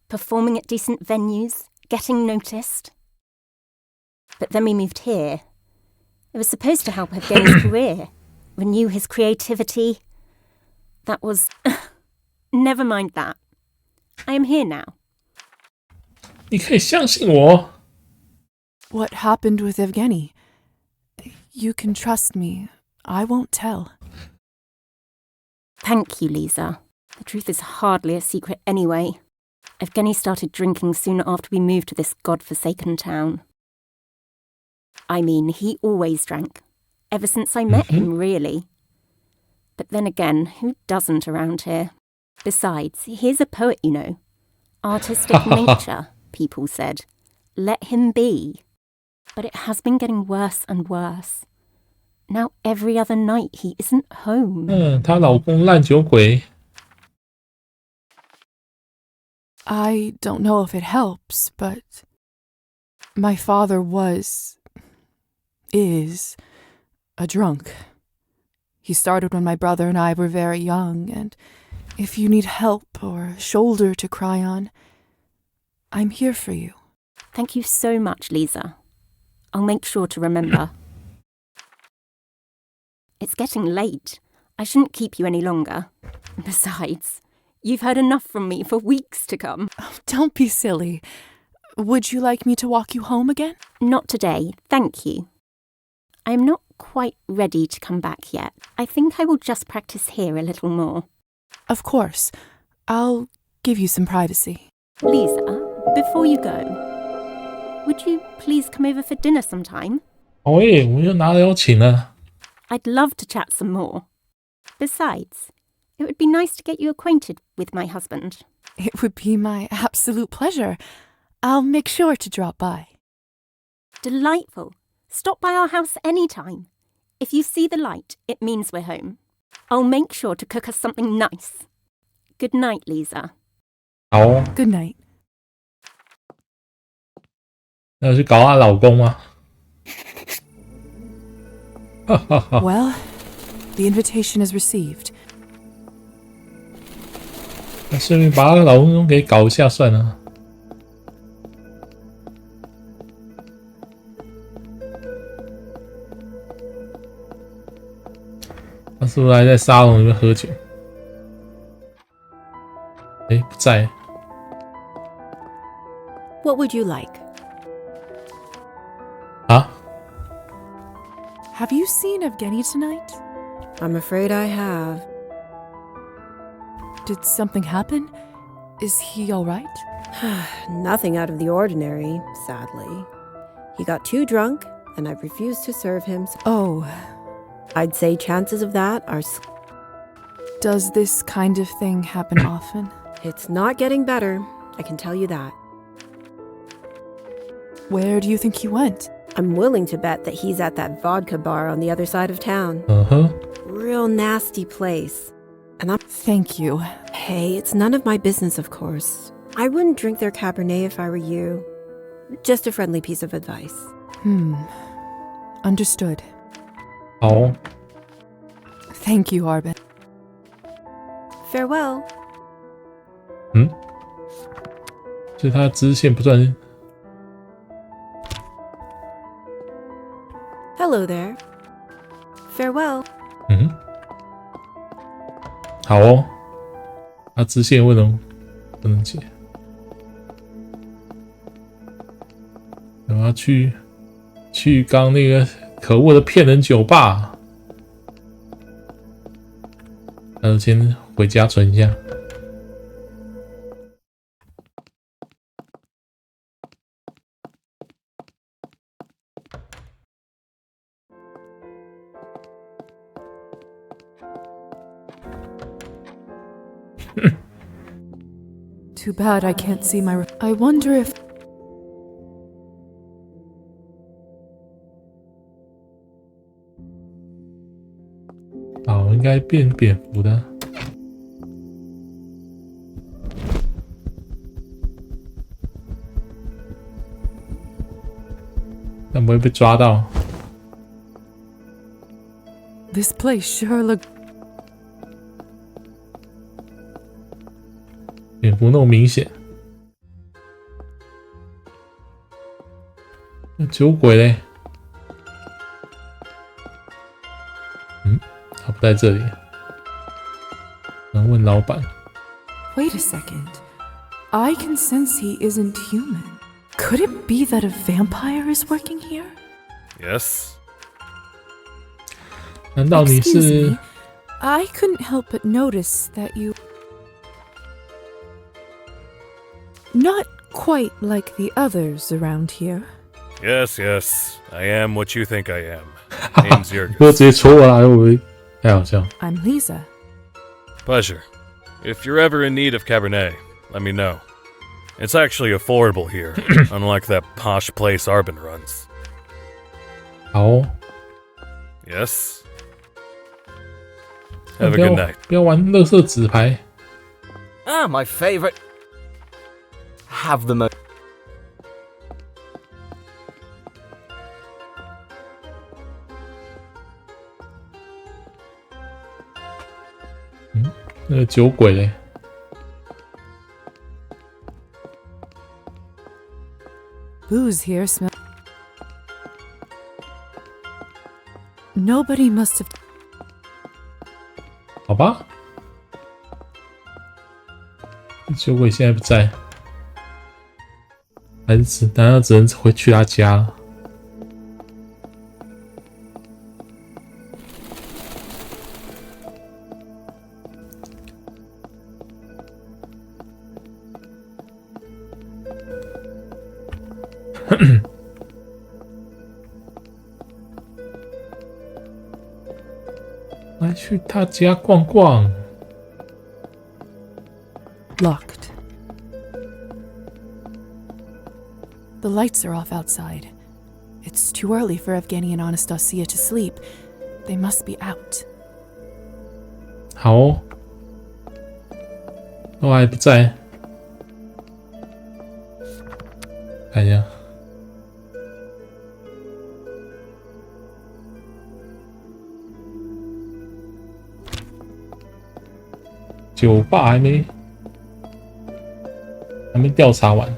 Performing at decent venues, getting noticed. But then we moved here. It was supposed to help Evgeny's career, renew his creativity. That was... Never mind that. I am here now. 你可以相信我。 What happened with Evgeny? You can trust me. I won't tell. Thank you, Lisa. The truth is hardly a secret anyway. Evgeny started drinking soon after we moved to this godforsaken town. I mean, he always drank. Ever since I met him, really. But then again, who doesn't around here? Besides, he's a poet, you know. Artistic nature, people said. Let him be. But it has been getting worse and worse. Now every other night he isn't home. 她老公烂酒鬼。 I don't know if it helps, but my father is a drunk. He started when my brother and I were very young, and if you need help or a shoulder to cry on, I'm here for you. Thank you so much, Lisa. I'll make sure to remember. It's getting late. I shouldn't keep you any longer. Besides, you've heard enough from me for weeks to come. Oh, don't be silly. Would you like me to walk you home again? Not today, thank you. I'm not quite ready to come back yet. I think I will just practice here a little more. Of course. I'll give you some privacy. Lisa, before you go, would you please come over for dinner sometime? 哦耶，我们又拿了邀请了。 I'd love to chat some more. Besides, it would be nice to get you acquainted with my husband. It would be my absolute pleasure. I'll make sure to drop by. Delightful. Stop by our house anytime. If you see the light, it means we're home. I'll make sure to cook us something nice. Good night, Lisa. 好哦。 Good night. 那去搞她老公吗？ Well, the invitation is received. 那顺便把她老公给搞一下算了。他是不是还在沙龙里面喝酒？哎，不在。 What would you like? 啊？ Have you seen Evgeny tonight? I'm afraid I have. Did something happen? Is he all right? Nothing out of the ordinary, sadly. He got too drunk, and I refused to serve him. Oh. I'd say chances of that are... Does this kind of thing happen often? It's not getting better, I can tell you that. Where do you think he went? I'm willing to bet that he's at that vodka bar on the other side of town. Uh-huh. Real nasty place. And I'm... Thank you. Hey, it's none of my business, of course. I wouldn't drink their Cabernet if I were you. Just a friendly piece of advice. Understood. 好哦。 Thank you, Arbin. Farewell. 所以他的支线不算。 Hello there. Farewell. 好哦。他支线为什么不能解？我要去刚那个可恶的骗人酒吧。先回家存一下。Too bad I can't see my... I wonder if... 应该变蝙蝠的。但不会被抓到。 This place sure look... 蝙蝠那么明显。那酒鬼嘞？不在这里？问老板。Wait a second. I can sense he isn't human. Could it be that a vampire is working here? Yes. 难道你 Excuse 是 me. I couldn't help but notice that you... Not quite like the others around here. Yes, yes. I am what you think I am. Name's 不要直 Jurgis. 接戳我来，会不会太好笑？ I'm Lisa. Pleasure. If you're ever in need of Cabernet, let me know. It's actually affordable here, unlike that posh place Arbin runs. 好哦， Yes? Have a good night. 不要玩垃圾纸牌。 Ah, my favourite. Have the mo. 那个酒鬼嘞？ Booze here smells... Nobody must have... 好吧，酒鬼现在不在，还是难道只能回去他家了？来去他家逛逛。 Locked. The lights are off outside. It's too early for Evgeny and Anastasia to sleep. They must be out. 好哦，我还不在，看一下。酒吧还没调查完。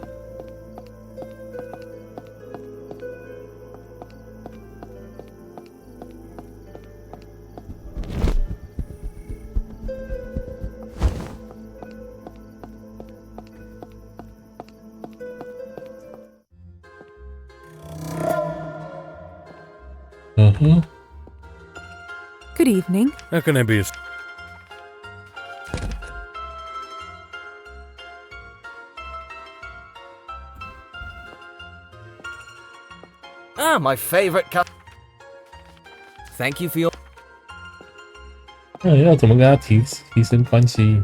嗯哼。 Good evening. How can I be? Ah, my favourite Thank you for your. 那要怎么跟他提升关系？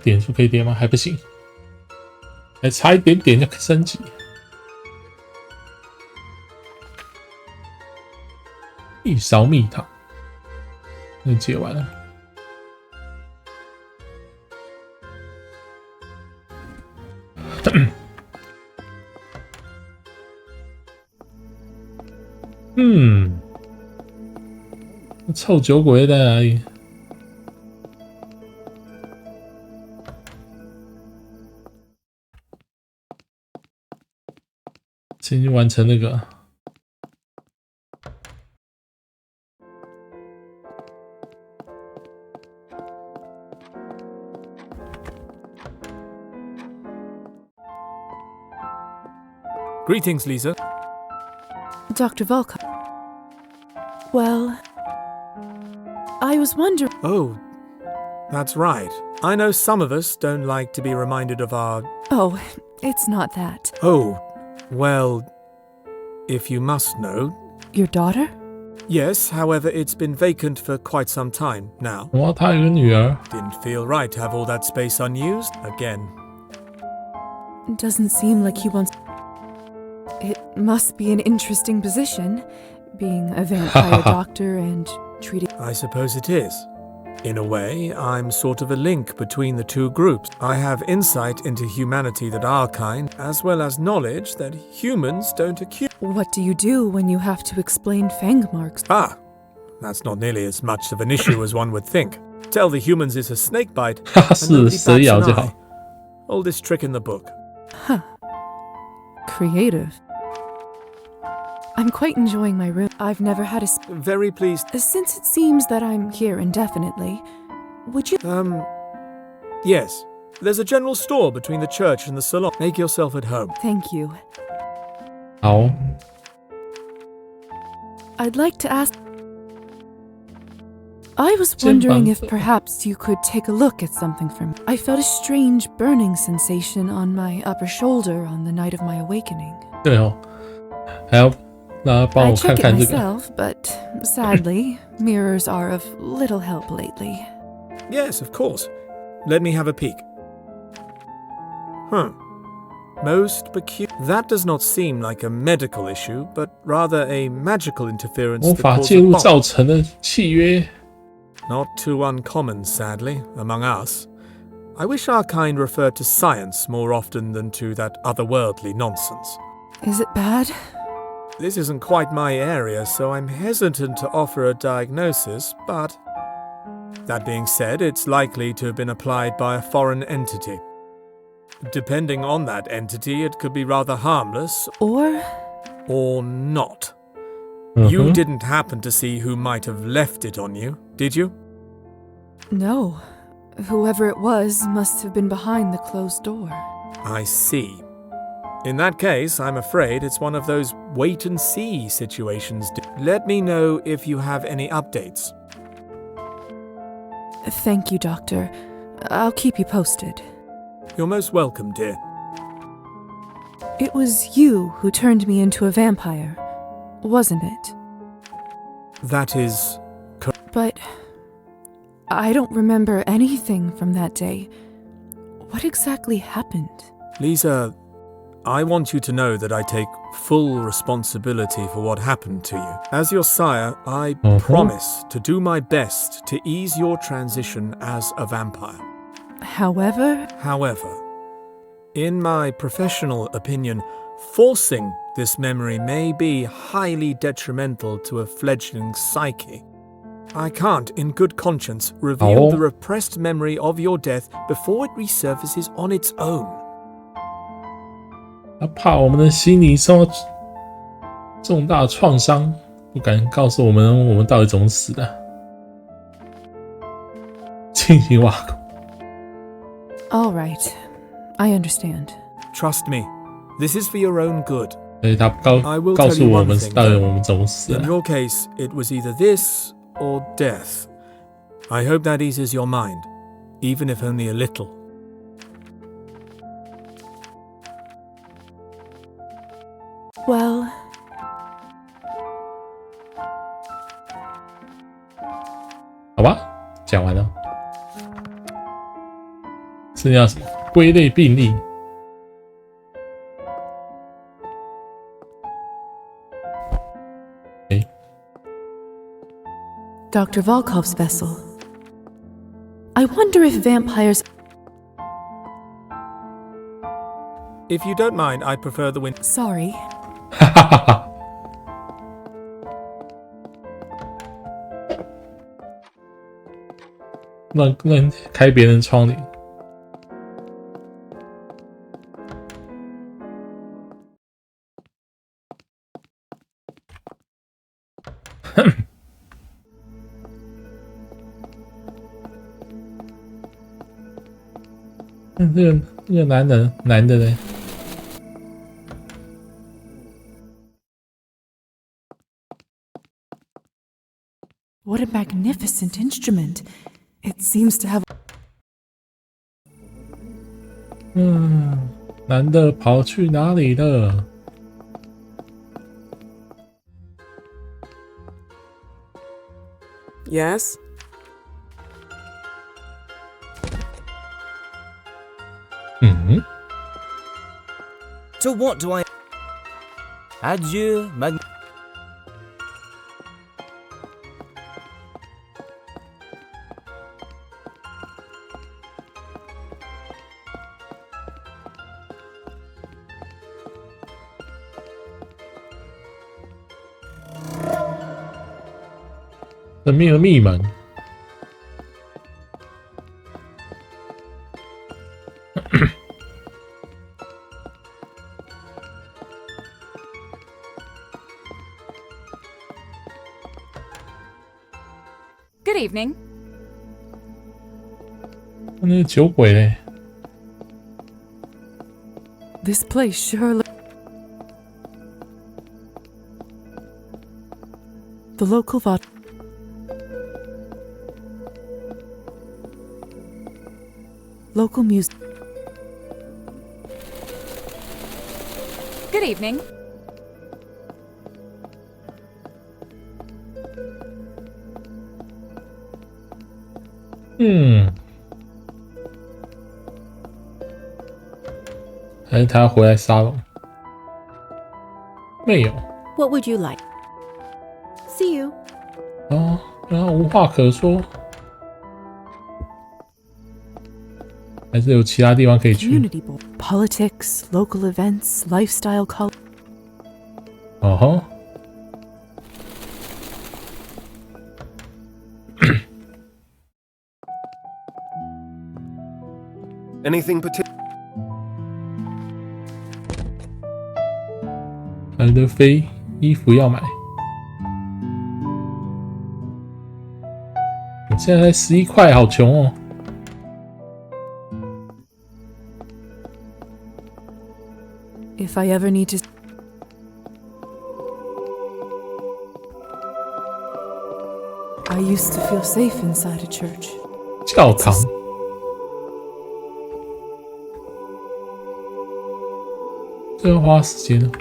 点数可以点吗？还不行，还差一点点就升级。一勺蜜糖，那解完了。臭酒鬼在哪里？先去完成那个。 Greetings, Lisa. Dr. Volkov. Well, I was wondering... Oh, that's right. I know some of us don't like to be reminded of our... Oh, it's not that. Oh, well, if you must know... Your daughter? Yes, however, it's been vacant for quite some time now. 哇，他有个女儿。 Didn't feel right to have all that space unused again. It doesn't seem like he wants... It must be an interesting position, being a vampire doctor and treating... I suppose it is. In a way, I'm sort of a link between the two groups. I have insight into humanity that our kind, as well as knowledge that humans don't accuse... What do you do when you have to explain fang marks? Ah, that's not nearly as much of an issue as one would think. tell the humans it's a snake bite. 是蛇咬就好。 Oldest trick in the book. Huh. Creative. I'm quite enjoying my room. I've never had a... Very pleased. Since it seems that I'm here indefinitely, would you... Yes. There's a general store between the church and the salon. Make yourself at home. Thank you. 好。 I'd like to ask... I was wondering if perhaps you could take a look at something for me. I felt a strange burning sensation on my upper shoulder on the night of my awakening. 对哦，还要让他帮 I 我看 check it 看这个。 myself, but sadly, mirrors are of little help lately. Yes, of course. Let me have a peek. Most peculiar. That does not seem like a medical issue, but rather a magical interference 魔 that 法 caused 介 a 入 bomb. 造成的契约。 Not too uncommon, sadly, among us. I wish our kind referred to science more often than to that otherworldly nonsense. Is it bad? This isn't quite my area, so I'm hesitant to offer a diagnosis, but that being said, it's likely to have been applied by a foreign entity. Depending on that entity, it could be rather harmless. Or not. You didn't happen to see who might have left it on you, did you? No. Whoever it was must have been behind the closed door. I see. In that case, I'm afraid it's one of those wait-and-see situations. Let me know if you have any updates. Thank you, Doctor. I'll keep you posted. You're most welcome, dear. It was you who turned me into a vampire, wasn't it? That is... But I don't remember anything from that day. What exactly happened? Lisa, I want you to know that I take full responsibility for what happened to you. As your sire, I promise to do my best to ease your transition as a vampire. However, in my professional opinion, forcing this memory may be highly detrimental to a fledgling psyche. I can't, in good conscience, reveal the repressed memory of your death before it resurfaces on its own. 他怕我们的心理受到重大创伤，不敢告诉我们到底怎么死的。进行挖苦。 all right. I understand. Trust me, this is for your own good. 所以他告诉我们到底我们怎么死的。 In your case, it was either this or death. I hope that eases your mind, even if only a little. Well, 好吧，讲完了。剩下什么？归类病例。Dr. Volkov's vessel. I wonder if vampires... If you don't mind, I prefer the wind. Sorry. 让开别人窗帘。这个男的嘞。 What a magnificent instrument. It seems to have... 男的跑去哪里了？ Yes? To what do I... Adieu, mag... Good evening. 那个酒鬼嘞 This place surely. The local vodka. Local music. Good evening. Hmm. 还是他要回来沙龙？没有。 What would you like? See you. 哦，然后无话可说，还是有其他地方可以去。 Community board. Politics, local events, lifestyle college. 哦吼。Anything particular? 还有飞衣服要买。我现在才11块，好穷哦。 If I ever need to. I used to feel safe inside a church. 教堂。这要花时间了。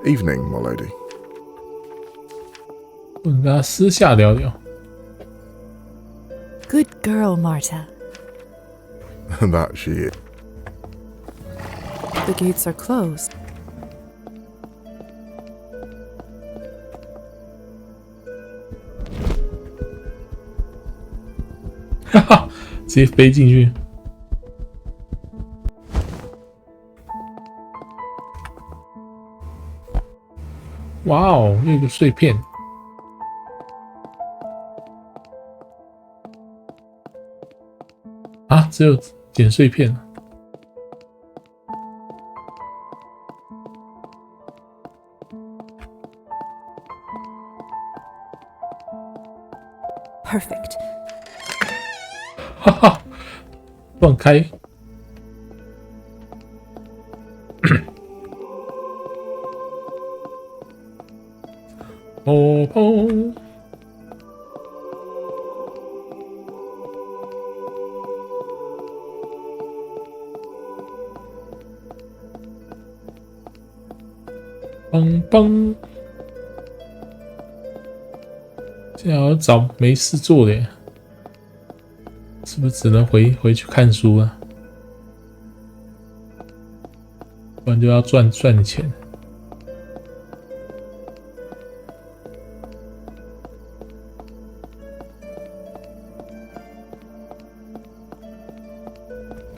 Evening, my lady. 我跟他私下聊聊。 Good girl, Marta. That she is. The gates are closed. 哈哈，直接飞进去。哇哦，又一个碎片。啊，只有捡碎片。 Perfect. 哈哈，乱开。哦哦。邦邦。现在要找没事做的耶。 是不是只能回去看书了？不然就要赚钱。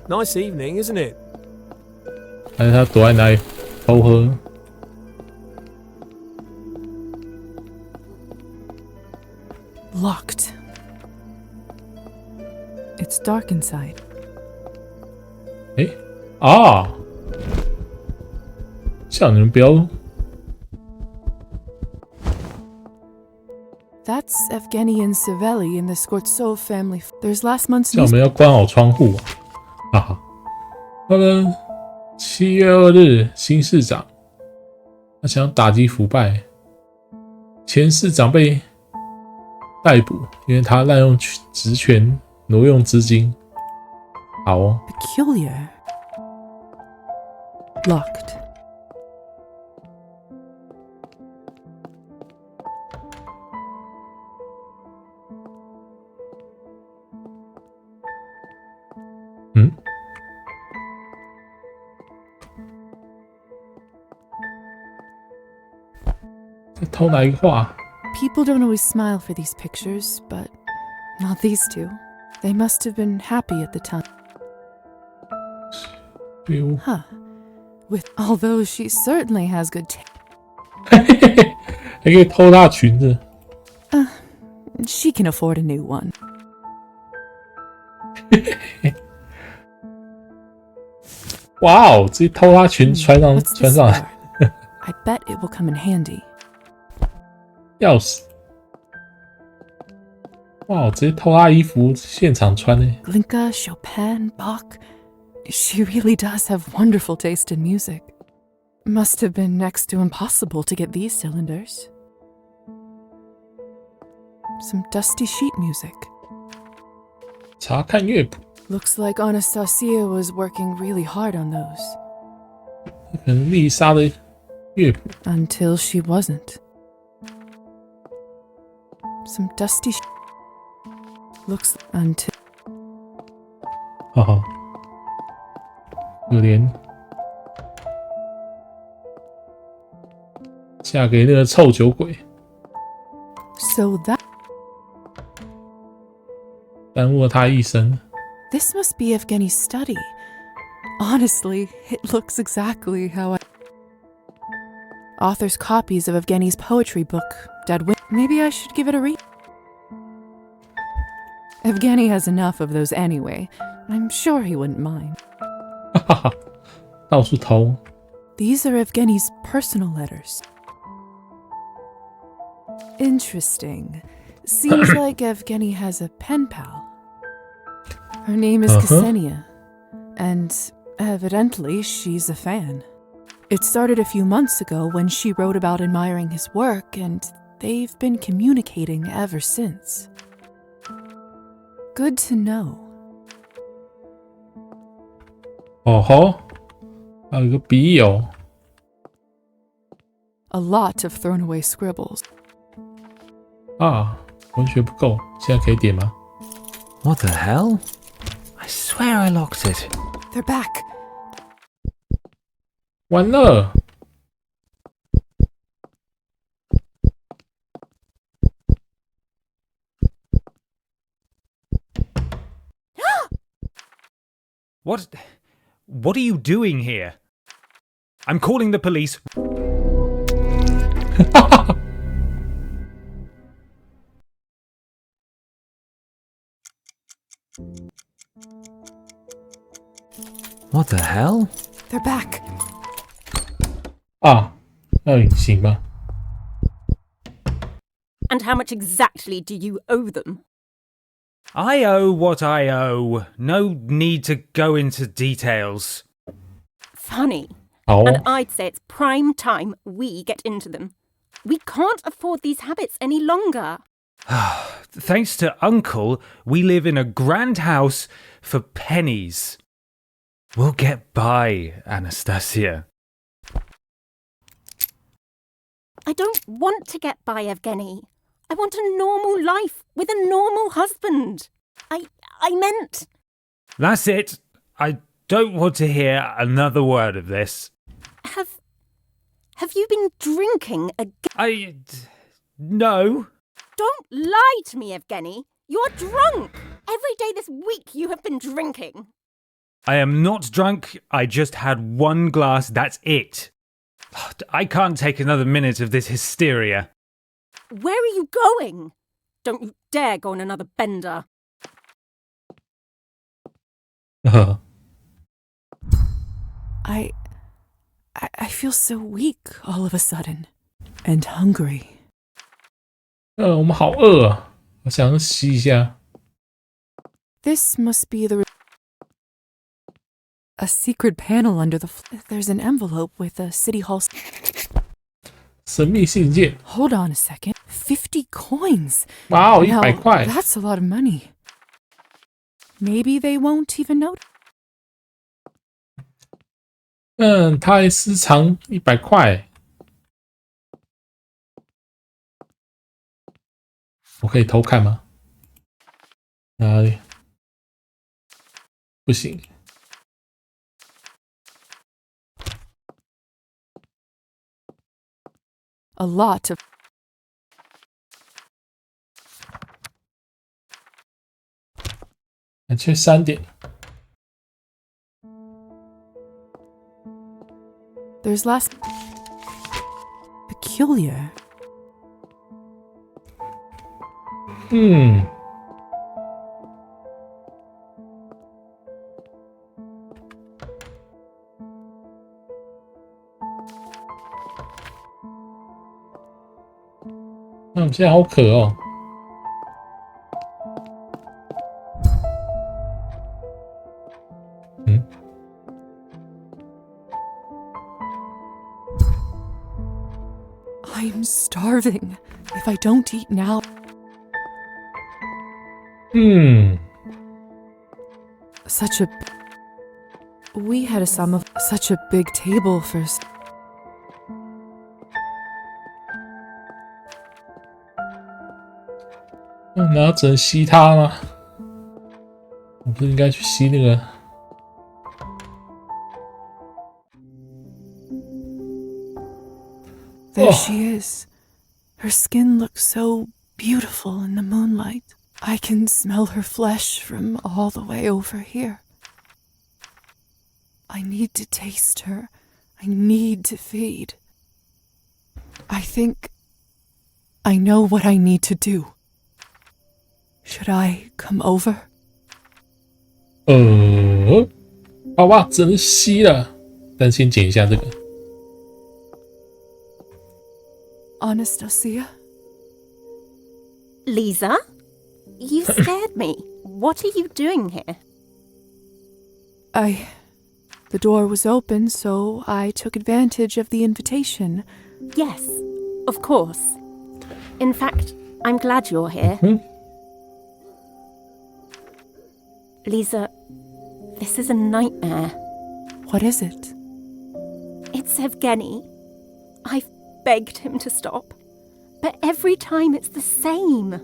Nice evening, isn't it? 还是他躲在哪里偷喝？ Locked. It's dark inside. 哎啊！叫你们不要。 That's Evgeny and Savelli in the Skortsov family. There's last month's 叫我 news. 们要关好窗户啊！哈哈。好了，7月2日，新市长他想打击腐败，前市长被逮捕，因为他滥用职权。 挪用资金，好哦。Peculiar. Locked. People don't always smile for these pictures, but not these two. They must have been happy at the time. Huh. Although she certainly has good taste. 还可以偷她裙子。She can afford a new one. 哇哦，直接偷他裙穿上 What's 穿 this 上 for? 来， I bet it will come in handy. 钥匙。哇，我直接偷他衣服现场穿呢。Glinka, Chopin, Bach. She really does have wonderful taste in music. Must have been next to impossible to get these cylinders. Some dusty sheet music. 查看乐谱， Looks like Anastasia was working really hard on those. 可能丽莎的乐谱。 Until she wasn't. Some dusty looks until 哈哈，可怜，嫁给那个臭酒鬼， so that 耽误了他一生。 this must be Evgeny's study. Honestly, it looks exactly how author's copies of Evgeny's poetry book, Dead Wind. Maybe I should give it a read. Evgeny has enough of those anyway. I'm sure he wouldn't mind. 哈哈，到处偷。 These are Evgeny's personal letters. Interesting. Seems like Evgeny has a pen pal. Her name is Ksenia, and evidently she's a fan. It started a few months ago when she wrote about admiring his work, and they've been communicating ever since. Good to know. 哦吼，还有一个笔友。 A lot of thrown away scribbles. 啊，文学不够，现在可以点吗？ What the hell? I swear I locked it. They're back. 完了， What are you doing here? I'm calling the police. What the hell? They're back. 啊，要隐形吗？ And how much exactly do you owe them? I owe what I owe. No need to go into details. Funny. Oh. And I'd say it's prime time we get into them. We can't afford these habits any longer. Thanks to Uncle, we live in a grand house for pennies. We'll get by, Anastasia. I don't want to get by, Evgeny. I want a normal life with a normal husband. I meant... That's it. I don't want to hear another word of this. Have you been drinking again? No. Don't lie to me, Evgeny. You're drunk. Every day this week you have been drinking. I am not drunk. I just had one glass. That's it. I can't take another minute of this hysteria. Where are you going? Don't you dare go on another bender. I feel so weak all of a sudden. And hungry. 我们好饿啊，我想吸一下。 This must be a secret panel under the there's an envelope with a city hall 神秘信件。 Hold on a second. 50 coins. 哇哦， Now, 100块。 That's a lot of money. Maybe they won't even notice. 他还私藏100块。我可以偷看吗？哪里？不行。 A lot of缺3点。 There's last peculiar. 那我们现在好渴哦。I'm starving. If I don't eat now. Such a. We had a sum of such a big table for. 难道只能吸它吗？我不是应该去吸那个？ There she is. Her skin looks so beautiful in the moonlight. I can smell her flesh from all the way over here. I need to taste her. I need to feed. I think I know what I need to do. Should I come over? 好吧，只能吸了。但先剪一下这个。 Anastasia? Lisa? You scared me. What are you doing here? The door was open, so I took advantage of the invitation. Yes, of course. In fact, I'm glad you're here. Lisa, this is a nightmare. What is it? It's Evgeny. I've begged him to stop, but every time it's the same.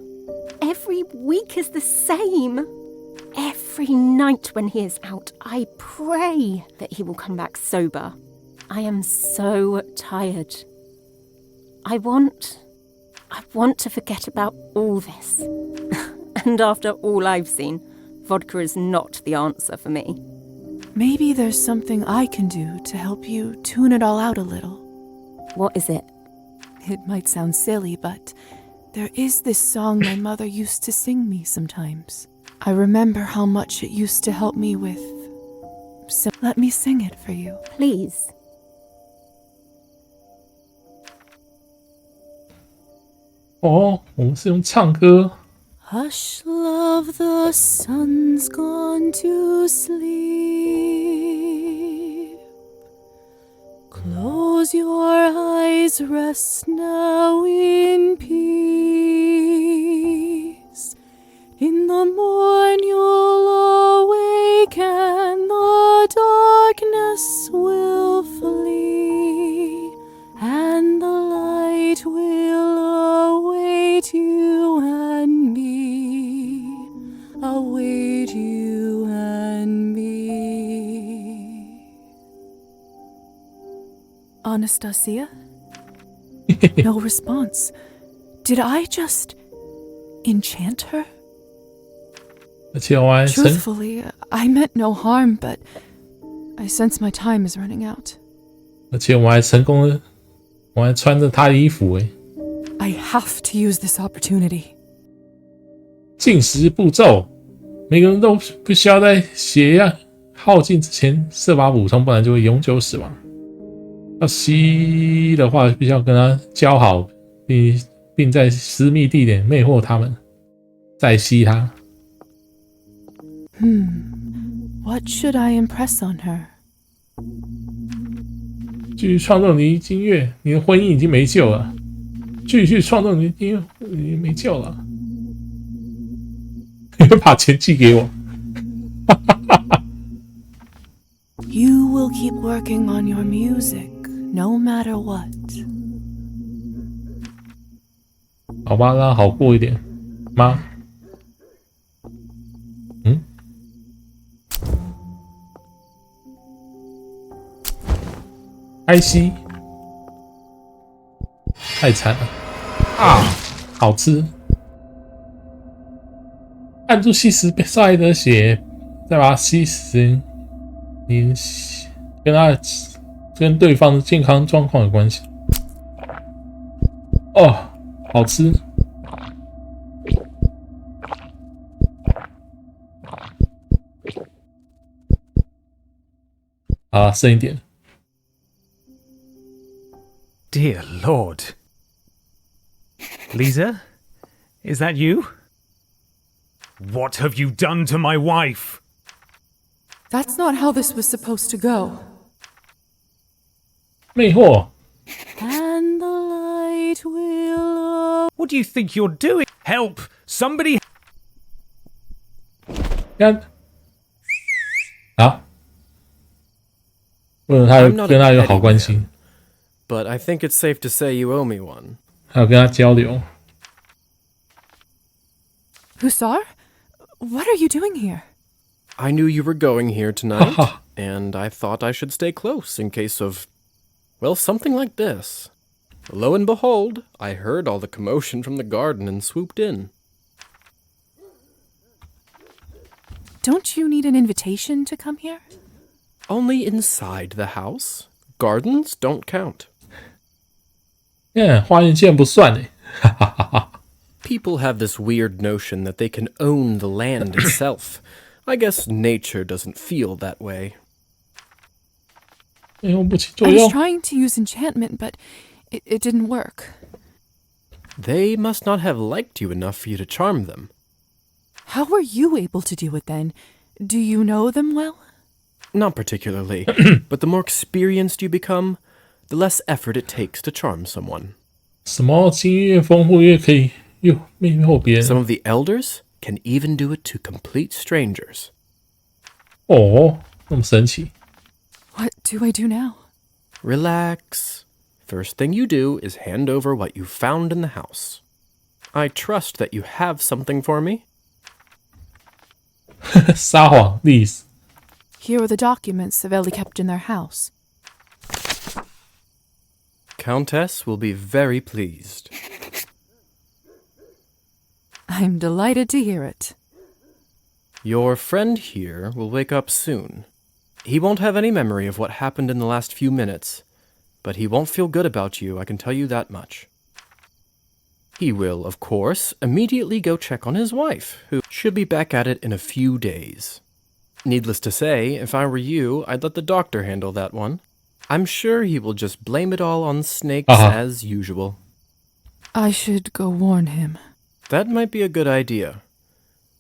Every week is the same. Every night when he is out, I pray that he will come back sober. I am so tired. I want to forget about all this. And after all I've seen, vodka is not the answer for me. Maybe there's something I can do to help you tune it all out a little. What is it? It might sound silly, but there is this song my mother used to sing me sometimes. I remember how much it used to help me with. So let me sing it for you. Please. Oh, 我们是用唱歌。 Hush, love, the sun's gone to sleep. Close your eyes, rest now in peace. In the morn you'll awake and the darkness will flee, and the light will await you and me, await you and me. Anastasia? No response. Did I just enchant her? 而且我还 Truthfully, I meant no harm, but I sense my time is running out. 而且我还成功了，我还穿着他的衣服诶。 I have to use this opportunity. 进食步骤，每个人都必须要在血液耗尽之前设法补充，不然就会永久死亡。要吸的话，必须要跟他交好，并在私密地点魅惑他们，再吸他。 What should I impress on her? 继续创作你的音乐，你的婚姻已经没救了。继续创作你的音乐，已经没救了。你会把钱寄给我？ You will keep working on your music, no matter what. 好吧，让它好过一点吗？开心，太惨了啊！好吃，按住吸食受害者的血，再把它吸食，你跟对方的健康状况有关系。哦，好吃。啊，剩一点。 Dear Lord. Lisa? Is that you? What have you done to my wife? That's not how this was supposed to go. 魅惑。 And the light will... What do you think you're doing? Help! Somebody... 看，啊，为了他 I'm not 跟他 a 有好 petty 关系， man, but I think it's safe to say you owe me one. 还有跟他交流。 Hussar? What are you doing here? I knew you were going here tonight, and I thought I should stay close in case of, well, something like this. Lo and behold, I heard all the commotion from the garden and swooped in. Don't you need an invitation to come here? Only inside the house. Gardens don't count. 花园见不算诶，哈哈哈哈。 People have this weird notion that they can own the land itself. I guess nature doesn't feel that way. 用不起 I 作 was 用。 trying to use enchantment, but it didn't work. They must not have liked you enough for you to charm them. How were you able to do it then? Do you know them well? Not particularly, but the more experienced you become, the less effort it takes to charm someone. 什么经验越丰富越可以越魅惑别人。 Some of the elders can even do it to complete strangers. 哦，那么神奇。 What do I do now? Relax. First thing you do is hand over what you found in the house. I trust that you have something for me. 撒谎历史。 Here are the documents Savelli kept in their house. Countess will be very pleased. I'm delighted to hear it. Your friend here will wake up soon. He won't have any memory of what happened in the last few minutes, but he won't feel good about you, I can tell you that much. He will, of course, immediately go check on his wife, who should be back at it in a few days. Needless to say, if I were you, I'd let the doctor handle that one. I'm sure he will just blame it all on snakes as usual. I should go warn him. That might be a good idea.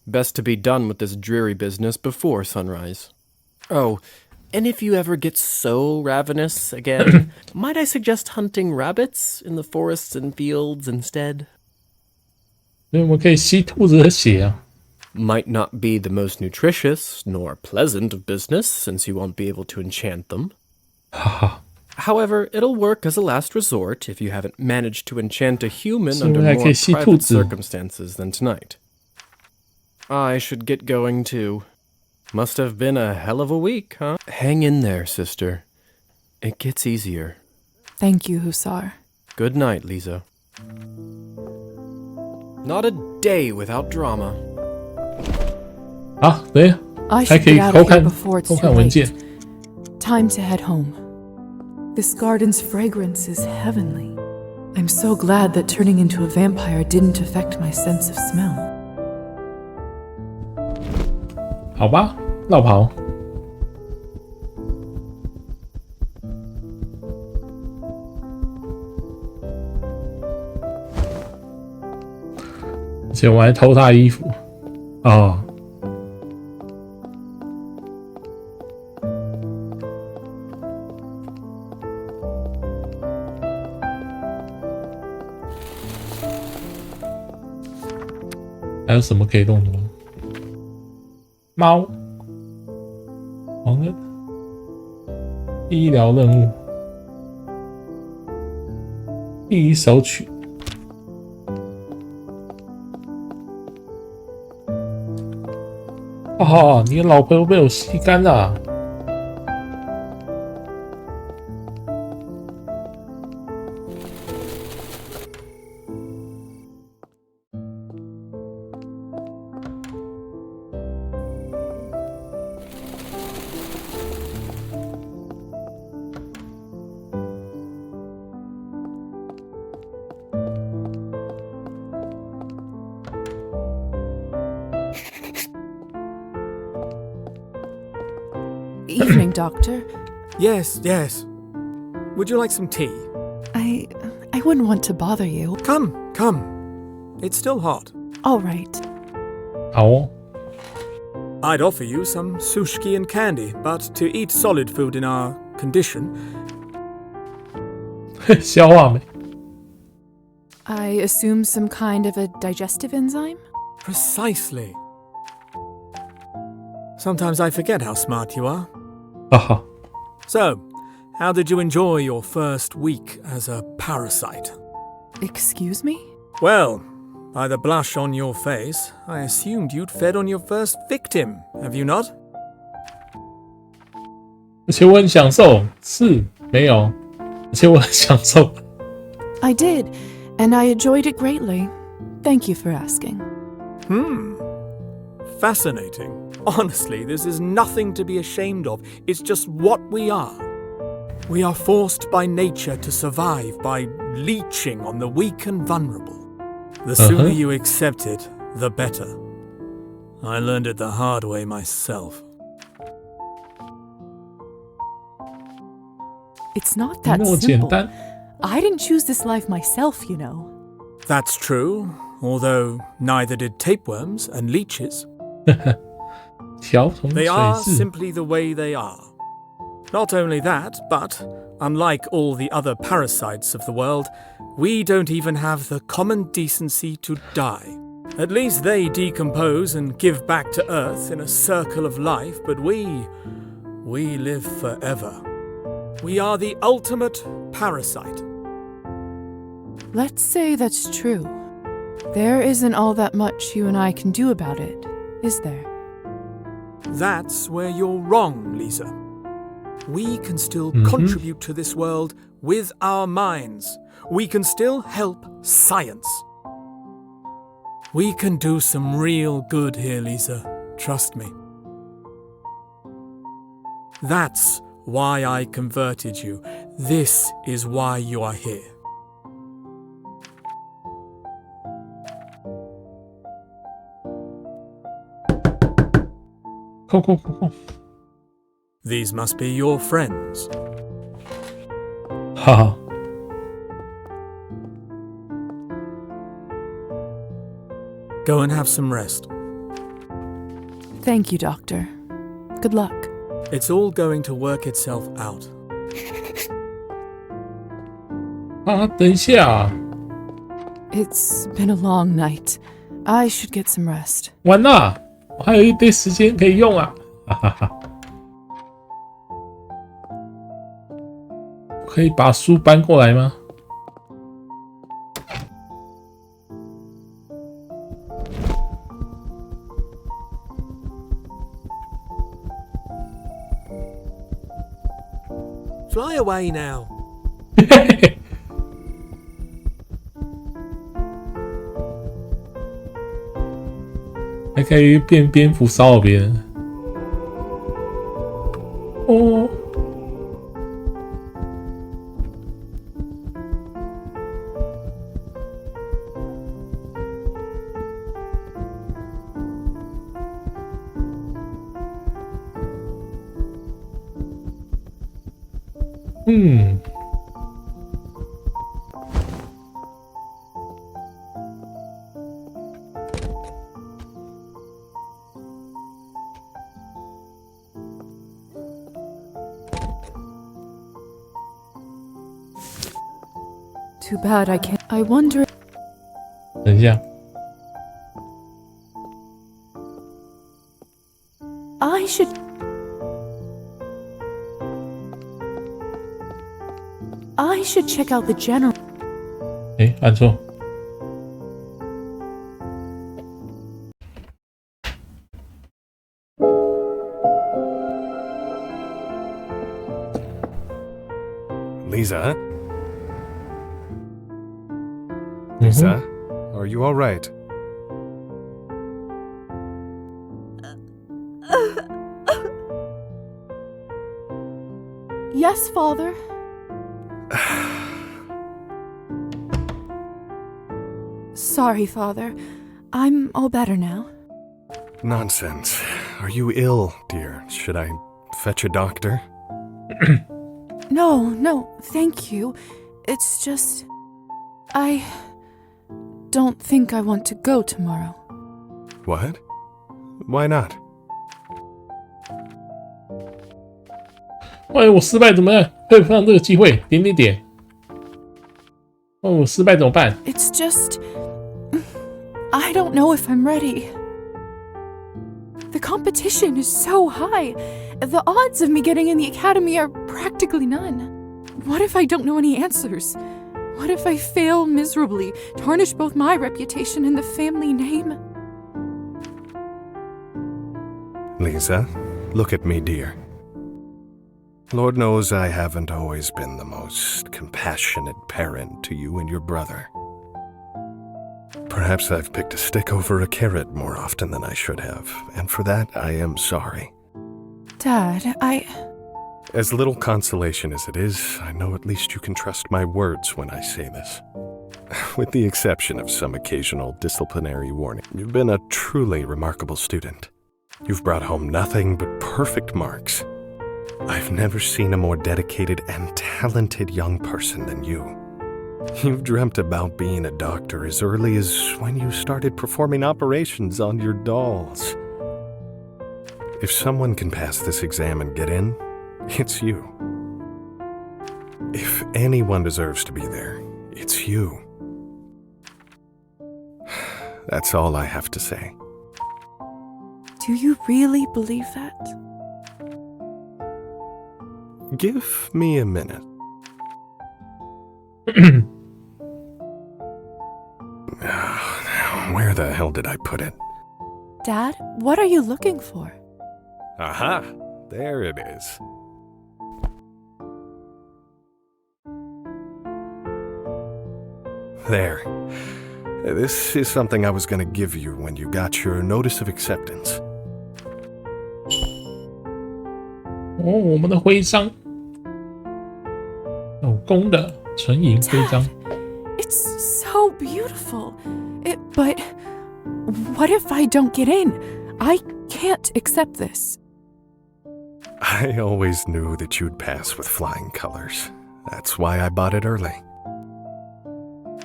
Best to be done with this dreary business before sunrise. Oh, and if you ever get so ravenous again, might I suggest hunting rabbits in the forests and fields instead? 所以我们可以吸兔子的血啊。 Might not be the most nutritious nor pleasant of business, since you won't be able to enchant them. However, it'll work as a last resort if you haven't managed to enchant a human under more private circumstances than tonight. I should get going too. Must have been a hell of a week, huh? Hang in there, sister. It gets easier. Thank you, Hussar. Good night, Lisa. Not a day without drama. 啊，对， I 还 should 可以 get out 偷 of here 看 before it's 偷 too 看文 late. 件。 Time to head home. This garden's fragrance is heavenly. I'm so glad that turning into a vampire didn't affect my sense of smell. 好吧，绕跑。而且我还偷他衣服。哦。 还有什么可以动的吗？猫，黄的医疗任务，第一首曲。哦，你的老婆又被我吸干了。 Evening, Doctor. Yes, yes. Would you like some tea? I wouldn't want to bother you. Come, come. It's still hot. All right. 好哦， I'd offer you some sushi and candy, but to eat solid food in our condition, 消化没？ I assume some kind of a digestive enzyme? precisely. Sometimes I forget how smart you are. 哈哈， So, how did you enjoy your first week as a parasite? Excuse me? Well, by the blush on your face, I assumed you'd fed on your first victim, have you not? 而且我很享受，是没有，而且我很享受。 I did, and I enjoyed it greatly. Thank you for asking. Fascinating. Honestly, this is nothing to be ashamed of. It's just what we are. We are forced by nature to survive by leeching on the weak and vulnerable. The sooner you accept it, the better. I learned it the hard way myself. It's not that 那么简 simple. 单。 I didn't choose this life myself, you know. That's true, although neither did tapeworms and leeches. 条虫 They 水 are 蛭， simply the way they are. Not only that, but unlike all the other parasites of the world, we don't even have the common decency to die. At least they decompose and give back to Earth in a circle of life, but we live forever. We are the ultimate parasite. Let's say that's true. There isn't all that much you and I can do about it, is there? That's where you're wrong, Lisa. We can still contribute to this world with our minds. We can still help science. We can do some real good here, Lisa. Trust me. That's why I converted you. This is why you are here. Go. These must be your friends. 哈哈， Go and have some rest. Thank you, Doctor. Good luck. It's all going to work itself out. 啊，等一下， It's been a long night. I should get some rest. 完了，我还有一堆时间可以用啊！哈哈哈，可以把书搬过来吗？ Fly away now. 还可以变蝙蝠骚扰别人。哦，嗯。 Too bad I can't. I wonder. 等一下， I should. I should check out the general. 哎，按错。 Lisa? Lisa, are you all right? Yes, Father. Sorry, Father. I'm all better now. Nonsense. Are you ill, dear? Should I fetch a doctor? No, thank you. It's just. I don't think I want to go tomorrow. What? Why not? 万一我失败怎么样？会放这个机会？点点点。万一我失败怎么办？ It's just... I don't know if I'm ready. The competition is so high. The odds of me getting in the academy are practically none. What if I don't know any answers? What if I fail miserably, tarnish both my reputation and the family name? Lisa, look at me, dear. Lord knows I haven't always been the most compassionate parent to you and your brother. Perhaps I've picked a stick over a carrot more often than I should have, and for that I am sorry. Dad, As little consolation as it is, I know at least you can trust my words when I say this. With the exception of some occasional disciplinary warning, you've been a truly remarkable student. You've brought home nothing but perfect marks. I've never seen a more dedicated and talented young person than you. You've dreamt about being a doctor as early as when you started performing operations on your dolls. If someone can pass this exam and get in, it's you. If anyone deserves to be there, it's you. That's all I have to say. do you really believe that? Give me a minute. Where the hell did I put it? Dad, what are you looking for? Aha! There it is. There. This is something I was going to give you when you got your notice of acceptance. 哦，我们的徽章，手工的纯银徽章。 It's so beautiful. But what if I don't get in? I can't accept this. I always knew that you'd pass with flying colors. That's why I bought it early.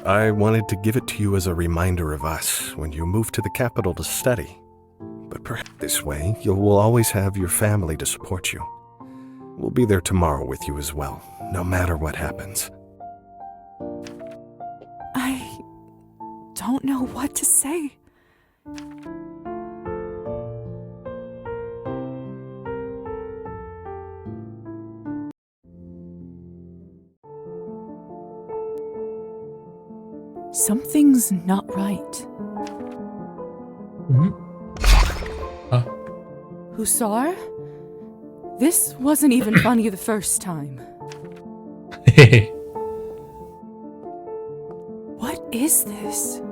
I wanted to give it to you as a reminder of us when you move to the capital to study. But perhaps this way, you will always have your family to support you. We'll be there tomorrow with you as well, no matter what happens. I don't know what to say. Something's not right. Hussar? This wasn't even funny the first time. What is this?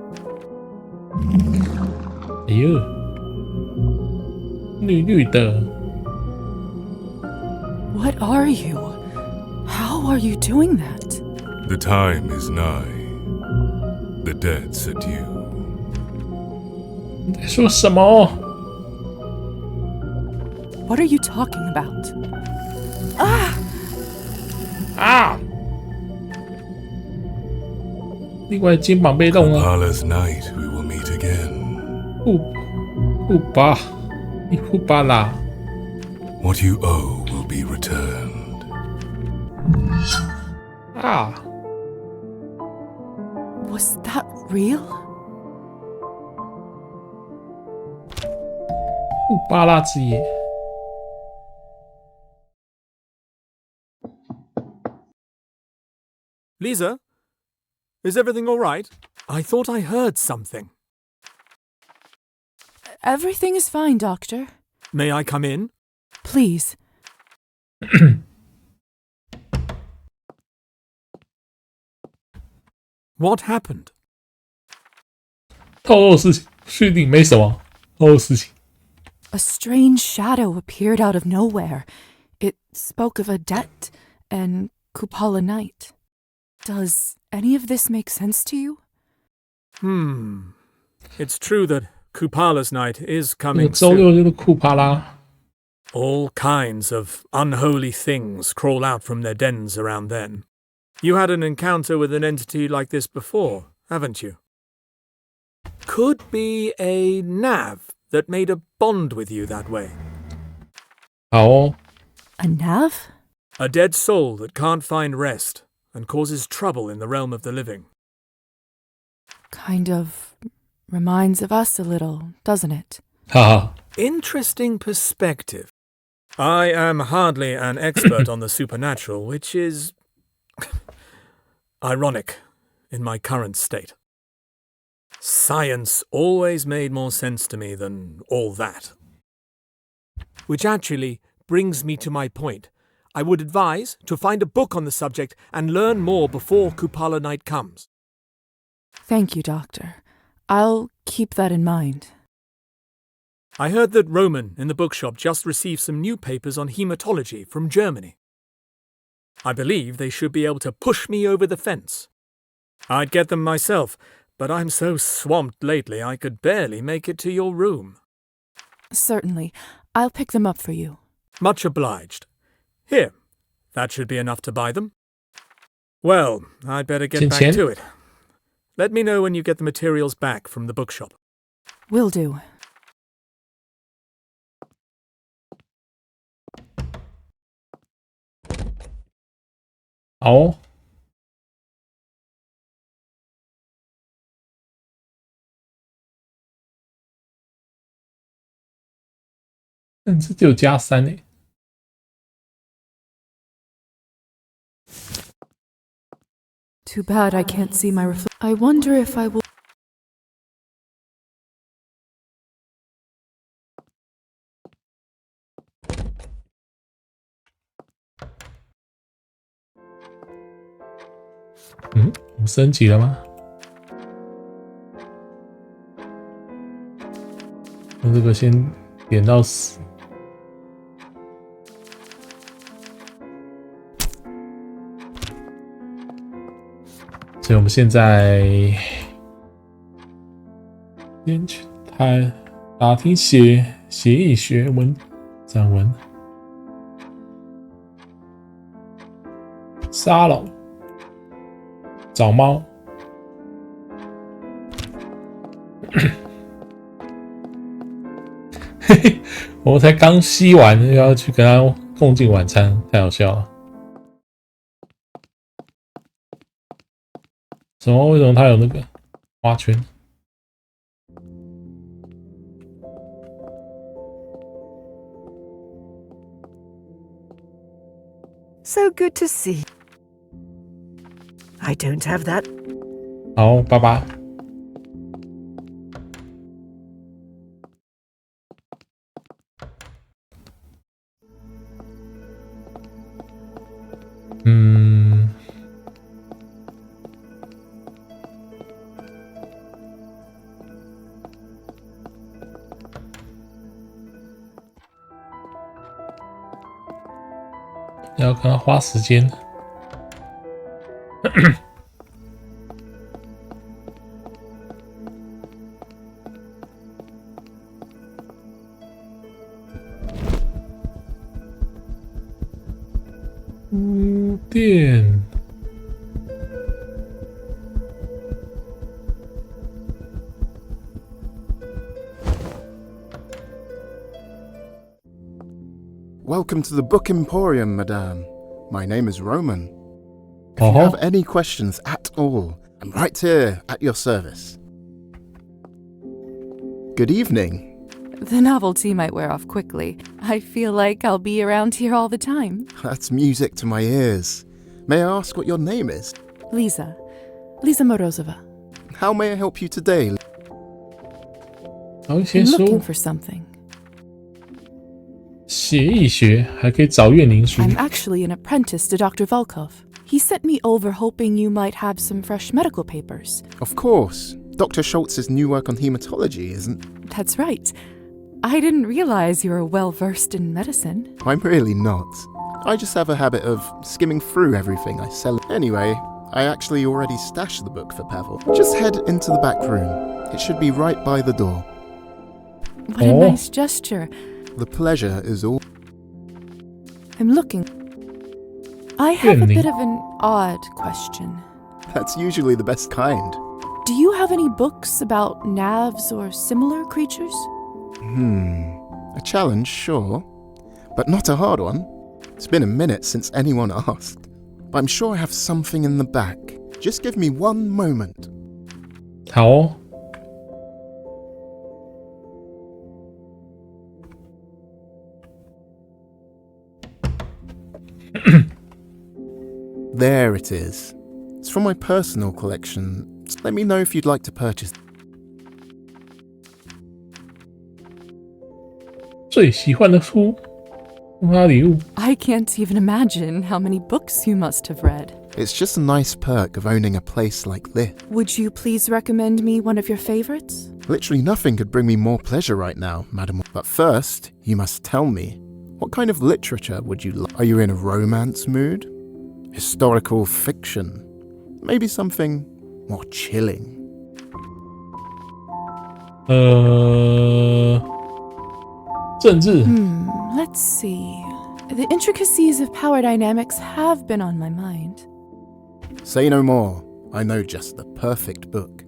哎呦，绿绿的。 What are you? How are you doing that? The time is nigh. The dead's adieu. 你在说什么？ What are you talking about? Ah! 啊！另外肩膀被动了。 Allah's night we will meet again. 护巴，你护巴啦。 What you owe will be returned. 啊！ Was that real? 护巴拉之夜。 Lisa? Is everything all right? I thought I heard something. Everything is fine, Doctor. May I come in? Please. What happened? 透露事情，确定没什么。透露事情。 A strange shadow appeared out of nowhere. It spoke of a debt and Kupala Night. Does any of this make sense to you? It's true that Kupala's night is 那 coming 个周六 soon. 就是库帕拉。 All kinds of unholy things crawl out from their dens around then. You had an encounter with an entity like this before, haven't you? Could be a nav that made a bond with you that way. 好哦， A nav? A dead soul that can't find rest and causes trouble in the realm of the living. Kind of reminds of us a little, doesn't it? 哈哈， Interesting perspective. I am hardly an expert on the supernatural, which is ironic in my current state. Science always made more sense to me than all that. Which actually brings me to my point. I would advise to find a book on the subject and learn more before Kupala night comes. Thank you, Doctor. I'll keep that in mind. I heard that Roman in the bookshop just received some new papers on hematology from Germany. I believe they should be able to push me over the fence. I'd get them myself, but I'm so swamped lately I could barely make it to your room. Certainly. I'll pick them up for you. Much obliged. Here, that should be enough to buy them. Well, I'd better get back to it. Let me know when you get the materials back from the bookshop. Will do. 好哦，但这只有加3诶。Too bad I can't see my reflection. I wonder if I will.嗯，我升级了吗？用这个先点到10。所以我们现在先去打听血液学散文，沙龙。找猫，嘿嘿，我才刚吸完，又要去跟他共进晚餐，太好笑了。什么？为什么他有那个花圈？ So good to see. I don't have that. 好，拜拜。要跟他花时间。屋店。 Welcome to the Book Emporium, Madame. My name is Roman. If you have any questions at all, I'm right here at your service. Good evening. The novelty might wear off quickly. I feel like I'll be around here all the time. That's music to my ears. May I ask what your name is? Lisa. Lisa Morozova. How may I help you today? I'm looking for something. 血液学还可以找怨灵书。 I'm actually an apprentice to Dr. Volkov. He sent me over hoping you might have some fresh medical papers. Of course. Dr. Schultz's new work on hematology, isn't? That's right. I didn't realize you were well versed in medicine. I'm really not. I just have a habit of skimming through everything I sell. Anyway, I actually already stashed the book for Pavel. Just head into the back room. It should be right by the door. What a nice gesture. The pleasure is all. I'm looking. I have a bit of an odd question. That's usually the best kind. Do you have any books about navs or similar creatures? A challenge, sure. But not a hard one. It's been a minute since anyone asked. But I'm sure I have something in the back. Just give me one moment. 好哦。There it is. It's from my personal collection. Just let me know if you'd like to purchase. 最喜欢的书，送他礼物。 I can't even imagine how many books you must have read. It's just a nice perk of owning a place like this. Would you please recommend me one of your favorites? Literally nothing could bring me more pleasure right now, madam. But first, you must tell me, what kind of literature would you like? Are you in a romance mood? Historical fiction? Maybe something more chilling? 政治。 Let's see. The intricacies of power dynamics have been on my mind. Say no more. I know just the perfect book.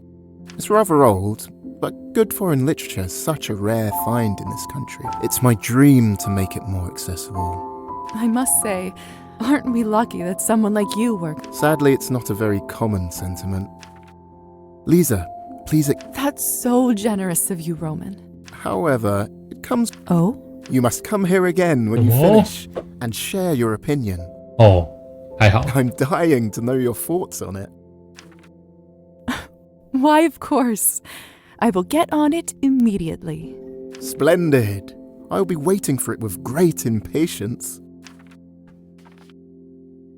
It's rather old, but good foreign literature is such a rare find in this country. It's my dream to make it more accessible. I must say, aren't we lucky that someone like you works? Sadly, it's not a very common sentiment. Lisa, please. That's so generous of you, Roman. However, it comes. Oh? You must come here again when you finish and share your opinion. 哦，还好。 I'm dying to know your thoughts on it. Why, of course. I will get on it immediately. Splendid. I'll be waiting for it with great impatience.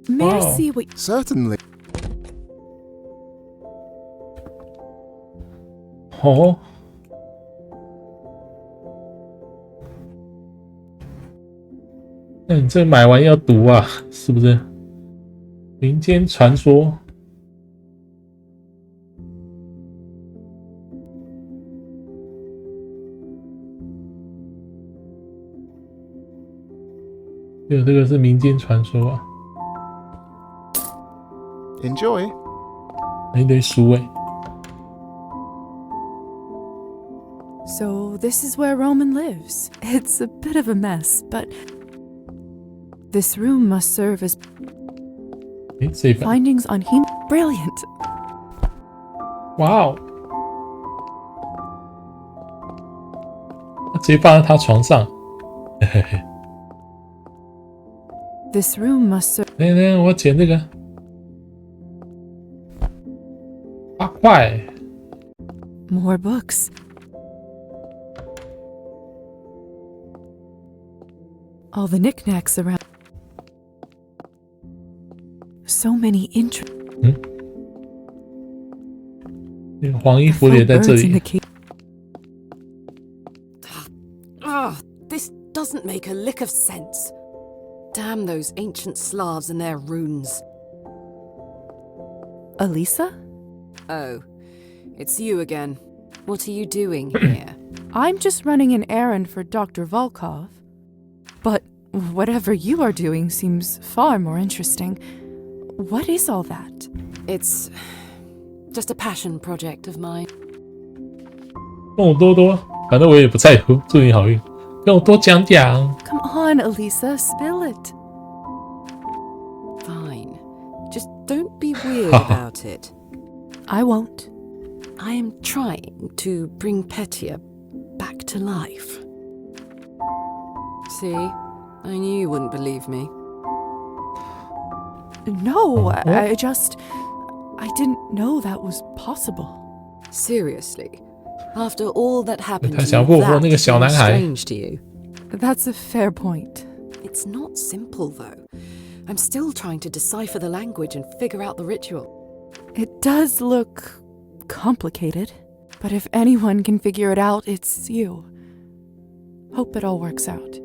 May I see what... Certainly. 哦。那你这买完要读啊，是不是？民间传说。有这个是民间传说啊。 Enjoy. 一堆书诶。 So this is where Roman lives. It's a bit of a mess, but this room must serve as findings on him. Brilliant. Wow. 直接放在他床上。嘿嘿嘿。 This room must serve. 等，我捡这个8块。 More books. All the knickknacks around. So many interesting. 那个黄衣服的也在这里。 This doesn't make a lick of sense. Damn those ancient Slavs and their runes. Elisa? Oh, it's you again. What are you doing here? I'm just running an errand for Dr. Volkov. But whatever you are doing seems far more interesting. What is all that? It's just a passion project of mine. 跟我多多，反正我也不在乎，祝你好运。跟我多讲讲。 Come on, Elisa, spill it. Fine. Just don't be weird about it. I won't. I am trying to bring Petya back to life. See? I knew you wouldn't believe me. No, I didn't know that was possible. Seriously? After all that happened to 他 you, 想复活那个小男 that's 孩。 strange to you. That's a fair point. It's not simple, though. I'm still trying to decipher the language and figure out the ritual. It does look complicated, but if anyone can figure it out, it's you. Hope it all works out.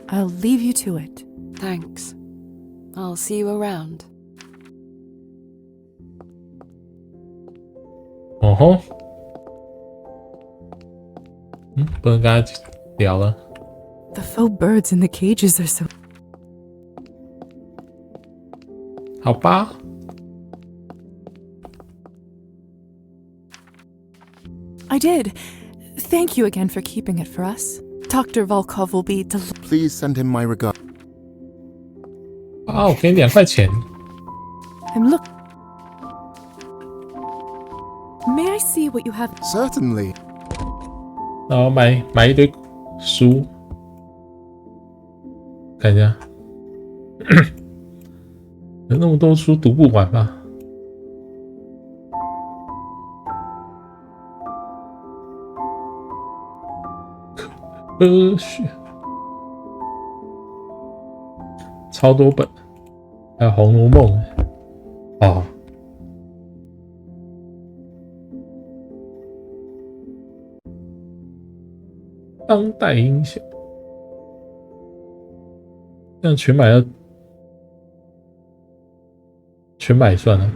I'll leave you to it. Thanks. I'll see you around. 哦吼。不能跟他聊了。 The faux birds in the cages are so... 好吧。I did. Thank you again for keeping it for us. Dr. Volkov will be Please send him my regard. 啊，我给你2块钱。 I'm look. May I see what you have? Certainly. 然后买一堆书，看一下，有那么多书读不完吧？科学，超多本，还有《红楼梦》哦。当代英雄，这样全买算了。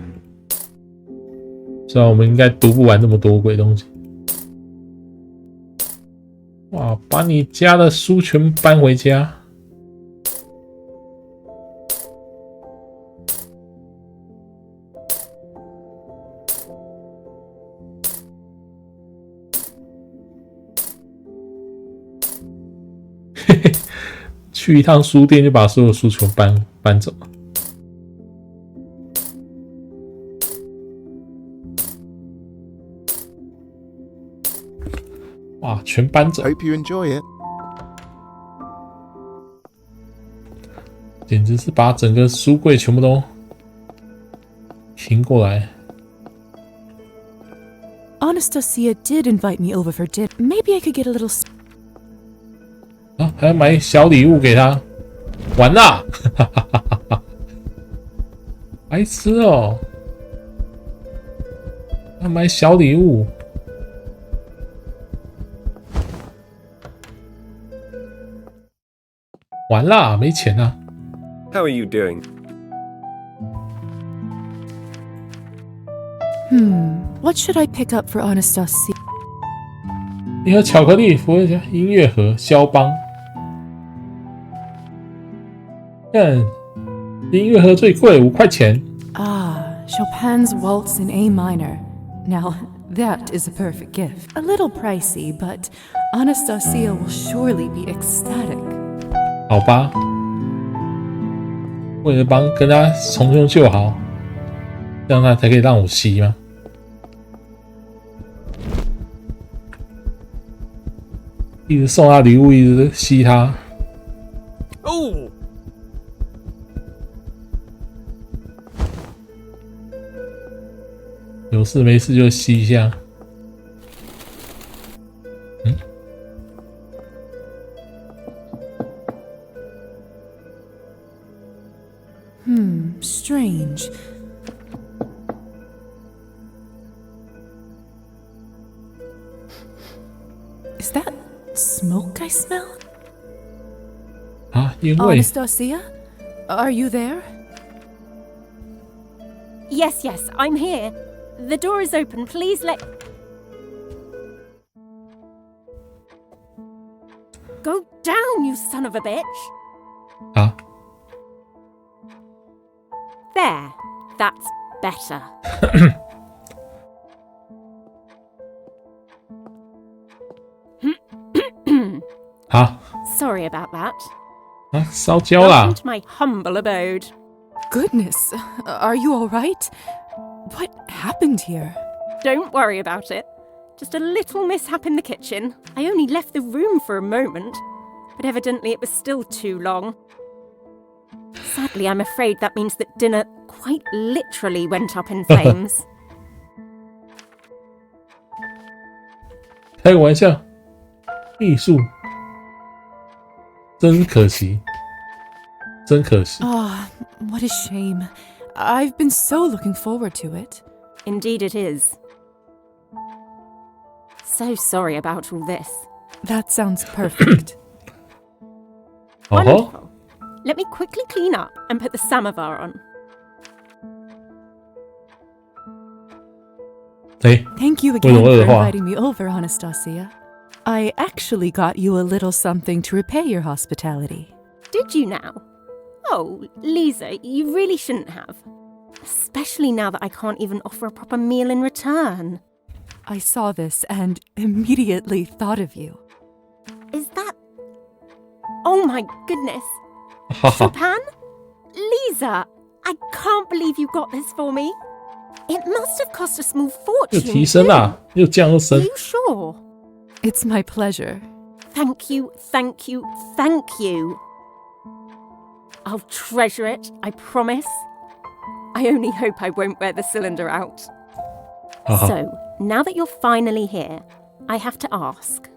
虽然我们应该读不完这么多鬼东西。哇，把你家的书全搬回家。去一趟书店就把所有书全搬走了。哇，全搬走！ Hope you enjoy it. 简直是把整个书柜全部都停过来。Anastasia did invite me over for dinner. Maybe I could get a little. 啊，还要买小礼物给他，完啦！白痴哦！要买小礼物，完啦，没钱啊！ How are you doing? What should I pick up for Anastasia? 一盒巧克力，佛家音乐盒，肖邦。看，音乐盒最贵，5块钱。Ah, Chopin's Waltz in A minor. Now, that is a perfect gift. A little pricey, but Anastasia will surely be ecstatic. 好吧，为了跟他从中就好，这样他才可以让我吸吗？一直送他礼物，一直吸他。哦。有事没事就吸一下。Strange. Is that smoke I smell? 啊，因为 Anastasia, are you there? Yes, I'm here. The door is open. Please let. Go down, you son of a bitch! 啊 There. That's better. Sorry about that. 啊，烧焦啦 Welcome to my humble abode. Goodness, are you all right? What happened here? Don't worry about it. Just a little mishap in the kitchen. I only left the room for a moment, but evidently it was still too long. Sadly, I'm afraid that means that dinner quite literally went up in flames. 开个玩笑，艺术，真可惜，真可惜。 Ah, what a shame. I've been so looking forward to it. Indeed it is. So sorry about all this. That sounds perfect. Wonderful. Let me quickly clean up and put the samovar on. Thank you again for inviting me over, Anastasia. I actually got you a little something to repay your hospitality. Did you now? Oh, Lisa, you really shouldn't have. Especially now that I can't even offer a proper meal in return. I saw this and immediately thought of you. Is that... Oh my goodness. Chopin? Lisa, I can't believe you got this for me. It must have cost a small 又 fortune. 提升啦，又降又升。 Are you sure? It's my pleasure. Thank you, thank you, thank you. I'll treasure it, I promise. I only hope I won't wear the cylinder out. So, now that you're finally here, I have to ask,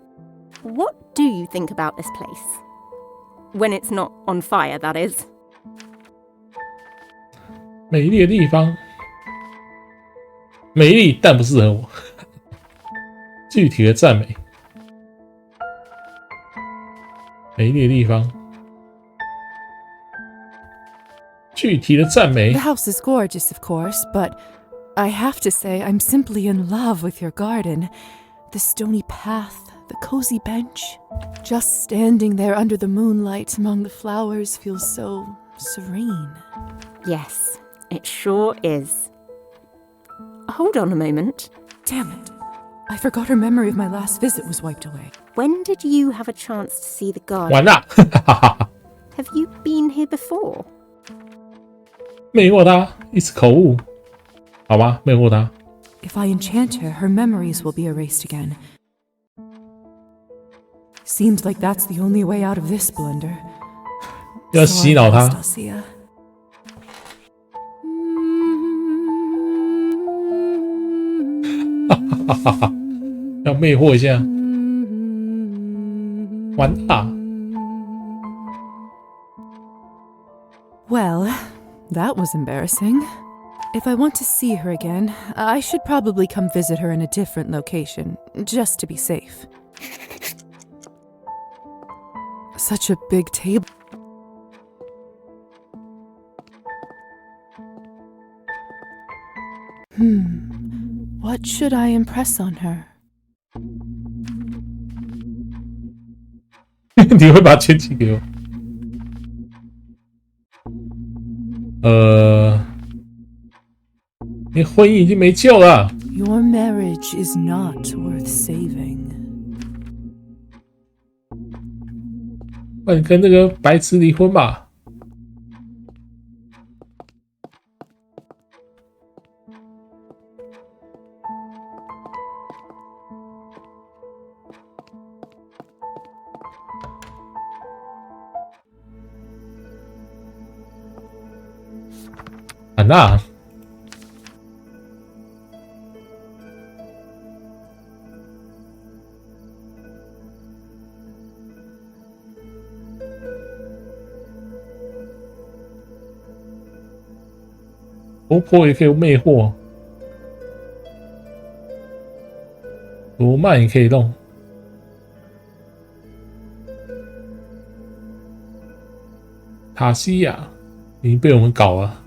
what do you think about this place? When it's not on fire, that is. 美丽的地方，美丽但不适合我。具体的赞美，美丽的地方，具体的赞美。 The house is gorgeous, of course, but I have to say I'm simply in love with your garden. The stony path, the cozy bench. Just standing there under the moonlight among the flowers feels so serene. Yes, it sure is. Hold on a moment. Damn it. I forgot her memory of my last visit was wiped away. When did you have a chance to see the garden? 完了， Have you been here before? 魅惑他，一次口误，好吧，魅惑他。 If I enchant her, her memories will be erased again. Seems like that's the only way out of this blunder. 要洗脑他。 Anastasia. 要魅惑一下，完了。 Well, that was embarrassing. If I want to see her again, I should probably come visit her in a different location, just to be safe. Such a big table. What should I impress on her? 你会把钱寄给我？你婚姻已经没救了。 Your marriage is not worth saving. 那你跟那个白痴离婚吧。安娜。 婆婆也可以魅惑，罗曼也可以弄。塔西亚已经被我们搞了。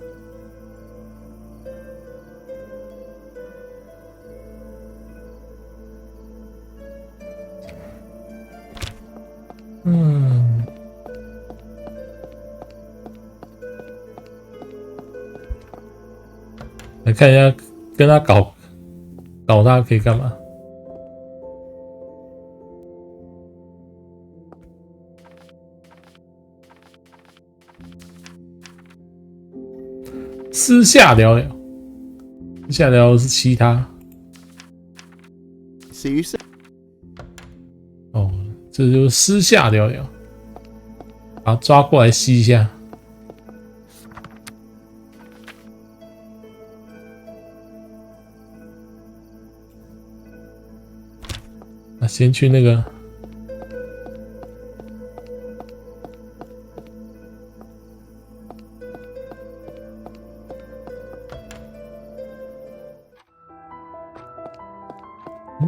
来看一下，跟他搞他可以干嘛？私下聊聊，私下聊是其他。哦，这就是私下聊聊，把他抓过来吸一下。 那先去那个，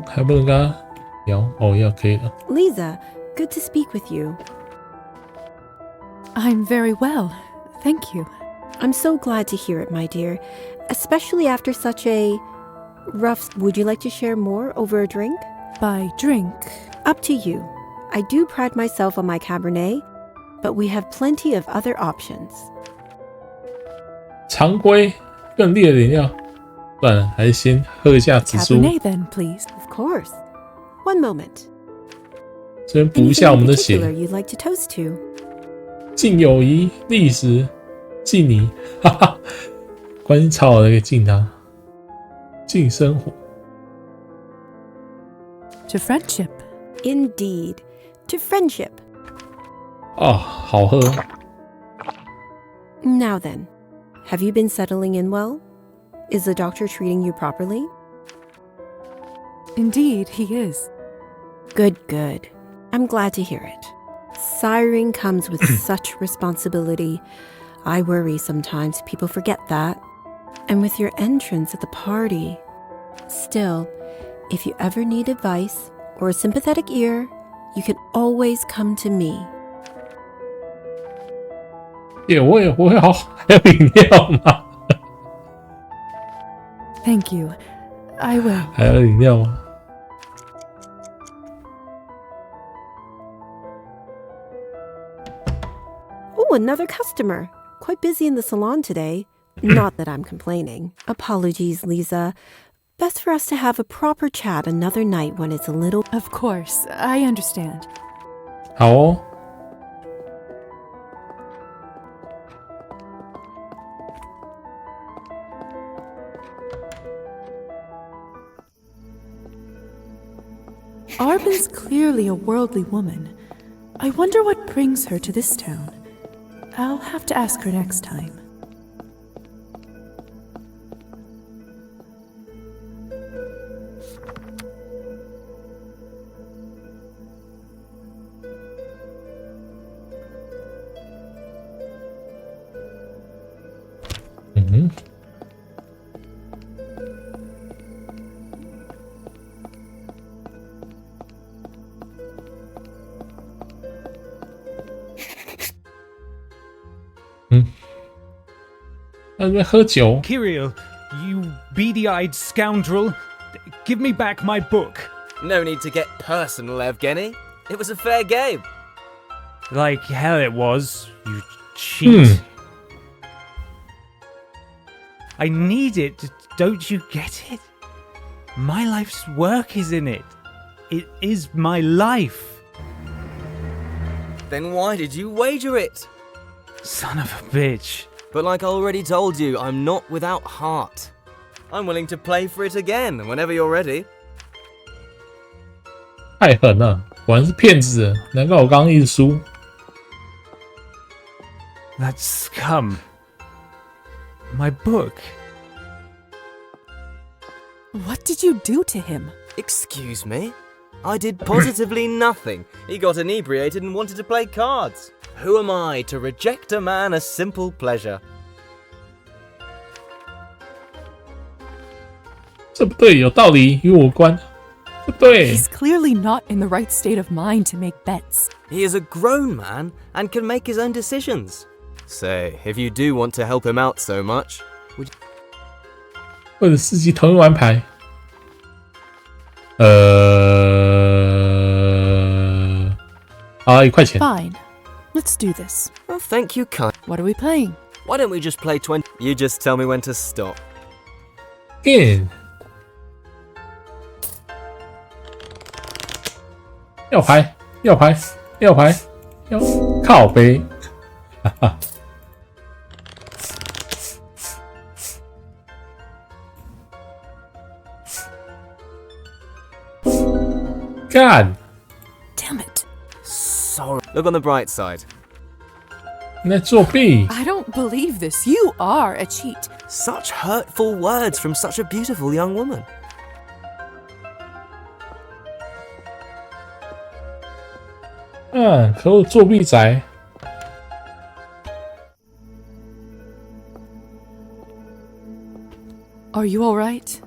还不能跟他聊哦，要可以了。 Lisa, good to speak with you. I'm very well, thank you. I'm so glad to hear it, my dear, especially after such a rough. Would you like to share more over a drink? By drink? Up to you. I do pride myself on my Cabernet, but we have plenty of other options. 常规更烈的饮料，算了，还是先喝一下紫苏， Cabernet then, please. Of course. One moment. 这边补一下我们的 Anything in particular 血。 you'd like to toast to? 敬友谊、历史、敬你，哈哈，关系超好的可以敬他，敬生活。 To friendship. Indeed. To friendship. 哦，好喝。 Now then, have you been settling in well? Is the doctor treating you properly? Indeed, he is. Good, good. I'm glad to hear it. Siring comes with such responsibility. I worry sometimes people forget that. And with your entrance at the party. Still, if you ever need advice or a sympathetic ear, you can always come to me. 耶，我会好，还有饮料吗？ Thank you. I will. 还有饮料吗？ Oh, another customer. Quite busy in the salon today. Not that I'm complaining. Apologies, Lisa. Best for us to have a proper chat another night when it's a little... Of course, I understand. 好哦。 Arbin's clearly a worldly woman. I wonder what brings her to this town. I'll have to ask her next time. Kirill, you beady-eyed scoundrel. Give me back my book. No need to get personal, Evgeny. It was a fair game. Like hell it was, you cheat. I need it, don't you get it? My life's work is in it. It is my life. Then why did you wager it? Son of a bitch. But like I already told you, I'm not without heart. I'm willing to play for it again whenever you're ready. 太狠了，果然是骗子，难怪我刚刚一直输。 That scum. My book. What did you do to him? Excuse me? I did positively nothing. He got inebriated and wanted to play cards. Who am I to reject a man a simple pleasure? 这不对，有道理，与我无关。不对。 He's clearly not in the right state of mind to make bets. He is a grown man and can make his own decisions. Say, if you do want to help him out so much, would you... 或者司机同意玩牌。好，1块钱。 Fine. Let's do this. Oh, thank you, kind. What are we playing? Why don't we just play 20? You just tell me when to stop. In. 要牌，要牌，要牌，要靠背，哈哈。干 Damn it. Sorry. Look on the bright side. 你在作弊。 I don't believe this. You are a cheat. Such hurtful words from such a beautiful young woman. 可恶，作弊仔。 Are you all right?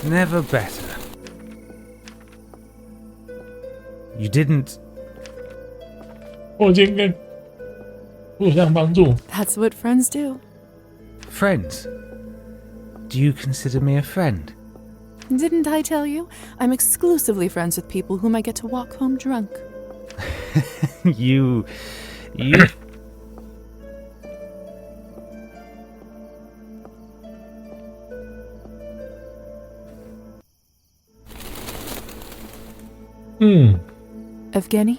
Never better. You didn't. 我今天互相帮助。 That's what friends do. Friends? Do you consider me a friend? Didn't I tell you? I'm exclusively friends with people whom I get to walk home drunk. You... Evgeny?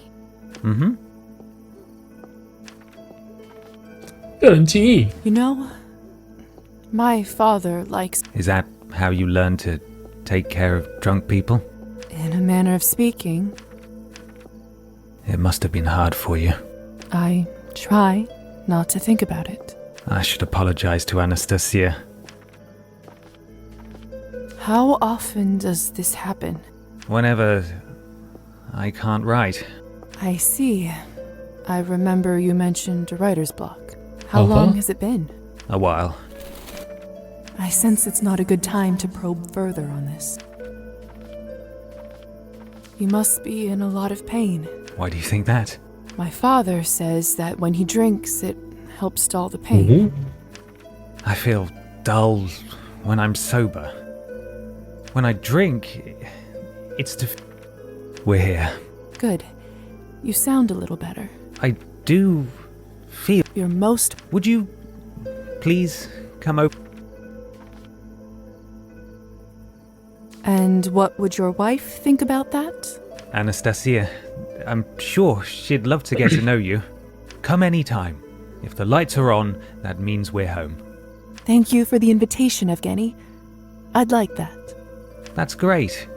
个人记忆。 You know, my father likes... Is that how you learn to take care of drunk people? In a manner of speaking, It must have been hard for you. I try not to think about it. I should apologize to Anastasia. How often does this happen? Whenever I can't write. I see. I remember you mentioned a writer's block. How long has it been? A while. I sense it's not a good time to probe further on this. You must be in a lot of pain. Why do you think that? My father says that when he drinks, it helps dull the pain. I feel dull when I'm sober. When I drink, it's to... We're here. Good. You sound a little better. I do feel... You're most... Would you please come over? And what would your wife think about that? Anastasia, I'm sure she'd love to get to know you. Come anytime. If the lights are on, that means we're home. Thank you for the invitation, Evgeny. I'd like that. That's great.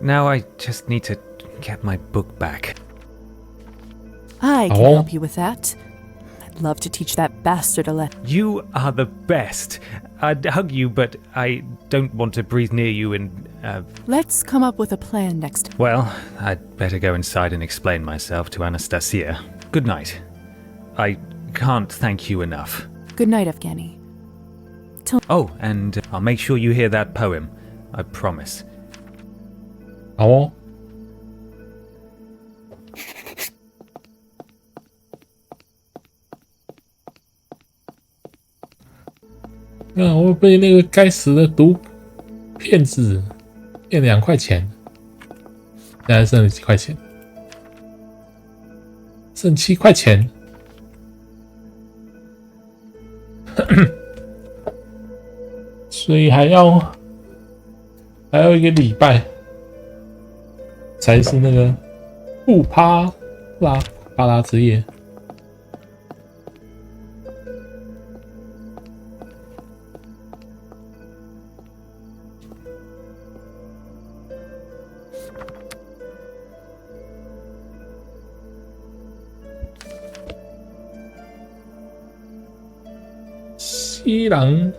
Now I just need to get my book back. I can help you with that. I'd love to teach that bastard a lesson. You are the best. I'd hug you, but I don't want to breathe near you and, Let's come up with a plan next. Well, I'd better go inside and explain myself to Anastasia. Good night. I can't thank you enough. Good night, Evgeny. Oh, and I'll make sure you hear that poem. I promise. 好哦。那我被那个该死的毒骗子骗2块钱，现在剩了几块钱？剩7块钱。所以还要1个礼拜才是那个布巴拉之夜。西郎。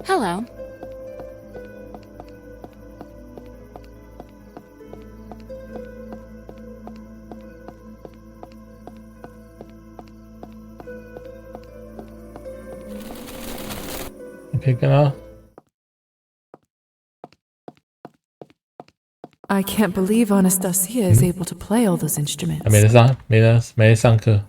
Hello. Picking up. I can't believe Anastasia is able to play all those instruments. 没得上课。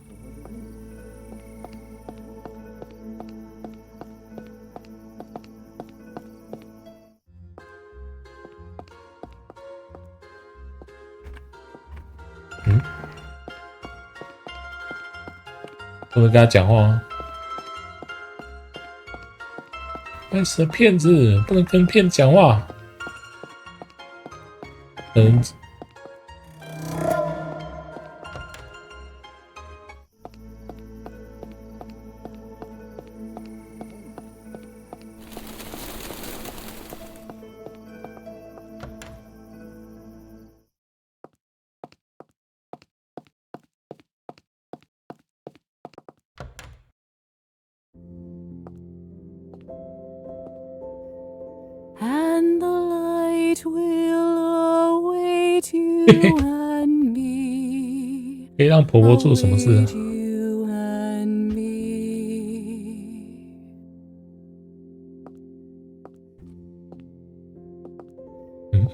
不能跟他讲话吗？该死的骗子，不能跟骗子讲话。And the light will await you and me. 可以让婆婆做什么事啊？ You and me. 嗯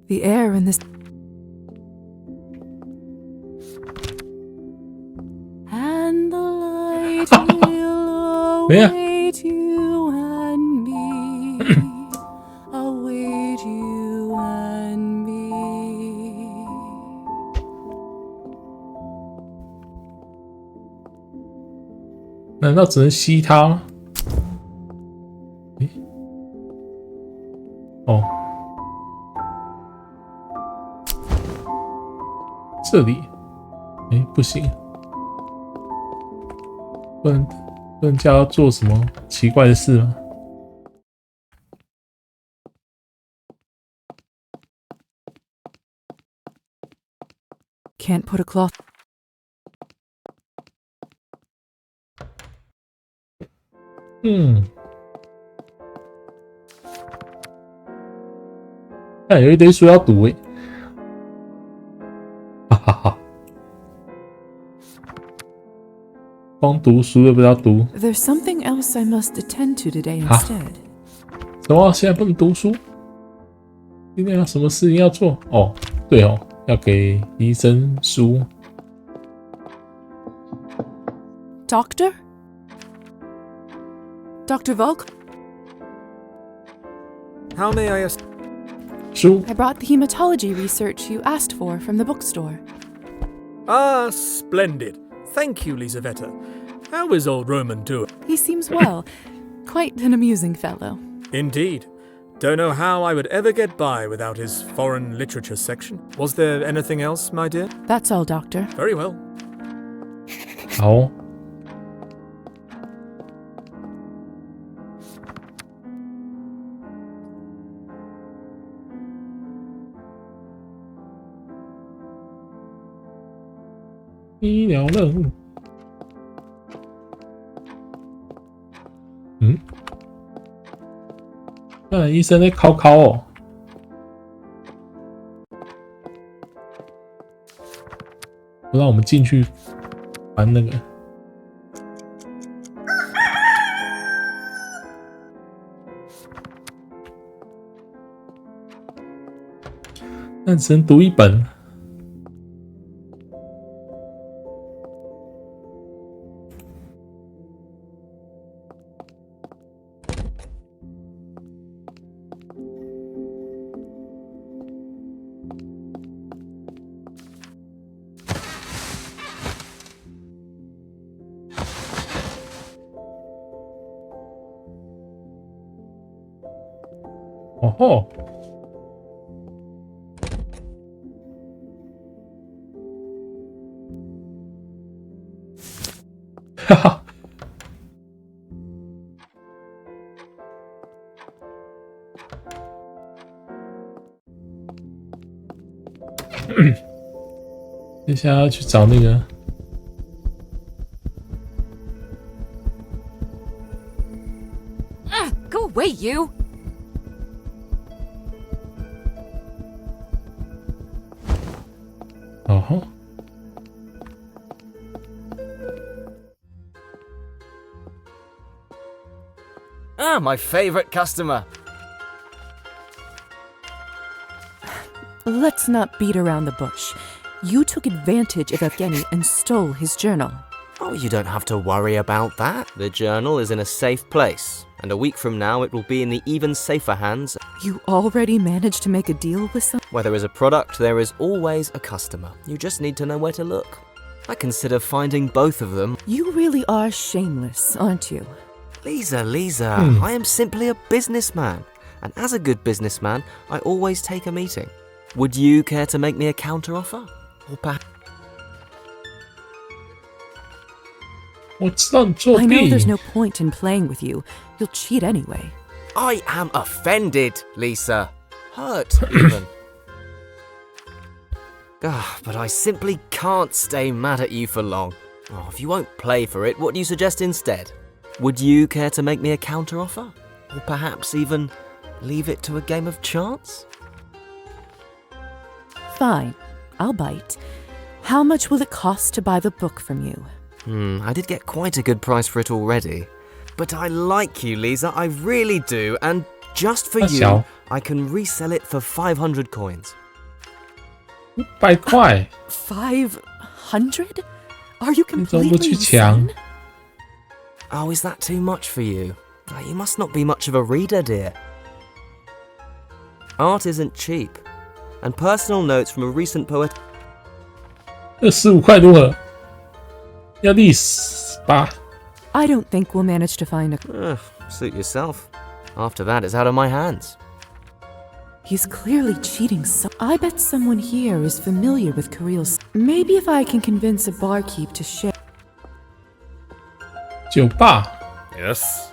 The air in this. And the light will await you and me. Await you and me. 难道只能吸它吗？哦，这里，不行，不能叫他做什么奇怪的事吗？ Can't put a cloth. 看有一堆书要读哈哈哈！光读书又不要读。 There's something else I must attend to today instead. 什么？现在不能读书？今天有什么事情要做？哦，对哦，要给医生书。 Doctor? Dr. Volk? How may I assist? 书。 I brought the hematology research you asked for from the bookstore. Ah, splendid. Thank you, Lisaveta. How is old Roman doing? He seems well. Quite an amusing fellow. Indeed. Don't know how I would ever get by without his foreign literature section. Was there anything else, my dear? That's all, Doctor. Very well. 好。 医疗任务。看医生在考哦。不让我们进去玩那个。但只能读一本。 哦吼！哈哈！接下来要去找那个。 Go away, you! Uh-huh. Ah, my favorite customer. Let's not beat around the bush. You took advantage of Evgeny and stole his journal. Oh, you don't have to worry about that. The journal is in a safe place, and a week from now it will be in the even safer hands. You already managed to make a deal with some? Where there is a product, there is always a customer. You just need to know where to look. I consider finding both of them. You really are shameless, aren't you? Lisa, I am simply a businessman. And as a good businessman, I always take a meeting. Would you care to make me a counteroffer? Or perhaps... 我知道你作弊。 I know there's no point in playing with you. You'll cheat anyway. I am offended, Lisa. Hurt, even. But I simply can't stay mad at you for long. Oh, if you won't play for it, what do you suggest instead? Would you care to make me a counteroffer? Or perhaps even leave it to a game of chance? Fine, I'll bite. How much will it cost to buy the book from you? I did get quite a good price for it already. But I like you, Lisa, I really do, and just for you, I can resell it for 500 coins. 100块 500? Are you 你怎么不 completely 去抢 insane? Oh, is that too much for you? You must not be much of a reader, dear. Art isn't cheap, and personal notes from a recent poet... 这15块如何？要历史吧？ I don't think we'll manage to find a... Suit yourself. After that, it's out of my hands. He's clearly cheating I bet someone here is familiar with Kareel's... Maybe if I can convince a barkeep to share... 酒吧 Yes?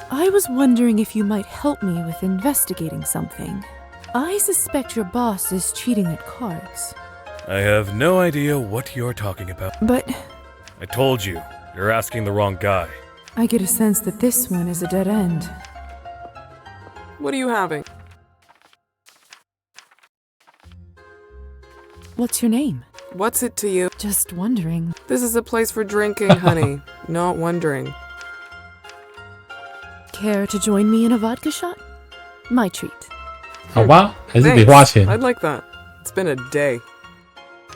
I was wondering if you might help me with investigating something. I suspect your boss is cheating at cards. I have no idea what you're talking about. But... I told you, you're asking the wrong guy. I get a sense that this one is a dead end. What are you having? What's your name? What's it to you? Just wondering. This is a place for drinking, honey. Not wondering. Care to join me in a vodka shot? My treat. 好吧，还是得花钱。 I'd like that. It's been a day.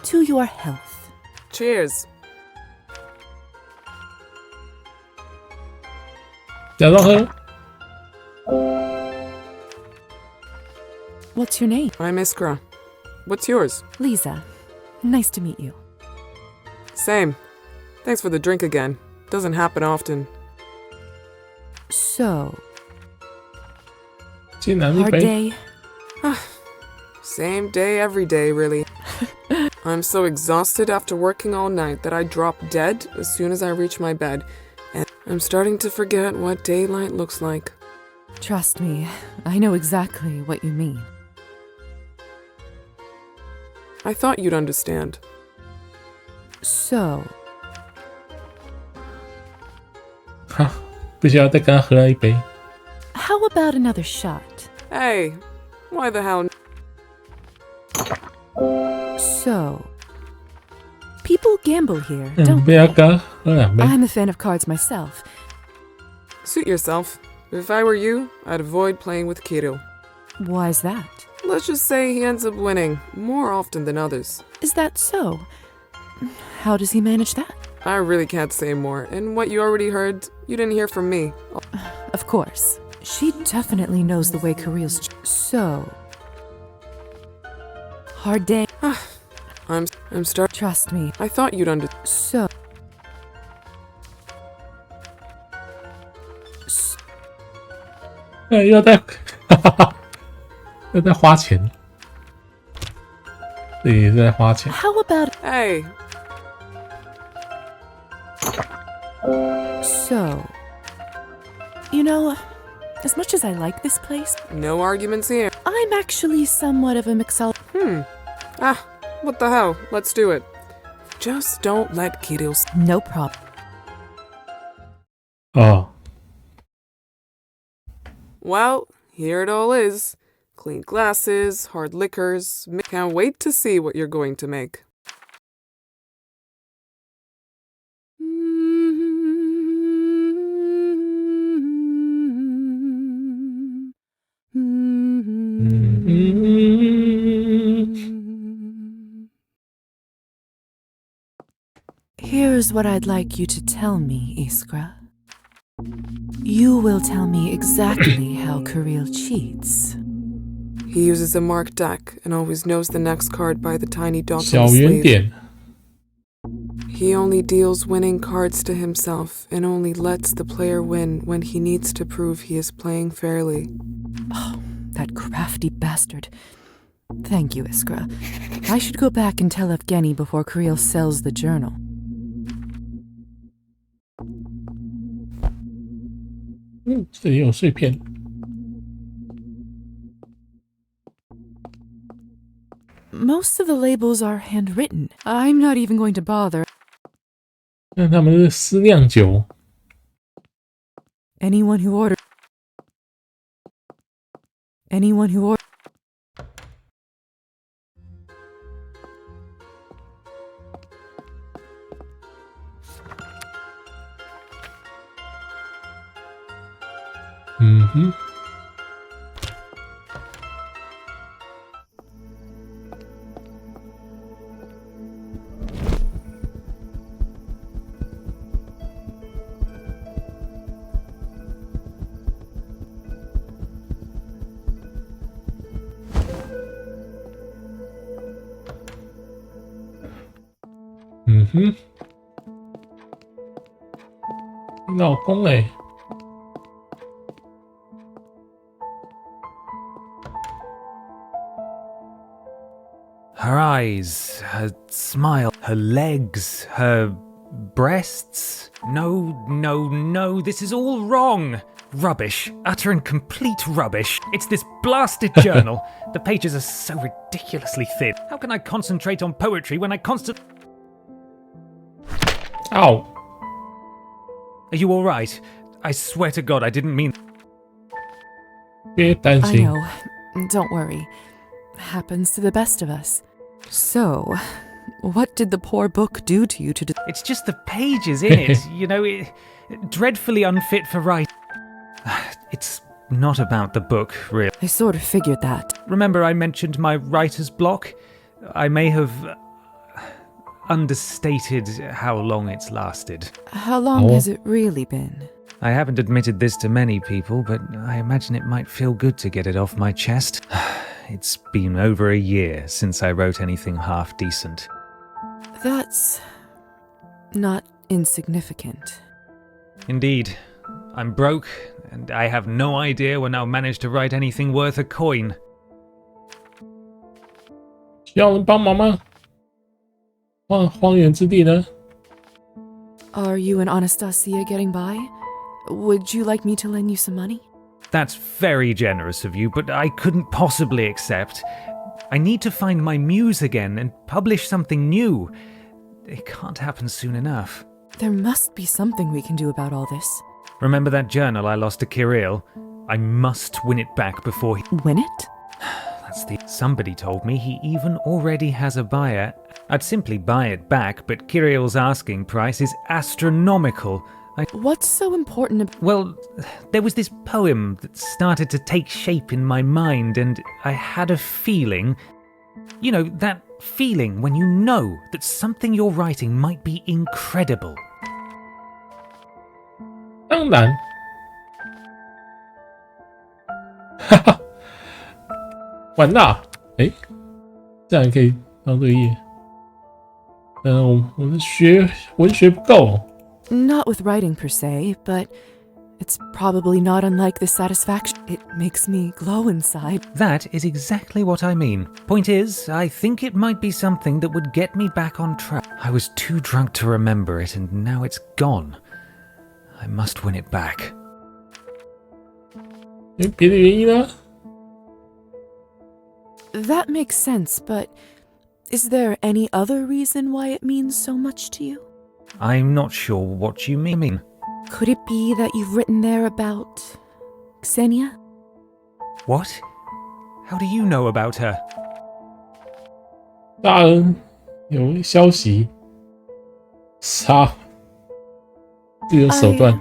To your health. Cheers. 假装喝。 What's your name? I'm Iskra. What's yours? Lisa. Nice to meet you. Same. Thanks for the drink again. Doesn't happen often. So... 竟然一 Hard 杯 day. Same day every day, really. I'm so exhausted after working all night that I drop dead as soon as I reach my bed. And I'm starting to forget what daylight looks like. Trust me, I know exactly what you mean. I thought you'd understand. So... 哈，不需要再跟他喝了一杯。 How about another shot? Hey, why the hell? So... People gamble here, 嗯， don't 不要跟他喝两杯。 I'm a fan of cards myself. Suit yourself. If I were you, I'd avoid playing with Kirill. Why's that? Let's just say he ends up winning, more often than others. Is that so? How does he manage that? I really can't say more, and what you already heard, you didn't hear from me. Of course. She definitely knows the way Kareel's... So... Hard day. I'm Trust me. I thought you'd So... 要再，哈哈哈，要再花钱。这也是在花钱。 How about... Hey. So... You know, as much as I like this place... No arguments here. I'm actually somewhat of a mixologist. What the hell? Let's do it. Just don't let Kirill... No problem. Oh. Well, here it all is. Clean glasses, hard liquors. Can't wait to see what you're going to make. Here's what I'd like you to tell me, Iskra. You will tell me exactly how Kareel cheats. He uses a marked deck and always knows the next card by the tiny dot on 小 the 圆 sleeve. 点。 He only deals winning cards to himself and only lets the player win when he needs to prove he is playing fairly. Oh, that crafty bastard. Thank you, Iskra. I should go back and tell Evgeny before Kareel sells the journal. 这里有碎片。Most of the labels are handwritten. I'm not even going to bother. 那他们是私酿酒。Anyone who ordered. Anyone who ordered. 嗯哼。嗯哼，你老公嘞？ Her eyes, her smile, her legs, her breasts. No, this is all wrong. Rubbish. Utter and complete rubbish. It's this blasted journal. The pages are so ridiculously thin. How can I concentrate on poetry when I constantly... Ow. Are you alright? I swear to God I didn't mean... I know. Don't worry. Happens to the best of us. So, what did the poor book do to you to... It's just the pages in it, you know, dreadfully unfit for writing. It's not about the book, really. I sort of figured that. Remember I mentioned my writer's block? I may have understated how long it's lasted. How long has it really been? I haven't admitted this to many people, but I imagine it might feel good to get it off my chest. It's been over a year since I wrote anything half decent. That's not insignificant. Indeed. I'm broke, and I have no idea when I'll manage to write anything worth a coin. 需要人帮忙吗？荒原之地呢？ Are you and Anastasia getting by? Would you like me to lend you some money? That's very generous of you, but I couldn't possibly accept. I need to find my muse again and publish something new. It can't happen soon enough. There must be something we can do about all this. Remember that journal I lost to Kirill? I must win it back before he... Win it? Somebody told me he even already has a buyer. I'd simply buy it back, but Kirill's asking price is astronomical. What's so important? Well, there was this poem that started to take shape in my mind, and I had a feeling... You know, that feeling when you know that something you're writing might be incredible. 当然，哈哈，完了，哎，这样可以当作业。我的文学不够。 Not with writing per se, but it's probably not unlike the satisfaction. It makes me glow inside. That is exactly what I mean. Point is, I think it might be something that would get me back on track. I was too drunk to remember it, and now it's gone. I must win it back. 有别的原因呢？ That makes sense, but is there any other reason why it means so much to you? I'm not sure what you mean. Could it be that you've written there about Ksenia? What? How do you know about her? 大人有消息，杀，自有手段。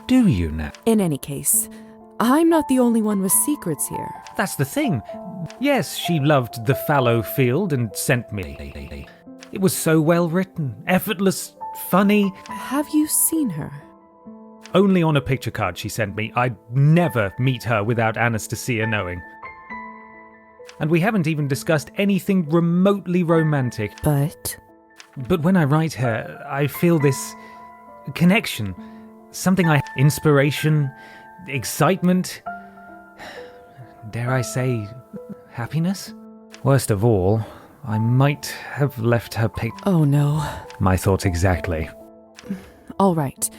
Do you now? In any case, I'm not the only one with secrets here. That's the thing. Yes, she loved the fallow field and sent me. It was so well written, effortless, funny. Have you seen her? Only on a picture card she sent me. I'd never meet her without Anastasia knowing. And we haven't even discussed anything remotely romantic. But when I write her, I feel this connection. Something inspiration, excitement. Dare I say, happiness? Worst of all, I might have left her pic. Oh no. My thoughts exactly. All right.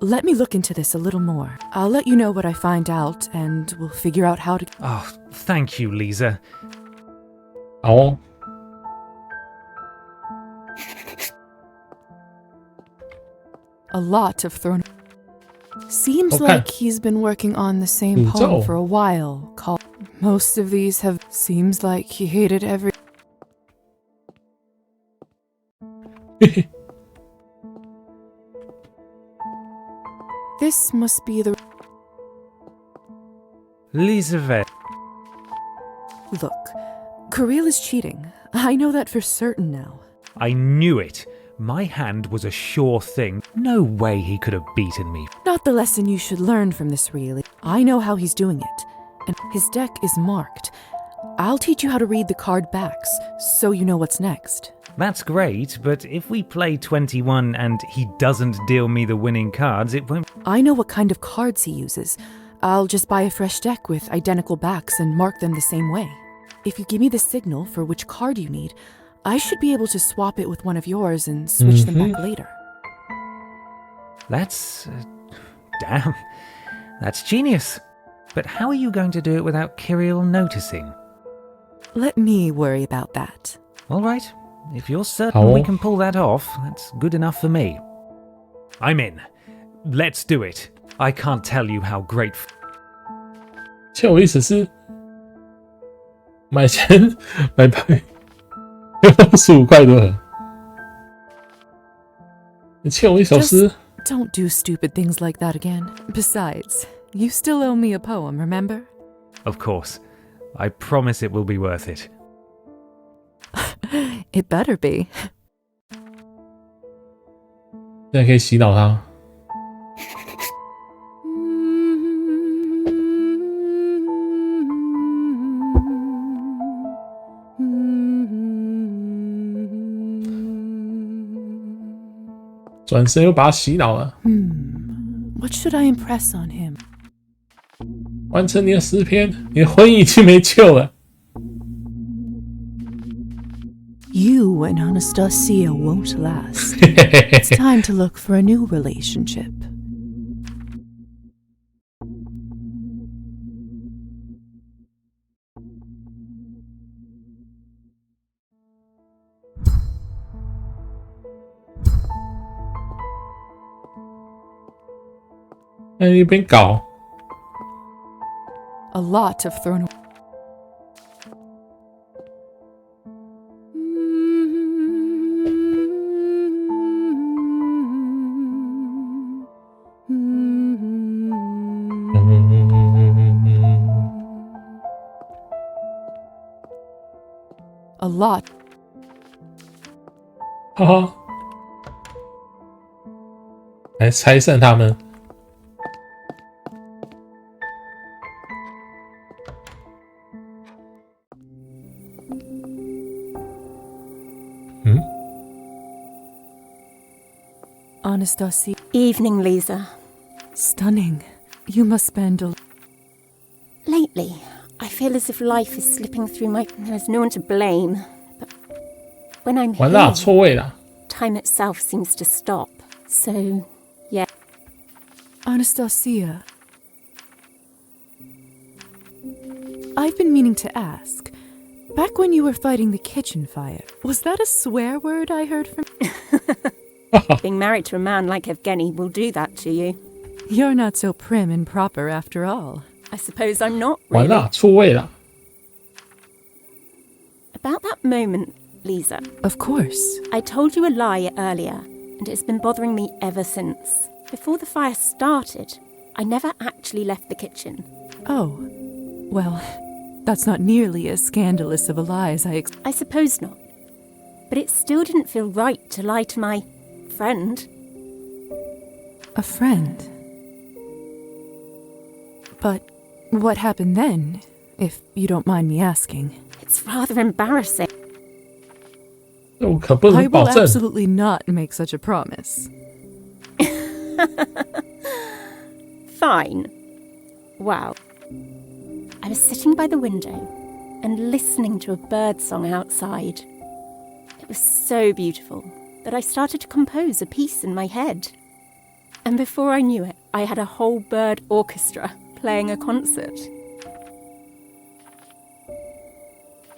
Let me look into this a little more. I'll let you know what I find out, and we'll figure out how to... Oh, thank you, Lisa. 好哦。A lot of thrown... Seems Okay. like he's been working on the same poem Zo. for a while, called... Most of these have... Seems like he hated every... This must be the... Lizavette. Look, Kirill is cheating. I know that for certain now. I knew it. My hand was a sure thing. No way he could have beaten me. Not the lesson you should learn from this, really. I know how he's doing it, and his deck is marked. I'll teach you how to read the card backs, so you know what's next. That's great, but if we play 21 and he doesn't deal me the winning cards, it won't... I know what kind of cards he uses. I'll just buy a fresh deck with identical backs and mark them the same way. If you give me the signal for which card you need, I should be able to swap it with one of yours and switch them back later. That's... damn. That's genius. But how are you going to do it without Kirill noticing? Let me worry about that. All right. If you're certain we can pull that off, that's good enough for me. I'm in. Let's do it. I can't tell you how grateful... 欠我意思是买钱买牌15块多了，你欠我一首诗。 Don't do stupid things like that again. Besides, you still owe me a poem, remember? Of course. I promise it will be worth it. It better be. 现在可以洗脑他。转身又把他洗脑了。What should I impress on him? 完成你的诗篇，你的婚姻已经没救了。 You and Anastasia won't last. It's time to look for a new relationship. A lot of thrown... A lot. 哈哈，来拆散他们。Anastasia. Evening, Lisa. Stunning. You must spend a... Lately, I feel as if life is slipping through my... There's no one to blame. But when I'm 完了， here, 错位了。 time itself seems to stop. So, yeah. Anastasia. I've been meaning to ask. Back when you were fighting the kitchen fire, was that a swear word I heard from... Being married to a man like Evgeny will do that to you. You're not so prim and proper after all. I suppose I'm not 完 really. 了，错位了。 About that moment, Lisa. Of course. I told you a lie earlier, and it's been bothering me ever since. Before the fire started, I never actually left the kitchen. Oh, well, that's not nearly as scandalous of a lie as I suppose not. But it still didn't feel right to lie to my friend. A friend? But what happened then, if you don't mind me asking? It's rather embarrassing. 我可不 I 能保 will 证。 absolutely not make such a promise. Fine. Wow. I was sitting by the window and listening to a bird song outside. It was so beautiful that I started to compose a piece in my head. And before I knew it, I had a whole bird orchestra playing a concert.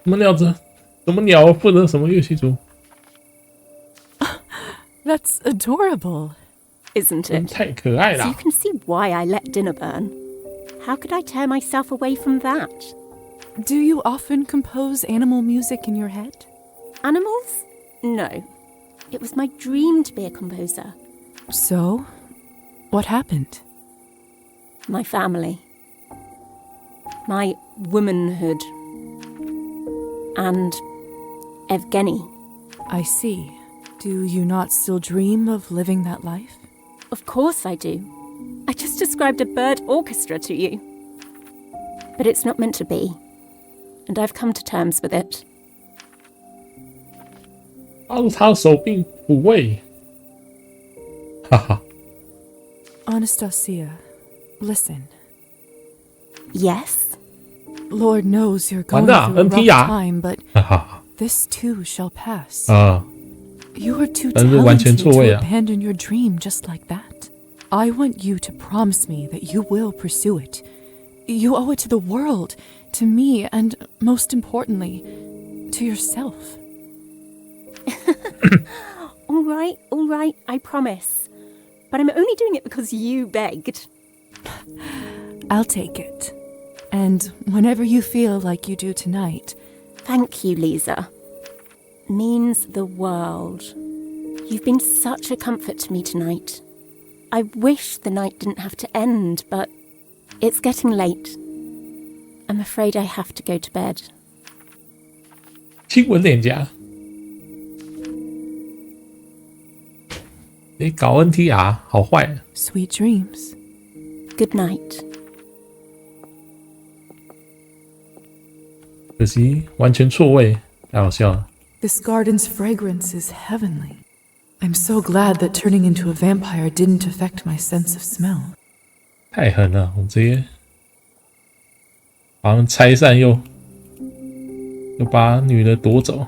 什么鸟负责什么乐器组？ That's adorable. Isn't it? 太可爱 So 了 you。can see why I let dinner burn. How could I tear myself away from that? Do you often compose animal music in your head? Animals? No. It was my dream to be a composer. So, what happened? My family. My womanhood. And Evgeny. I see. Do you not still dream of living that life? Of course I do. I just described a bird orchestra to you. But it's not meant to be. And I've come to terms with it. 他的手臂抚慰，哈哈。 Anastasia, listen. Yes? Lord knows you're 完 going 了 through a ，NT rough 啊， time, but 哈哈 this too shall pass. 啊， You are too 但是完全 talented 错位 to 啊。 abandon your dream just like that. I want you to promise me that you will pursue it. You owe it to the world, to me, and most importantly, to yourself. All right, I promise. But I'm only doing it because you begged. I'll take it. And whenever you feel like you do tonight. Thank you, Lisa. Means the world. You've been such a comfort to me tonight. I wish the night didn't have to end, but it's getting late. I'm afraid I have to go to bed. 亲吻脸颊。你搞 NTR 好坏。 Sweet dreams. Good night. 可惜完全错位，太好笑了。 This garden's fragrance is heavenly. I'm so glad that turning into a vampire didn't affect my sense of smell. 太狠了，我直接把他们拆散又把女的夺走。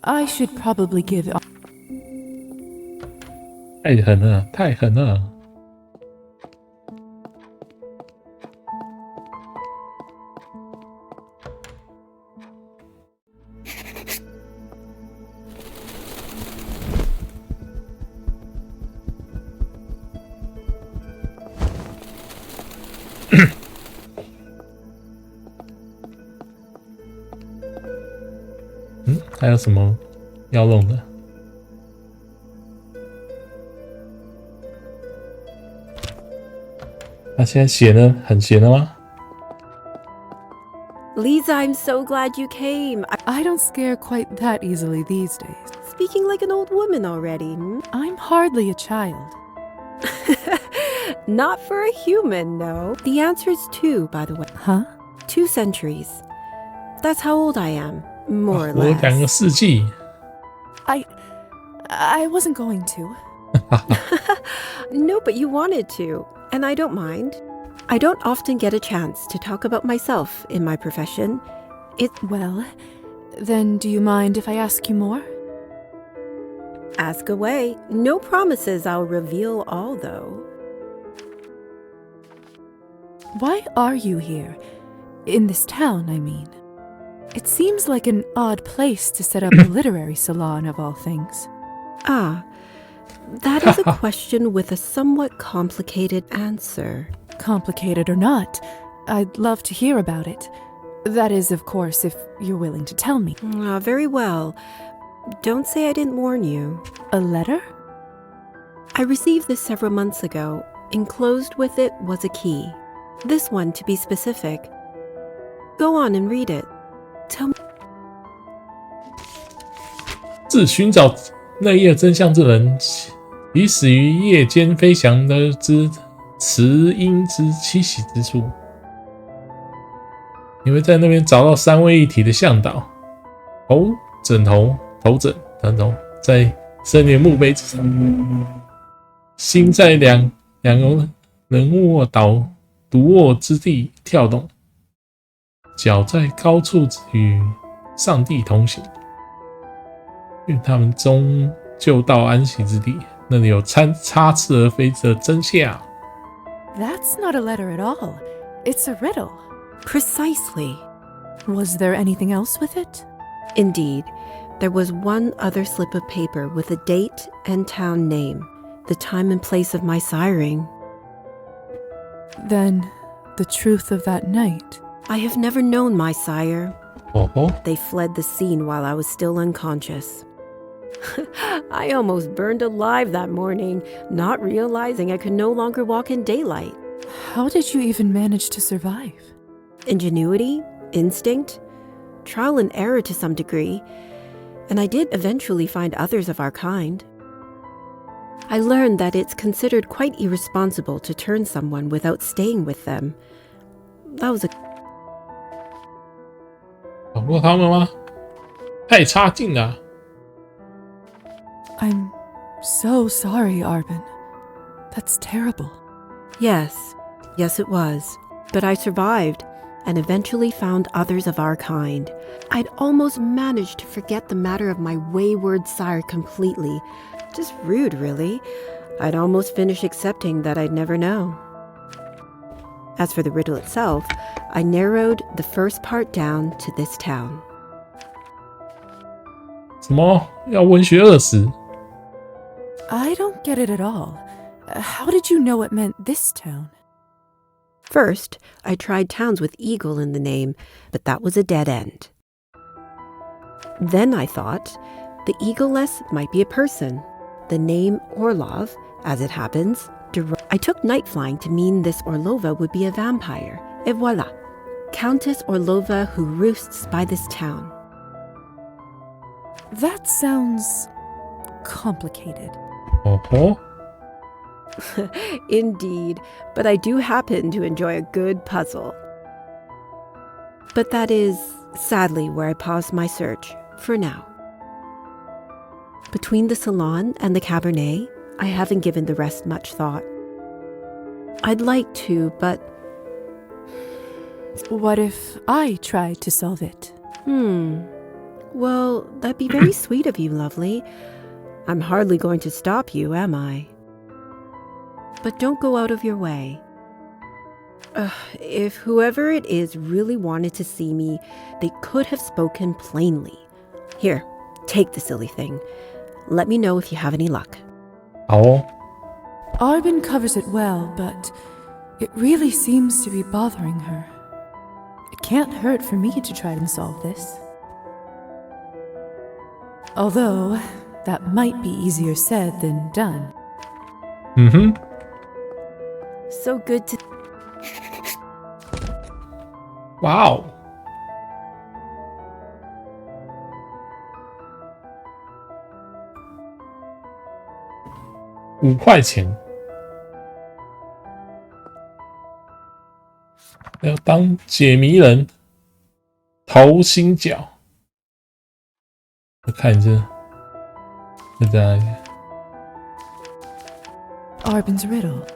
I should probably give. 太狠了，太狠了！还有什么要弄的？那现在写呢？很闲了吗？ Lisa, I'm so glad you came. I don't scare quite that easily these days. Speaking like an old woman already. I'm hardly a child. Not for a human, no. The answer is 2, by the way. Huh? 2 centuries. That's how old I am, more or 活2个 less. 世纪。 I wasn't going to. No, but you wanted to, and I don't mind. I don't often get a chance to talk about myself in my profession. Well, then do you mind if I ask you more? Ask away. No promises I'll reveal all, though. Why are you here? In this town, I mean. It seems like an odd place to set up a literary salon of all things. Ah, that is a question with a somewhat complicated answer. Complicated or not, I'd love to hear about it. That is, of course, if you're willing to tell me. Very well. Don't say I didn't warn you. A letter? I received this several months ago. Enclosed with it was a key. This one, to be specific. Go on and read it. Tell me. 自寻找内页真相之人，已死于夜间飞翔的之雌鹰之栖息之处。你会在那边找到3位一体的向导，头枕在森林墓碑之上，心在两个人卧独卧之地跳动。脚在高处与上帝同行，愿他们终究到安息之地，那里有插翅而飞的真相。 That's not a letter at all. It's a riddle. Precisely. Was there anything else with it? Indeed, there was one other slip of paper with a date and town name, the time and place of my siring. Then, the truth of that night. I have never known my sire. Oh. They fled the scene while I was still unconscious. I almost burned alive that morning, not realizing I could no longer walk in daylight. How did you even manage to survive? Ingenuity, instinct, trial and error to some degree, and I did eventually find others of our kind. I learned that it's considered quite irresponsible to turn someone without staying with them. That was a... 找过他们吗？太差劲了。 I'm so sorry, Arbin. That's terrible. Yes, it was. But I survived and eventually found others of our kind. I'd almost managed to forget the matter of my wayward sire completely. Just rude, really. I'd almost finished accepting that I'd never know. As for the riddle itself, I narrowed the first part down to this town. 什么？要文学饿死？ I don't get it at all. How did you know it meant this town? First, I tried towns with eagle in the name, but that was a dead end. Then I thought the eagle-less might be a person. The name Orlov, as it happens, I took night flying to mean this Orlova would be a vampire. Et voila, Countess Orlova who roosts by this town. That sounds complicated. Oh. Indeed, but I do happen to enjoy a good puzzle. But that is, sadly, where I paused my search, for now. Between the salon and the Cabernet, I haven't given the rest much thought. I'd like to, but... What if I tried to solve it? Well, that'd be very sweet of you, lovely. I'm hardly going to stop you, am I? But don't go out of your way. If whoever it is really wanted to see me, they could have spoken plainly. Here, take the silly thing. Let me know if you have any luck. Oh. Arbin covers it well, but it really seems to be bothering her. It can't hurt for me to try and solve this. Although, that might be easier said than done. So good to... Wow. 5块钱，要当解谜人，头心脚。我看这，这在哪里 Arbin's riddle.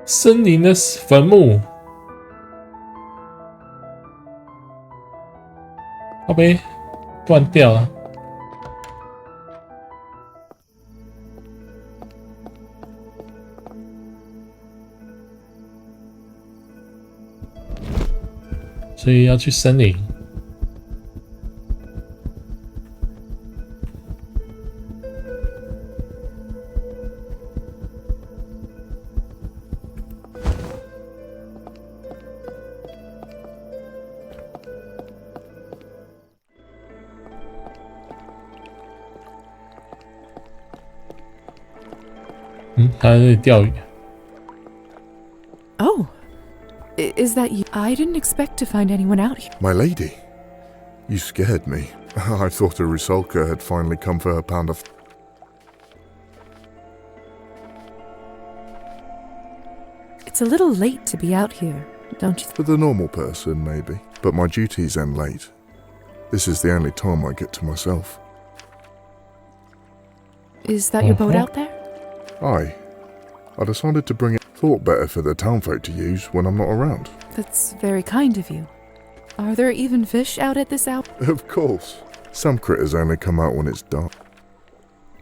森林的坟墓。靠北断掉了。所以要去森林。他在这里钓鱼。Oh, is that you? I didn't expect to find anyone out here. My lady, you scared me. I thought a Rusalka had finally come for her pound of... It's a little late to be out here, don't you think? For the normal person, maybe. But my duties end late. This is the only time I get to myself. Is that your boat out there? Aye. I decided to bring it... thought better for the townfolk to use when I'm not around. That's very kind of you. Are there even fish out at this hour? Of course. Some critters only come out when it's dark,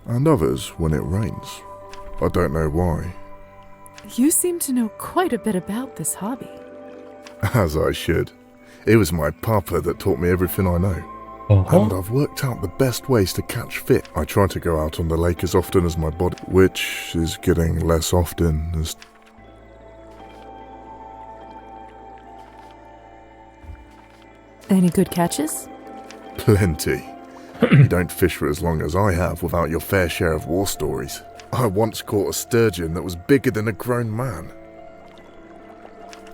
and others when it rains. I don't know why. You seem to know quite a bit about this hobby. As I should. It was my papa that taught me everything I know. And I've worked out the best ways to catch fish. I try to go out on the lake as often as my body, which is getting less often as... Any good catches? Plenty. You don't fish for as long as I have without your fair share of war stories. I once caught a sturgeon that was bigger than a grown man.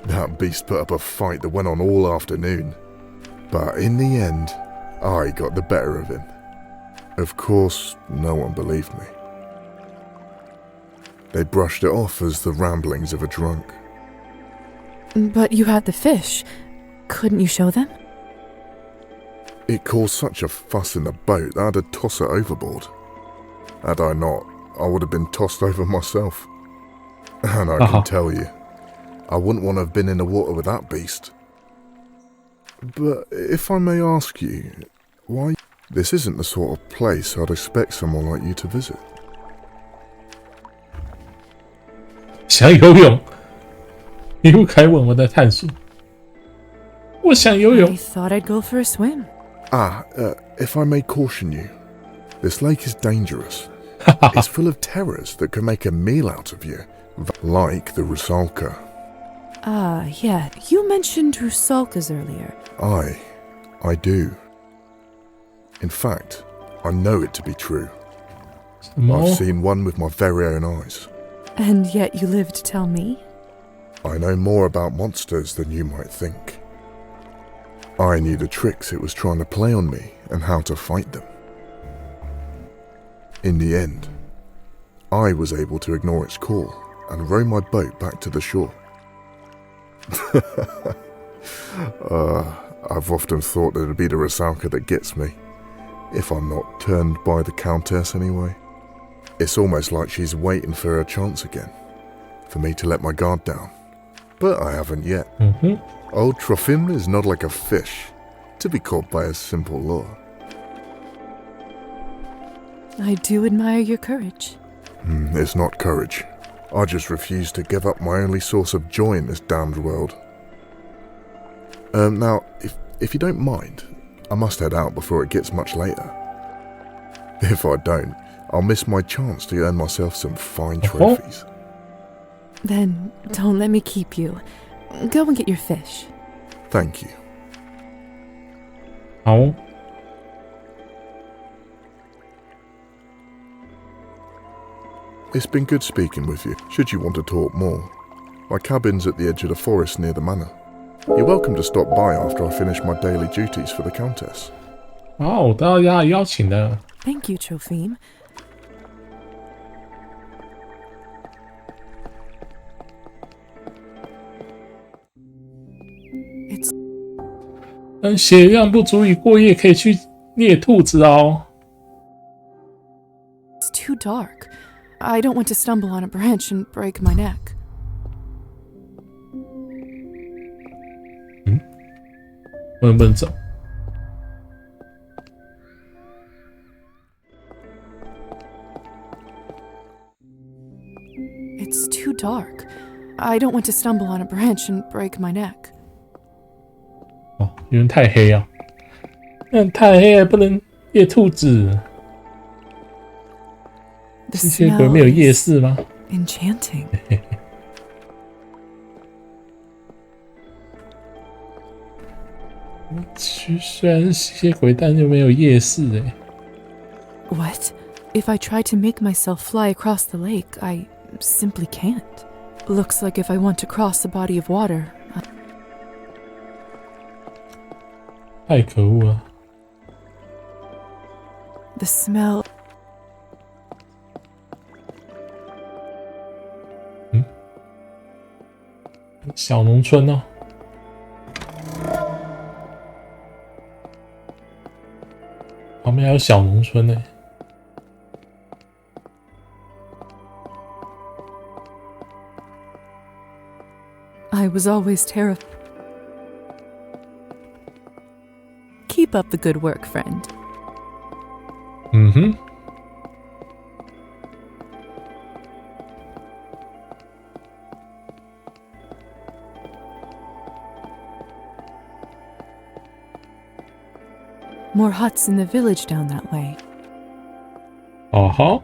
That beast put up a fight that went on all afternoon. But in the end, I got the better of him. Of course, no one believed me. They brushed it off as the ramblings of a drunk. But you had the fish. Couldn't you show them? It caused such a fuss in the boat that I had to toss it overboard. Had I not, I would have been tossed over myself. And I can tell you, I wouldn't want to have been in the water with that beast. But if I may ask you, why? This isn't the sort of place I'd expect someone like you to visit. 想游泳，一路开文文的探索。我想游泳。 I thought I'd go for a swim. If I may caution you, this lake is dangerous. It's full of terrors that could make a meal out of you, like the rusalka. Yeah, you mentioned rusalkas earlier. I do. In fact, I know it to be true. I've seen one with my very own eyes. And yet you live to tell me? I know more about monsters than you might think. I knew the tricks it was trying to play on me and how to fight them. In the end, I was able to ignore its call and row my boat back to the shore. I've often thought that it'd be the rusalka that gets me, if I'm not turned by the Countess anyway. It's almost like she's waiting for her chance again, for me to let my guard down. But I haven't yet. Old Trofim is not like a fish, to be caught by a simple lure. I do admire your courage. It's not courage. I just refuse to give up my only source of joy in this damned world. Now, if you don't mind, I must head out before it gets much later. If I don't, I'll miss my chance to earn myself some fine trophies. Then don't let me keep you. Go and get your fish. Thank you. 好。 It's been good speaking with you, should you want to talk more. My cabin's at the edge of the forest near the manor. You're welcome to stop by after I finish my daily duties for the Countess. 哦，大家邀请的。 Thank you, Trofim. 但血量不足以过夜，可以去猎兔子哦。 It's too dark. I don't want to stumble on a branch and break my neck. 不能走。 It's too dark. I don't want to stumble on a branch and break my neck. 哦，因为太黑啊，太黑了，不能猎兔子。吸血鬼没有夜视吗 ？Enchanting. 虽然是吸血鬼，但又没有夜视哎。What? If I try to make myself fly across the lake, I simply can't. Looks like if I want to cross a body of water. 太可恶了。 The smell. 小农村哦。 旁边还有小农村呢。was always terrified. Keep up the good work, friend. Mm-hmm. More huts in the village down that way. Uh-huh.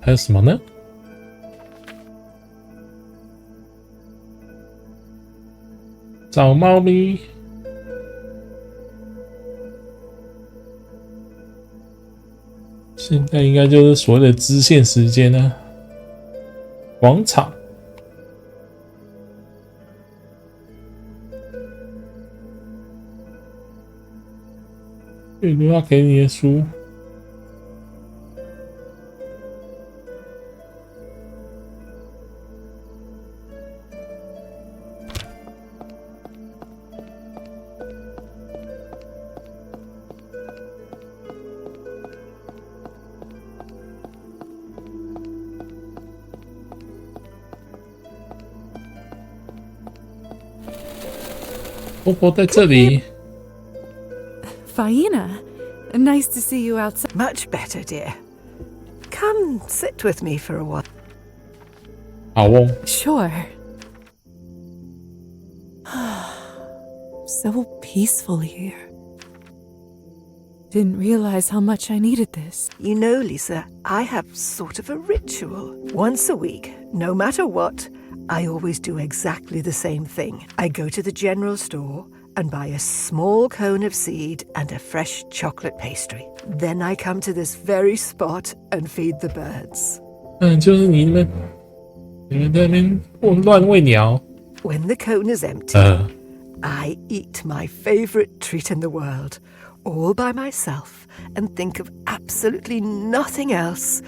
还有什么呢？找猫咪。现在应该就是所谓的支线时间呢。广场。阅读他给你的书。婆婆在这里。Faina, nice to see you outside. Much better, dear. Come sit with me for a while. 好哦。Sure. So peaceful here. Didn't realize how much I needed this. You know, Lisa, I have sort of a ritual. Once a week, no matter what, I always do exactly the same thing. I go to the general store and buy a small cone of seed and a fresh chocolate pastry. Then I come to this very spot and feed the birds. 就是你们在那边乱喂鸟。When the cone is empty, I eat my favorite treat in the world, all by myself, and think of absolutely nothing else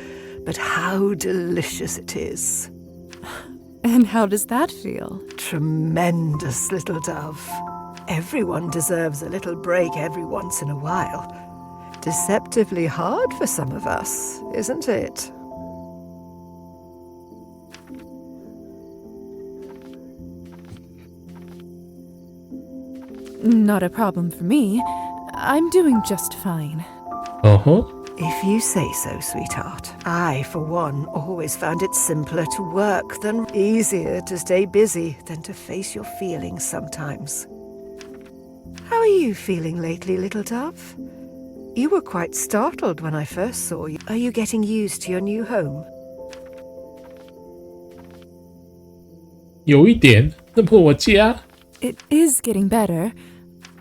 but how delicious it is. And how does that feel? Tremendous, little dove. Everyone deserves a little break every once in a while. Deceptively hard for some of us, isn't it? Not a problem for me. I'm doing just fine. Uh-huh. If you say so, sweetheart. I, for one, always found it simpler to work than easier to stay busy than to face your feelings sometimes. How are you feeling lately, little dove? You were quite startled when I first saw you. Are you getting used to your new home? 有一点，那不我家。It is getting better,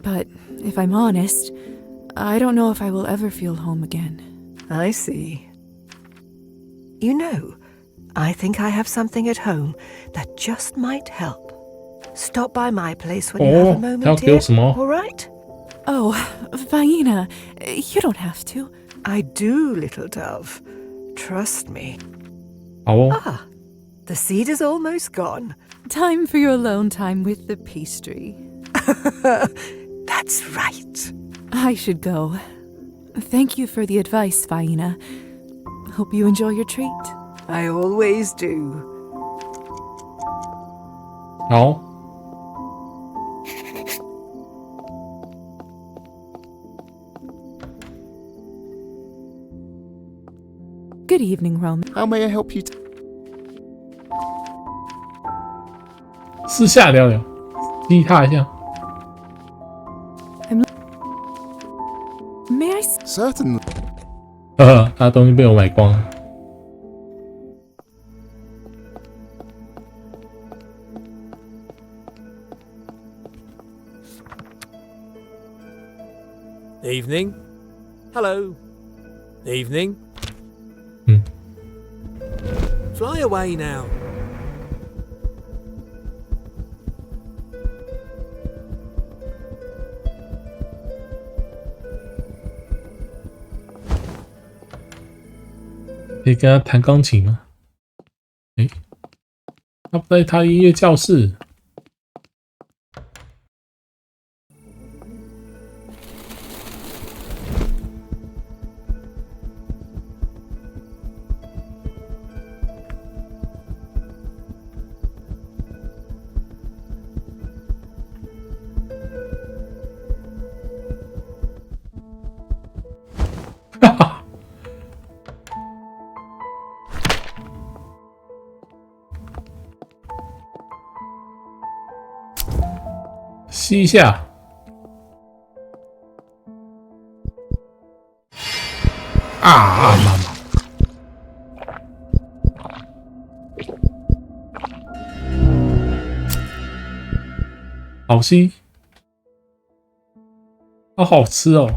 but if I'm honest, I don't know if I will ever feel home again. I see. You know, I think I have something at home that just might help. Stop by my place when you have a moment, dear. All right? Oh, Faina, you don't have to. I do, little dove. Trust me. Oh. Ah, the seed is almost gone. Time for your alone time with the pastry. That's right. I should go. Thank you for the advice, Faina. Hope you enjoy your treat. I always do. 好。Good evening, Roman. How may I help you? 私下聊聊，激他一下。May I? Certainly. 他的东西被我买光了。Evening. Hello. Evening. Fly away now. 可以跟他弹钢琴吗？诶，他不在他音乐教室。吸一下。啊！妈妈。好吸，好好吃哦！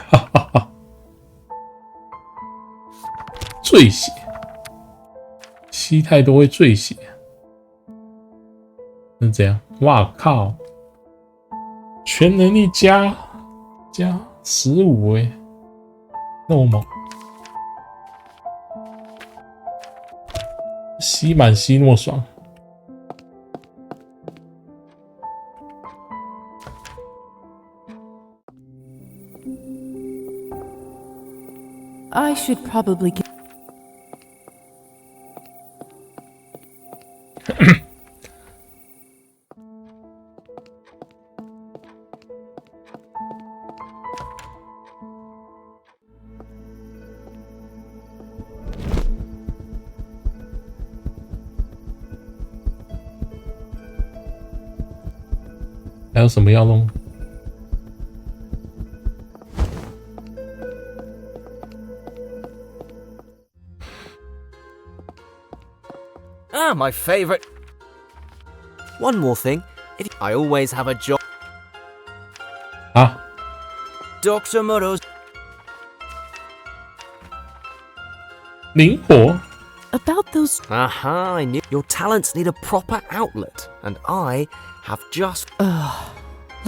哈哈哈！醉血，吸太多会醉血。是怎样？哇靠！全能力加15哎，那么猛！吸满吸那么爽。I should probably get. 还有什么要弄？ Ah, my favorite. One more thing. I always have a job. Ah. Dr. Moro's. 灵活 About those. Aha, I knew. Your talents need a proper outlet, and I have just.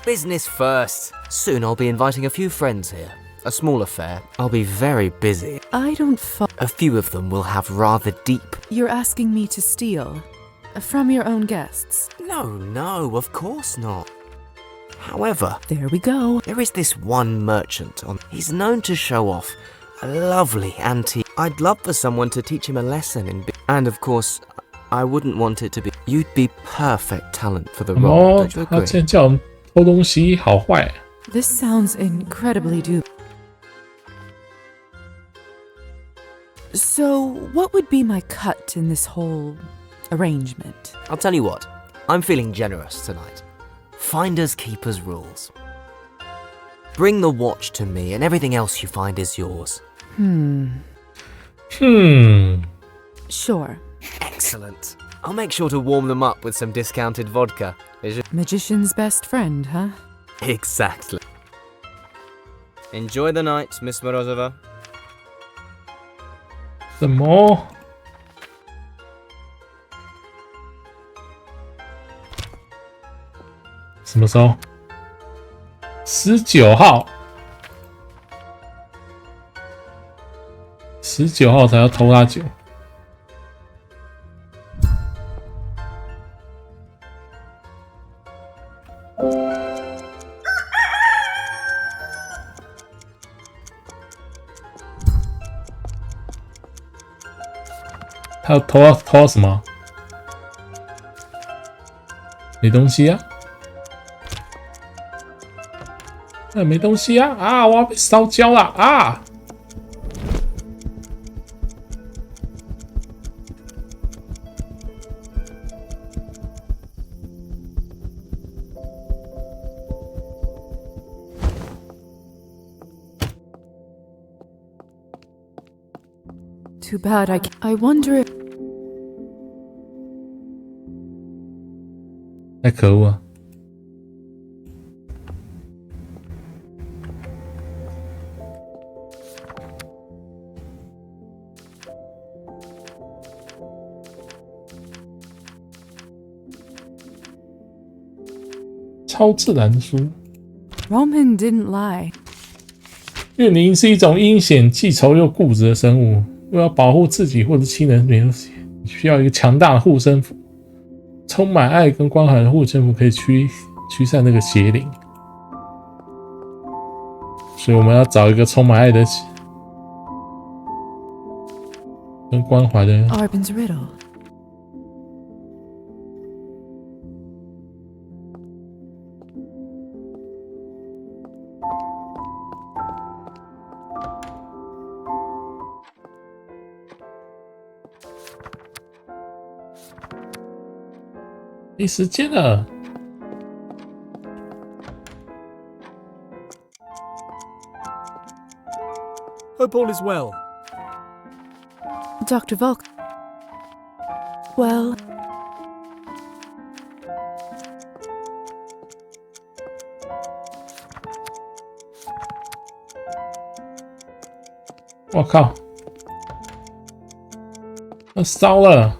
Business first. Soon I'll be inviting a few friends here. A small affair. I'll be very busy. I don't. A few of them will have rather deep. You're asking me to steal from your own guests? No, of course not. However, there we go. There is this one merchant on. He's known to show off a lovely antique. I'd love for someone to teach him a lesson in. And of course, I wouldn't want it to be. You'd be perfect talent for the role. Don't you agree? 他竟然叫我们偷东西，好坏。 This sounds incredibly dubious. So, what would be my cut in this whole arrangement? I'll tell you what. I'm feeling generous tonight. Finders keepers rules. Bring the watch to me, and everything else you find is yours. Sure. Excellent. I'll make sure to warm them up with some discounted vodka. Magician's best friend, huh? Exactly. Enjoy the night, Miss Morozova. 什么？什么时候？19号，19号才要偷他酒。他要偷什么？没东西啊！没东西啊！啊，我要被烧焦了啊！ Too bad I wonder if. 太可恶啊！超自然书。 Roman didn't lie. 怨灵是一种阴险、记仇又固执的生物，为了保护自己或者亲人，需要一个强大的护身符。充满爱跟关怀的护身符可以驱散那个邪灵，所以我们要找一个充满爱的跟关怀的。Arbin's riddle. 没时间了。Hope all is well. Dr. Volk. Well. 我靠！那烧了。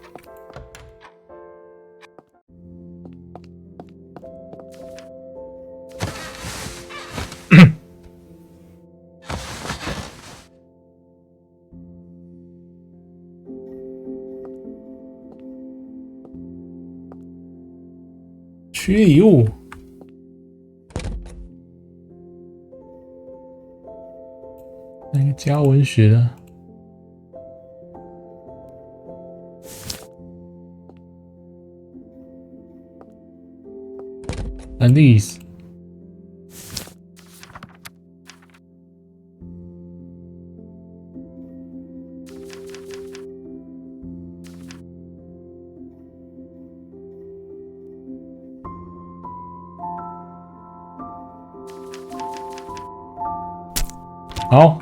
取礼物，那个加文学的，历史。好，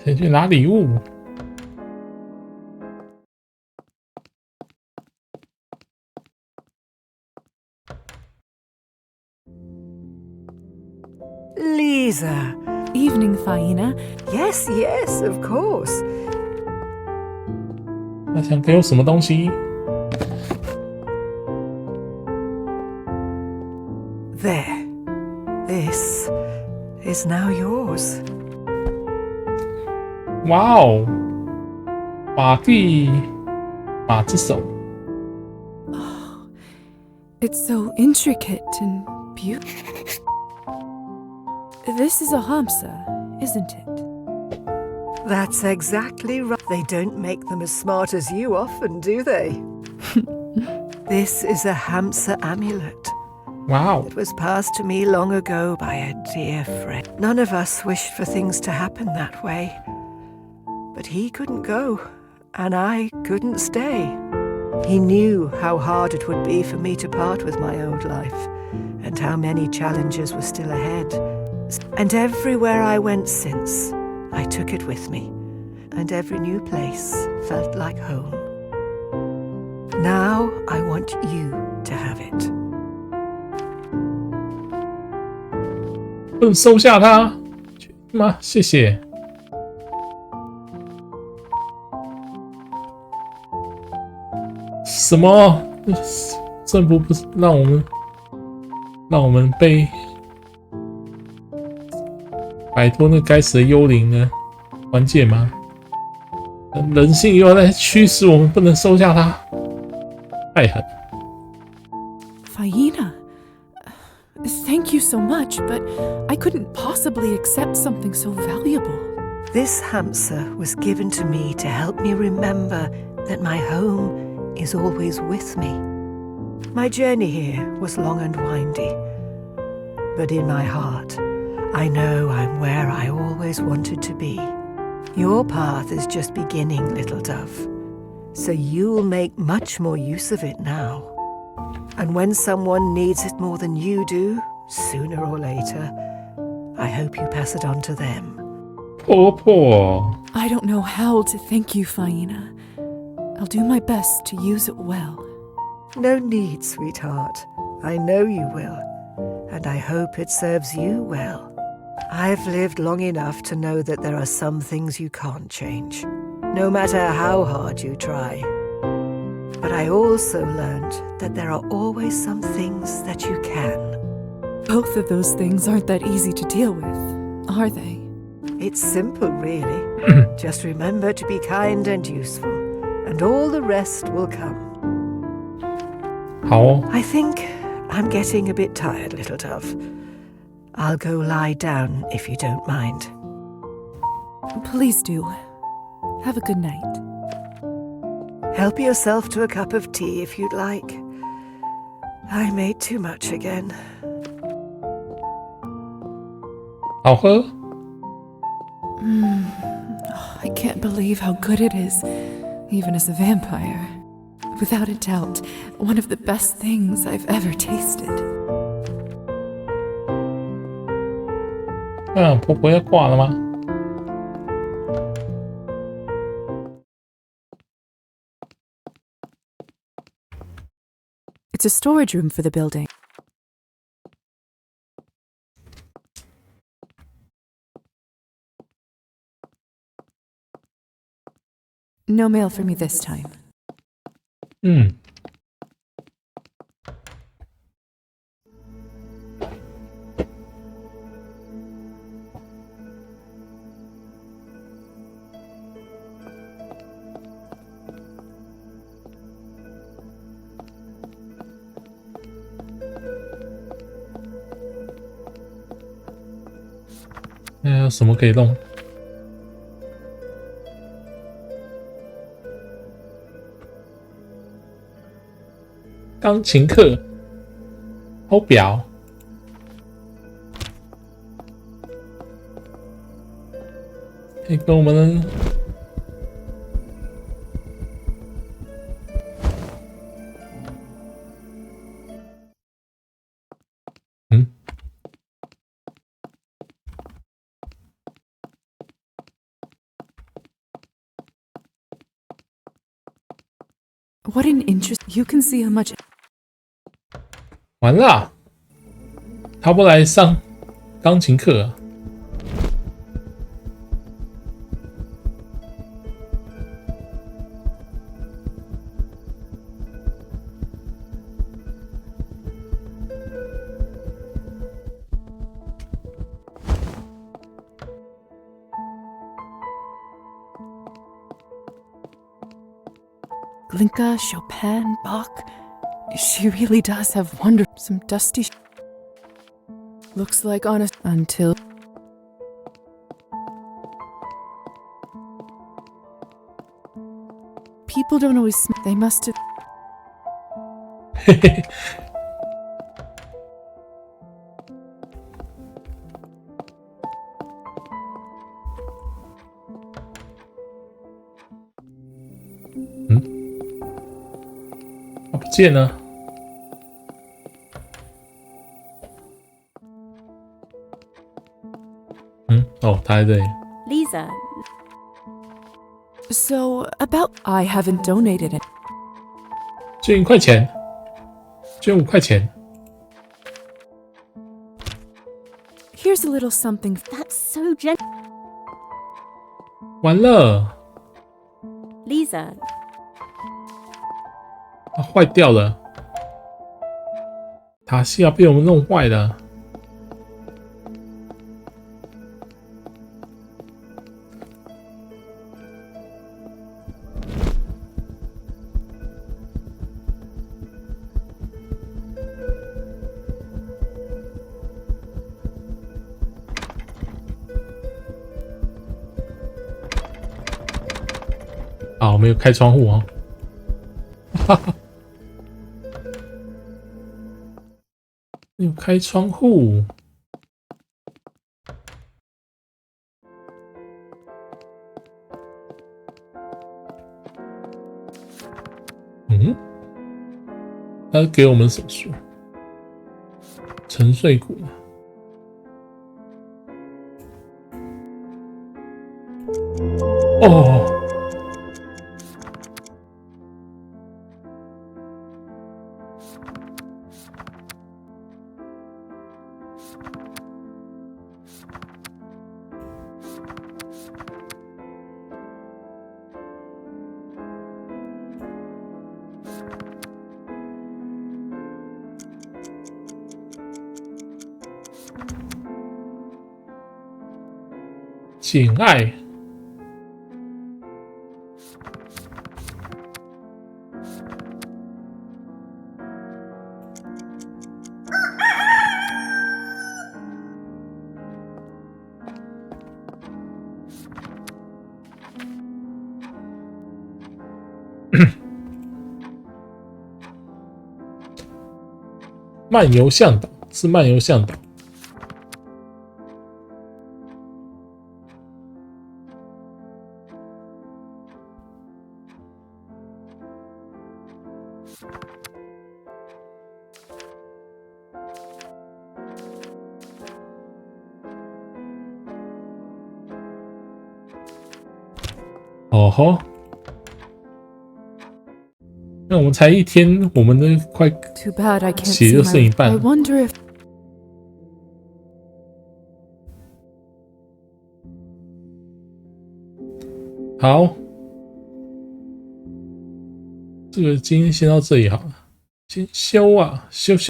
先去拿礼物。Lisa. Evening, Faina. Yes, yes, of course. 他想给我什么东西？ There. This is now yours. 哇哦，马之手。 It's so intricate and beautiful. This is a hamsa, isn't it? That's exactly right. They don't make them as smart as you often, do they? This is a hamsa amulet. Wow. It was passed to me long ago by a dear friend. None of us wished for things to happen that way. But he couldn't go, and I couldn't stay. He knew how hard it would be for me to part with my old life, and how many challenges were still ahead. And everywhere I went since, I took it with me, and every new place felt like home. Now I want you to have it. 不能收下它，妈，谢谢。什么？政府不是让我们被摆脱那该死的幽灵的关键吗？人性又要来驱使我们，不能收下它，太狠。Faina, thank you so much, but I couldn't possibly accept something so valuable. This hamsa was given to me to help me remember that my home is always with me. My journey here was long and windy, but in my heart, I know I'm where I always wanted to be. Your path is just beginning, little dove, so you'll make much more use of it now. And when someone needs it more than you do, sooner or later, I hope you pass it on to them. Poor. I don't know how to thank you, Faina. I'll do my best to use it well. No need, sweetheart. I know you will, and I hope it serves you well. I've lived long enough to know that there are some things you can't change, no matter how hard you try. But I also learned that there are always some things that you can. Both of those things aren't that easy to deal with, are they? It's simple, really. Just remember to be kind and useful, and all the rest will come. 好哦。 I think I'm getting a bit tired, little dove. I'll go lie down if you don't mind. Please do. Have a good night. Help yourself to a cup of tea if you'd like. I made too much again. 好喝。 I can't believe how good it is, even as a vampire. Without a doubt, one of the best things I've ever tasted. 婆婆要挂了吗？ It's a storage room for the building. No mail for me this time. 那有什么可以弄？钢琴课，手表，可以跟我们What an interest. You can see how much. 完了，他不来上钢琴课啊。Glinka, Chopin, Bach. She really does have some dusty. Looks like honest until. People don't always. They must have.嗯，他不见了。哦，他在这里。Lisa. So about I haven't donated it. 捐1块钱，捐5块钱。 Here's a little something. That's so gentle. 完了， Lisa. 它坏掉了，塔西亚被我们弄坏了。 啊，我没有开窗户哦，哈哈，没有开窗户。嗯，他给我们什么书？沉睡谷。哦。简爱。漫游向导是漫游向导。哦吼，那我们才一天，我们的快 Too bad I can't 血 see 就剩一 my. 半 I 了。 wonder if. 好，这个今天先到这里好了，先休啊，休息。